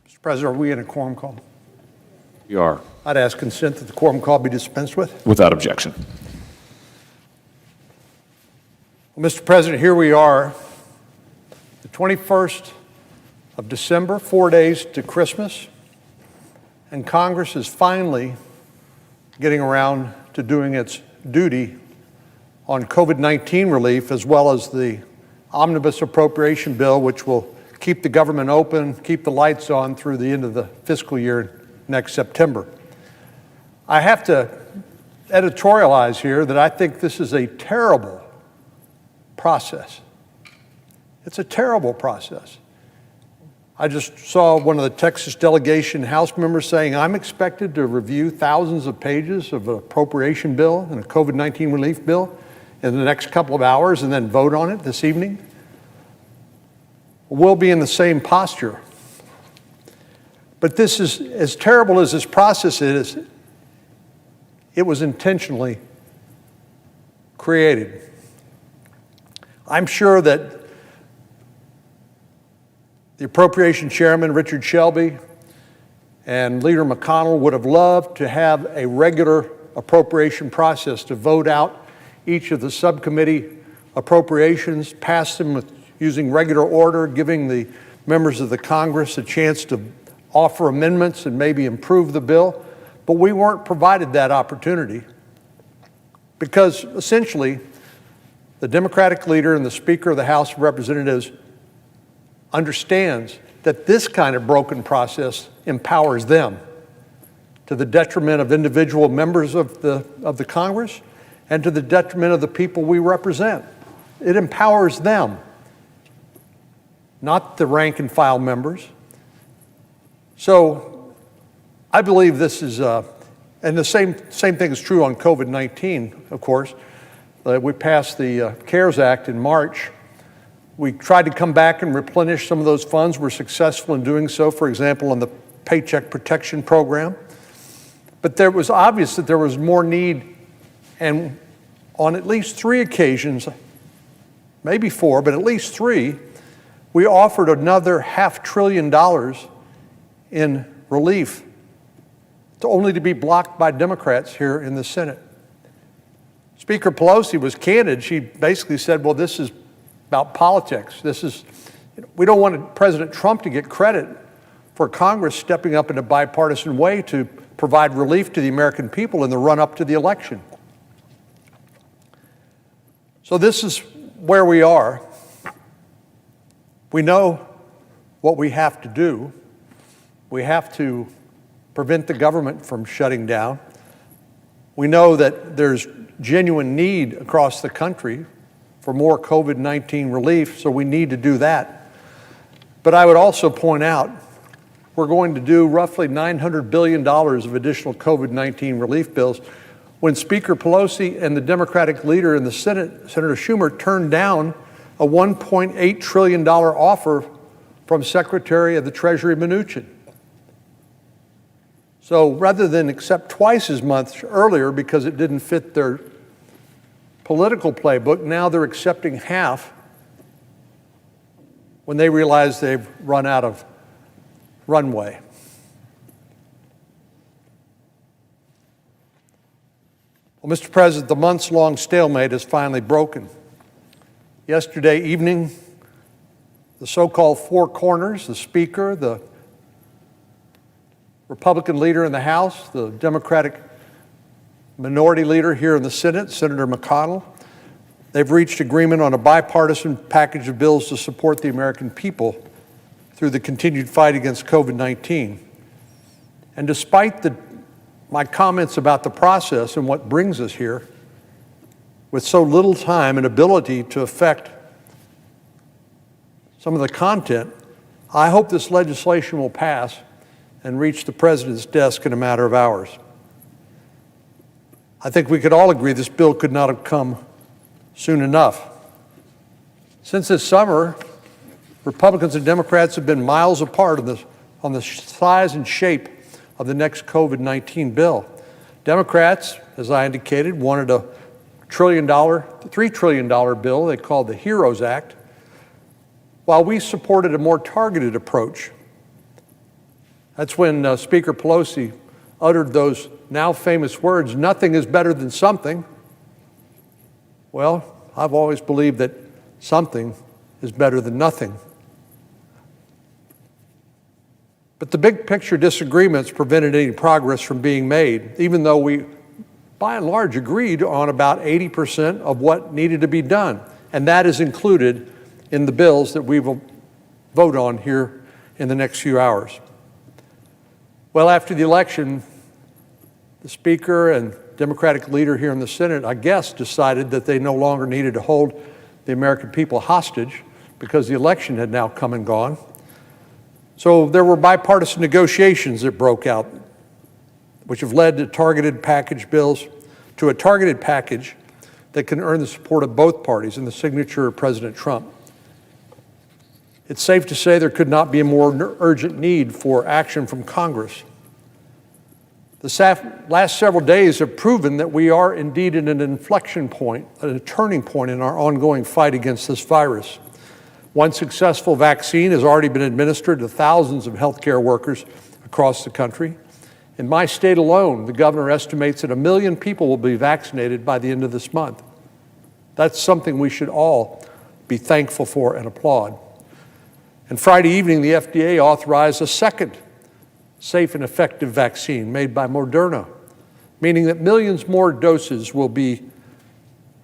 Mr. President, are we in a quorum call? We are. I'd ask consent that the quorum call be dispensed with. Without objection. Well, Mr. President, here we are, the 21st of December, 4 days to Christmas, and Congress is finally getting around to doing its duty on COVID-19 relief, as well as the omnibus appropriation bill, which will keep the government open, keep the lights on through the end of the fiscal year next September. I have to editorialize here that I think this is a terrible process. It's a terrible process. I just saw one of the Texas delegation House members saying, I'm expected to review thousands of pages of an appropriation bill and a COVID-19 relief bill in the next couple of hours and then vote on it this evening. We'll be in the same posture. But this is, as terrible as this process is, it was intentionally created. I'm sure that the appropriation chairman, Richard Shelby, and Leader McConnell would have loved to have a regular appropriation process to vote out each of the subcommittee appropriations, pass them using regular order, giving the members of the Congress a chance to offer amendments and maybe improve the bill. But we weren't provided that opportunity because essentially the Democratic leader and the Speaker of the House of Representatives understands that this kind of broken process empowers them to the detriment of individual members of the Congress and to the detriment of the people we represent. It empowers them, not the rank and file members. So I believe this is, and the same thing is true on COVID-19, of course. We passed the CARES Act in March. We tried to come back and replenish some of those funds. We're successful in doing so, for example, on the Paycheck Protection Program. But there was obvious that there was more need, and on at least 3 occasions, maybe 4, but at least 3, we offered another $500 billion in relief, only to be blocked by Democrats here in the Senate. Speaker Pelosi was candid. She basically said, well, this is about politics. We don't want President Trump to get credit for Congress stepping up in a bipartisan way to provide relief to the American people in the run-up to the election. So this is where we are. We know what we have to do. We have to prevent the government from shutting down. We know that there's genuine need across the country for more COVID-19 relief, so we need to do that. But I would also point out, we're going to do roughly $900 billion of additional COVID-19 relief bills when Speaker Pelosi and the Democratic leader in the Senate, Senator Schumer, turned down a $1.8 trillion offer from Secretary of the Treasury Mnuchin. So rather than accept twice as much earlier because it didn't fit their political playbook, now they're accepting half when they realize they've run out of runway. Well, Mr. President, the months-long stalemate is finally broken. Yesterday evening, the so-called four corners, the Speaker, the Republican leader in the House, the Democratic minority leader here in the Senate, Senator McConnell, they've reached agreement on a bipartisan package of bills to support the American people through the continued fight against COVID-19. And despite my comments about the process and what brings us here, with so little time and ability to affect some of the content, I hope this legislation will pass and reach the President's desk in a matter of hours. I think we could all agree this bill could not have come soon enough. Since this summer, Republicans and Democrats have been miles apart on the size and shape of the next COVID-19 bill. Democrats, as I indicated, wanted a $3 trillion bill they called the HEROES Act. while we supported a more targeted approach. That's when Speaker Pelosi uttered those now famous words, "Nothing is better than something." Well, I've always believed that something is better than nothing. But the big picture disagreements prevented any progress from being made, even though we, by and large, agreed on about 80% of what needed to be done. And that is included in the bills that we will vote on here in the next few hours. Well, after the election, the Speaker and Democratic leader here in the Senate, I guess, decided that they no longer needed to hold the American people hostage because the election had now come and gone. So there were bipartisan negotiations that broke out, which have led to targeted package bills, to a targeted package that can earn the support of both parties and the signature of President Trump. It's safe to say there could not be a more urgent need for action from Congress. The last several days have proven that we are indeed at an inflection point, a turning point in our ongoing fight against this virus. One successful vaccine has already been administered to thousands of healthcare workers across the country. In my state alone, the governor estimates that 1 million people will be vaccinated by the end of this month. That's something we should all be thankful for and applaud. And Friday evening, the FDA authorized a second safe and effective vaccine made by Moderna, meaning that millions more doses will be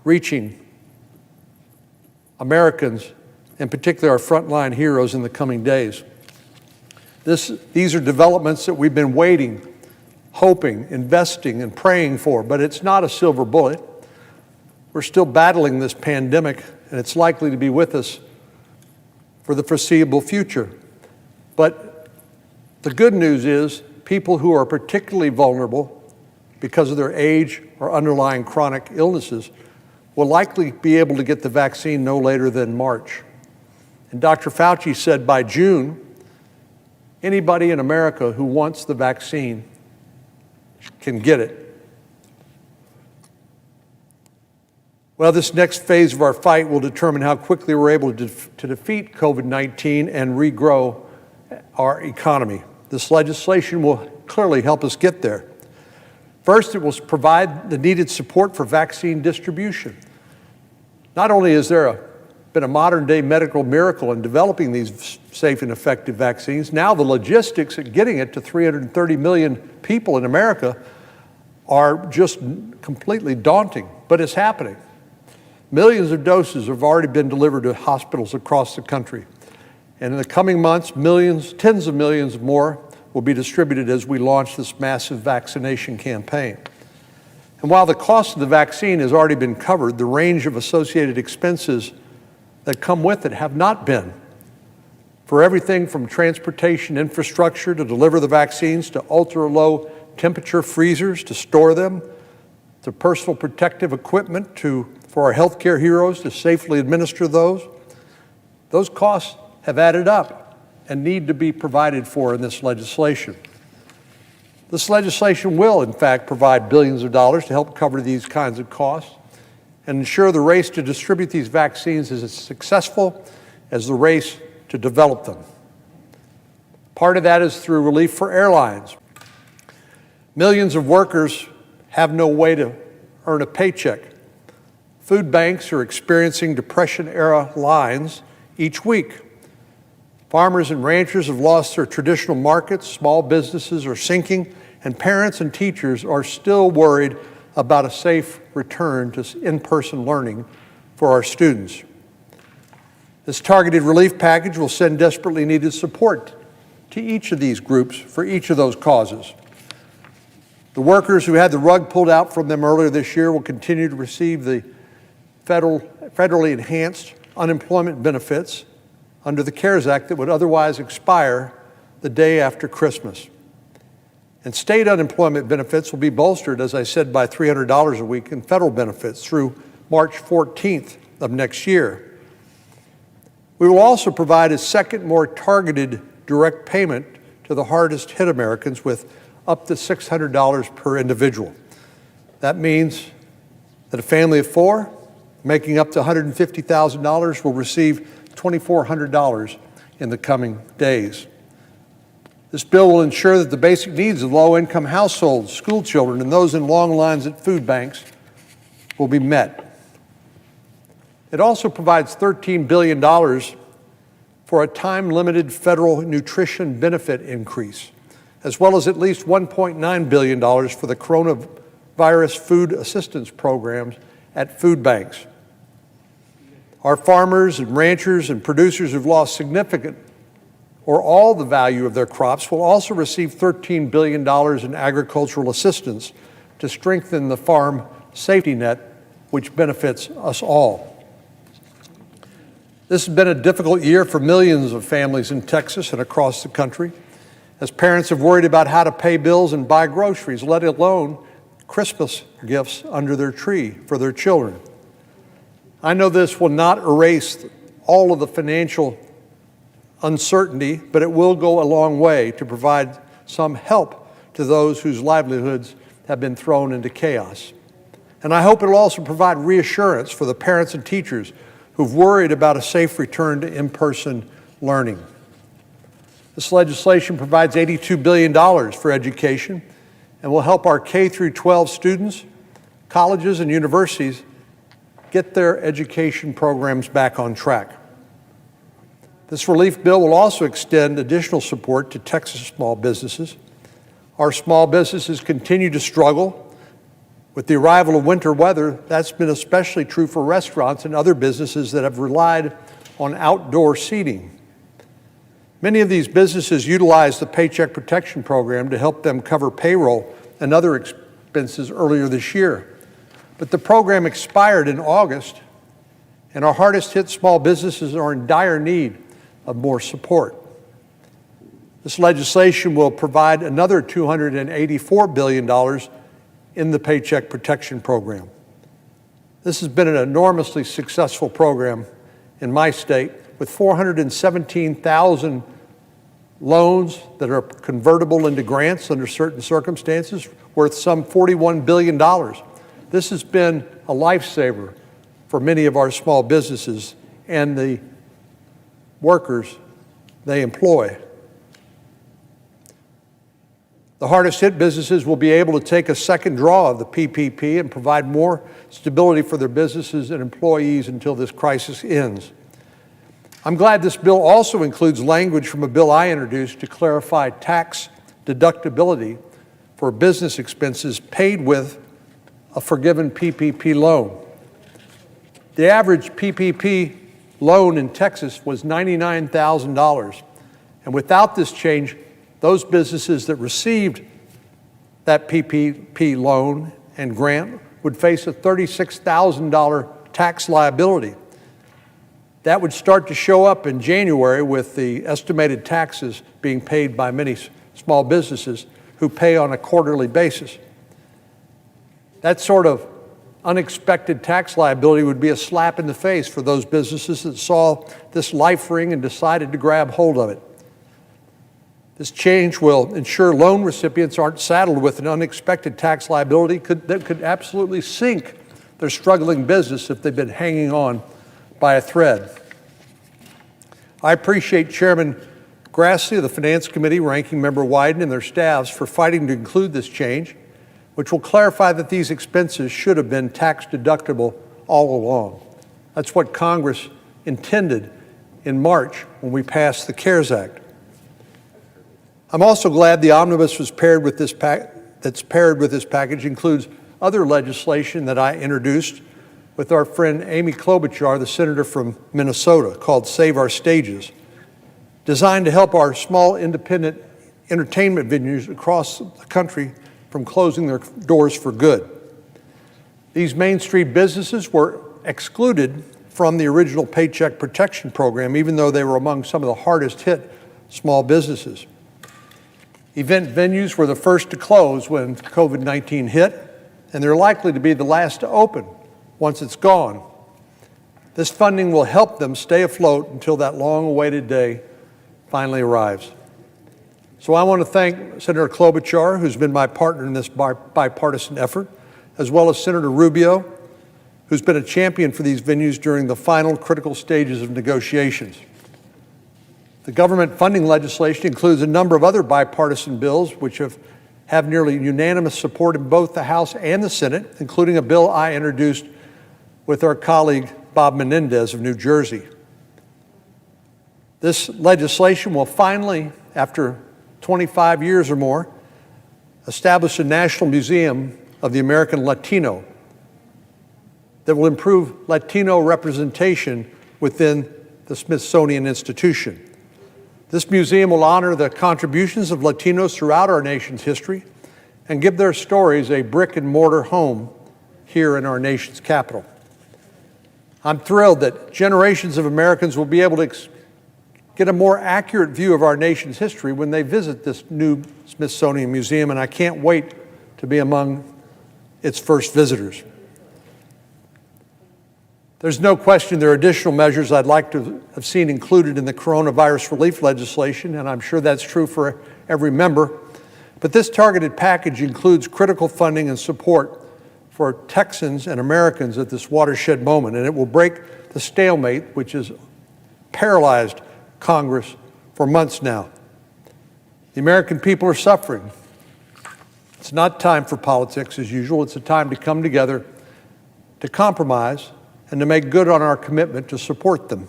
reaching Americans, in particular our frontline heroes, in the coming days. These are developments that we've been waiting, hoping, investing, and praying for, but it's not a silver bullet. We're still battling this pandemic, and it's likely to be with us for the foreseeable future. But the good news is people who are particularly vulnerable because of their age or underlying chronic illnesses will likely be able to get the vaccine no later than March. And Dr. Fauci said by June, anybody in America who wants the vaccine can get it. Well, this next phase of our fight will determine how quickly we're able to defeat COVID-19 and regrow our economy. This legislation will clearly help us get there. First, it will provide the needed support for vaccine distribution. Not only is there been a modern-day medical miracle in developing these safe and effective vaccines, now the logistics of getting it to 330 million people in America are just completely daunting, but it's happening. Millions of doses have already been delivered to hospitals across the country. And in the coming months, millions, tens of millions more will be distributed as we launch this massive vaccination campaign. And while the cost of the vaccine has already been covered, the range of associated expenses that come with it have not been. For everything from transportation infrastructure to deliver the vaccines, to ultra-low temperature freezers to store them, to personal protective equipment for our healthcare heroes to safely administer those costs have added up and need to be provided for in this legislation. This legislation will, in fact, provide billions of dollars to help cover these kinds of costs and ensure the race to distribute these vaccines is as successful as the race to develop them. Part of that is through relief for airlines. Millions of workers have no way to earn a paycheck. Food banks are experiencing Depression-era lines each week. Farmers and ranchers have lost their traditional markets, small businesses are sinking, and parents and teachers are still worried about a safe return to in-person learning for our students. This targeted relief package will send desperately needed support to each of these groups for each of those causes. The workers who had the rug pulled out from them earlier this year will continue to receive the federally enhanced unemployment benefits under the CARES Act that would otherwise expire the day after Christmas. And state unemployment benefits will be bolstered, as I said, by $300 a week in federal benefits through March 14th of next year. We will also provide a second, more targeted direct payment to the hardest hit Americans with up to $600 per individual. That means that a family of four making up to $150,000 will receive $2,400 in the coming days. This bill will ensure that the basic needs of low-income households, school children, and those in long lines at food banks will be met. It also provides $13 billion for a time-limited federal nutrition benefit increase, as well as at least $1.9 billion for the coronavirus food assistance programs at food banks. Our farmers and ranchers and producers who've lost significant or all the value of their crops will also receive $13 billion in agricultural assistance to strengthen the farm safety net, which benefits us all. This has been a difficult year for millions of families in Texas and across the country, as parents have worried about how to pay bills and buy groceries, let alone Christmas gifts under their tree for their children. I know this will not erase all of the financial uncertainty, but it will go a long way to provide some help to those whose livelihoods have been thrown into chaos. And I hope it will also provide reassurance for the parents and teachers who've worried about a safe return to in-person learning. This legislation provides $82 billion for education and will help our K through 12 students, colleges, and universities get their education programs back on track. This relief bill will also extend additional support to Texas small businesses. Our small businesses continue to struggle. With the arrival of winter weather, that's been especially true for restaurants and other businesses that have relied on outdoor seating. Many of these businesses utilize the Paycheck Protection Program to help them cover payroll and other expenses earlier this year. But the program expired in August, and our hardest hit small businesses are in dire need of more support. This legislation will provide another $284 billion in the Paycheck Protection Program. This has been an enormously successful program in my state, with 417,000 loans that are convertible into grants under certain circumstances, worth some $41 billion. This has been a lifesaver for many of our small businesses and the workers they employ. The hardest hit businesses will be able to take a second draw of the PPP and provide more stability for their businesses and employees until this crisis ends. I'm glad this bill also includes language from a bill I introduced to clarify tax deductibility for business expenses paid with a forgiven PPP loan. The average PPP loan in Texas was $99,000, and without this change, those businesses that received that PPP loan and grant would face a $36,000 tax liability. That would start to show up in January with the estimated taxes being paid by many small businesses who pay on a quarterly basis. That sort of unexpected tax liability would be a slap in the face for those businesses that saw this life ring and decided to grab hold of it. This change will ensure loan recipients aren't saddled with an unexpected tax liability that could absolutely sink their struggling business if they've been hanging on by a thread. I appreciate Chairman Grassley of the Finance Committee, Ranking Member Wyden, and their staffs for fighting to include this change, which will clarify that these expenses should have been tax deductible all along. That's what Congress intended in March when we passed the CARES Act. I'm also glad the omnibus was paired with this package includes other legislation that I introduced with our friend Amy Klobuchar, the senator from Minnesota, called Save Our Stages, designed to help our small independent entertainment venues across the country from closing their doors for good. These Main Street businesses were excluded from the original Paycheck Protection Program, even though they were among some of the hardest hit small businesses. Event venues were the first to close when COVID-19 hit, and they're likely to be the last to open once it's gone. This funding will help them stay afloat until that long-awaited day finally arrives. So I want to thank Senator Klobuchar, who's been my partner in this bipartisan effort, as well as Senator Rubio, who's been a champion for these venues during the final critical stages of negotiations. The government funding legislation includes a number of other bipartisan bills which have nearly unanimous support in both the House and the Senate, including a bill I introduced with our colleague Bob Menendez of New Jersey. This legislation will finally, after 25 years or more, establish a National Museum of the American Latino that will improve Latino representation within the Smithsonian Institution. This museum will honor the contributions of Latinos throughout our nation's history and give their stories a brick-and-mortar home here in our nation's capital. I'm thrilled that generations of Americans will be able to get a more accurate view of our nation's history when they visit this new Smithsonian Museum, and I can't wait to be among its first visitors. There's no question there are additional measures I'd like to have seen included in the coronavirus relief legislation, and I'm sure that's true for every member. But this targeted package includes critical funding and support for Texans and Americans at this watershed moment, and it will break the stalemate which has paralyzed Congress for months now. The American people are suffering. It's not time for politics as usual. It's a time to come together, to compromise, and to make good on our commitment to support them.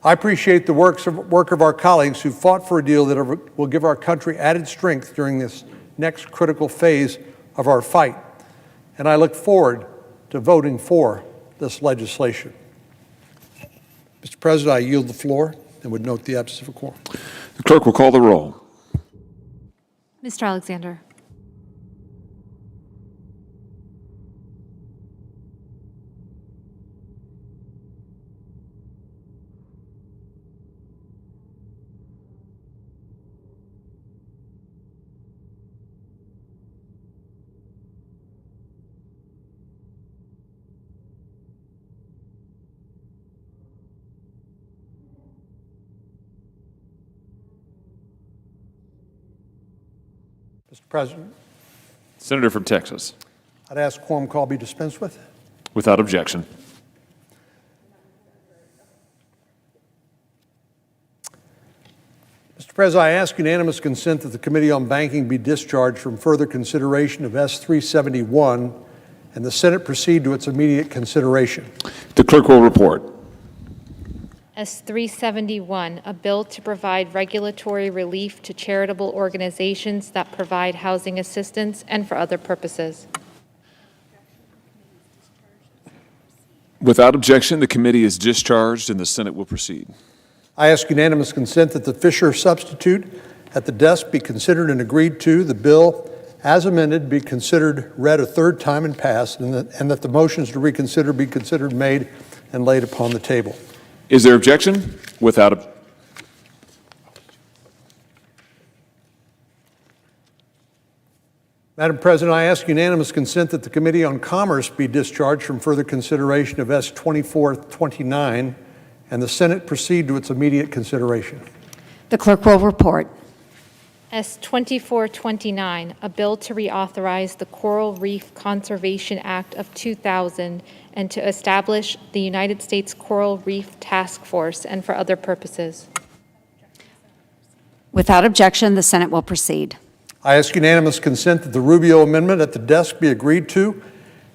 I appreciate the work of our colleagues who fought for a deal that will give our country added strength during this next critical phase of our fight. And I look forward to voting for this legislation. Mr. President, I yield the floor and would note the absence of a quorum. The clerk will call the roll. Mr. Alexander. Mr. President, Senator from Texas. I'd ask quorum call be dispensed with. Without objection. Mr. President, I ask unanimous consent that the Committee on Banking be discharged from further consideration of S-371 and the Senate proceed to its immediate consideration. The clerk will report. S-371, a bill to provide regulatory relief to charitable organizations that provide housing assistance and for other purposes. Without objection, the committee is discharged and the Senate will proceed. I ask unanimous consent that the Fisher substitute at the desk be considered and agreed to, the bill as amended be considered read a third time and passed, and that the motions to reconsider be considered made and laid upon the table. Is there objection? Without Madam President, I ask unanimous consent that the Committee on Commerce be discharged from further consideration of S-2429 and the Senate proceed to its immediate consideration. The clerk will report. S-2429, a bill to reauthorize the Coral Reef Conservation Act of 2000 and to establish the United States Coral Reef Task Force and for other purposes. Without objection, the Senate will proceed. I ask unanimous consent that the Rubio amendment at the desk be agreed to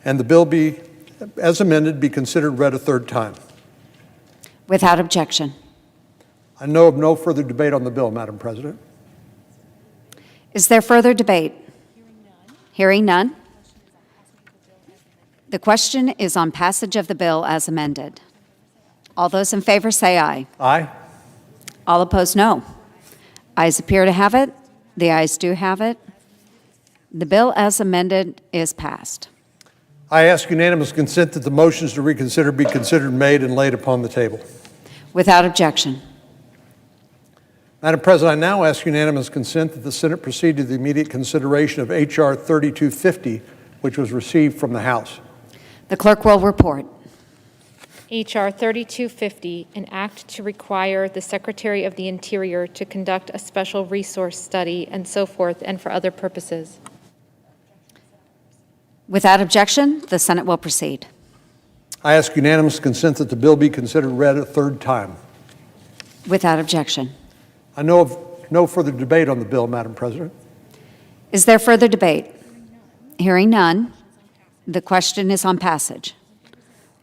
and the bill be, as amended, be considered read a third time. Without objection. I know of no further debate on the bill, Madam President. Is there further debate? Hearing none. The question is on passage of the bill as amended. All those in favor say aye. Aye. All opposed, no. Ayes appear to have it. The ayes do have it. The bill as amended is passed. I ask unanimous consent that the motions to reconsider be considered made and laid upon the table. Without objection. Madam President, I now ask unanimous consent that the Senate proceed to the immediate consideration of H.R. 3250, which was received from the House. The clerk will report. H.R. 3250, an act to require the Secretary of the Interior to conduct a special resource study and so forth and for other purposes. Without objection, the Senate will proceed. I ask unanimous consent that the bill be considered read a third time. Without objection. I know of no further debate on the bill, Madam President. Is there further debate? Hearing none, the question is on passage.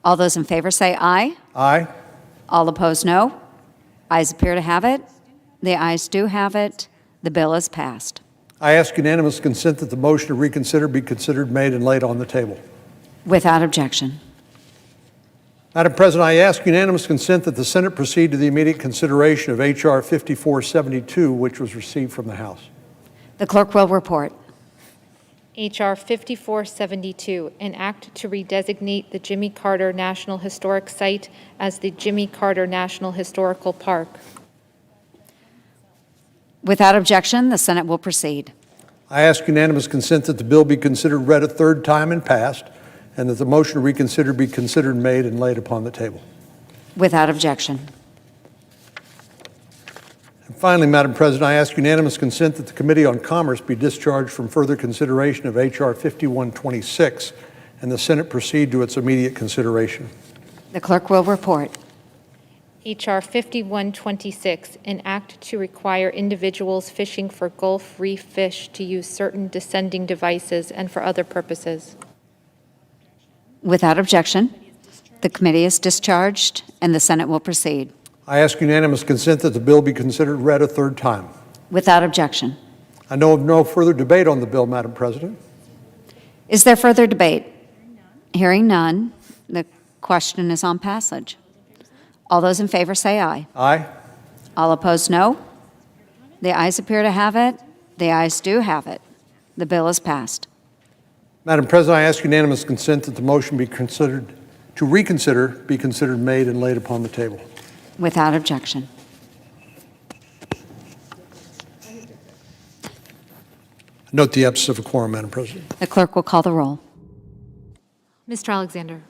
All those in favor say aye. Aye. All opposed, no. Ayes appear to have it. The ayes do have it. The bill is passed. I ask unanimous consent that the motion to reconsider be considered, made, and laid on the table. Without objection. Madam President, I ask unanimous consent that the Senate proceed to the immediate consideration of H.R. 5472, which was received from the House. The clerk will report. H.R. 5472, an act to redesignate the Jimmy Carter National Historic Site as the Jimmy Carter National Historical Park. Without objection, the Senate will proceed. I ask unanimous consent that the bill be considered read a third time and passed, and that the motion to reconsider be considered, made, and laid upon the table. Without objection. And finally, Madam President, I ask unanimous consent that the Committee on Commerce be discharged from further consideration of H.R. 5126, and the Senate proceed to its immediate consideration. The clerk will report. H.R. 5126, an act to require individuals fishing for Gulf Reef fish to use certain descending devices and for other purposes. Without objection, the committee is discharged and the Senate will proceed. I ask unanimous consent that the bill be considered read a third time. Without objection. I know of no further debate on the bill, Madam President. Is there further debate? Hearing none, the question is on passage. All those in favor say aye. Aye. All opposed, no. The ayes appear to have it. The ayes do have it. The bill is passed. Madam President, I ask unanimous consent that the motion be considered to reconsider be considered, made, and laid upon the table. Without objection. Note the absence of a quorum, Madam President. The clerk will call the roll. Mr. Alexander.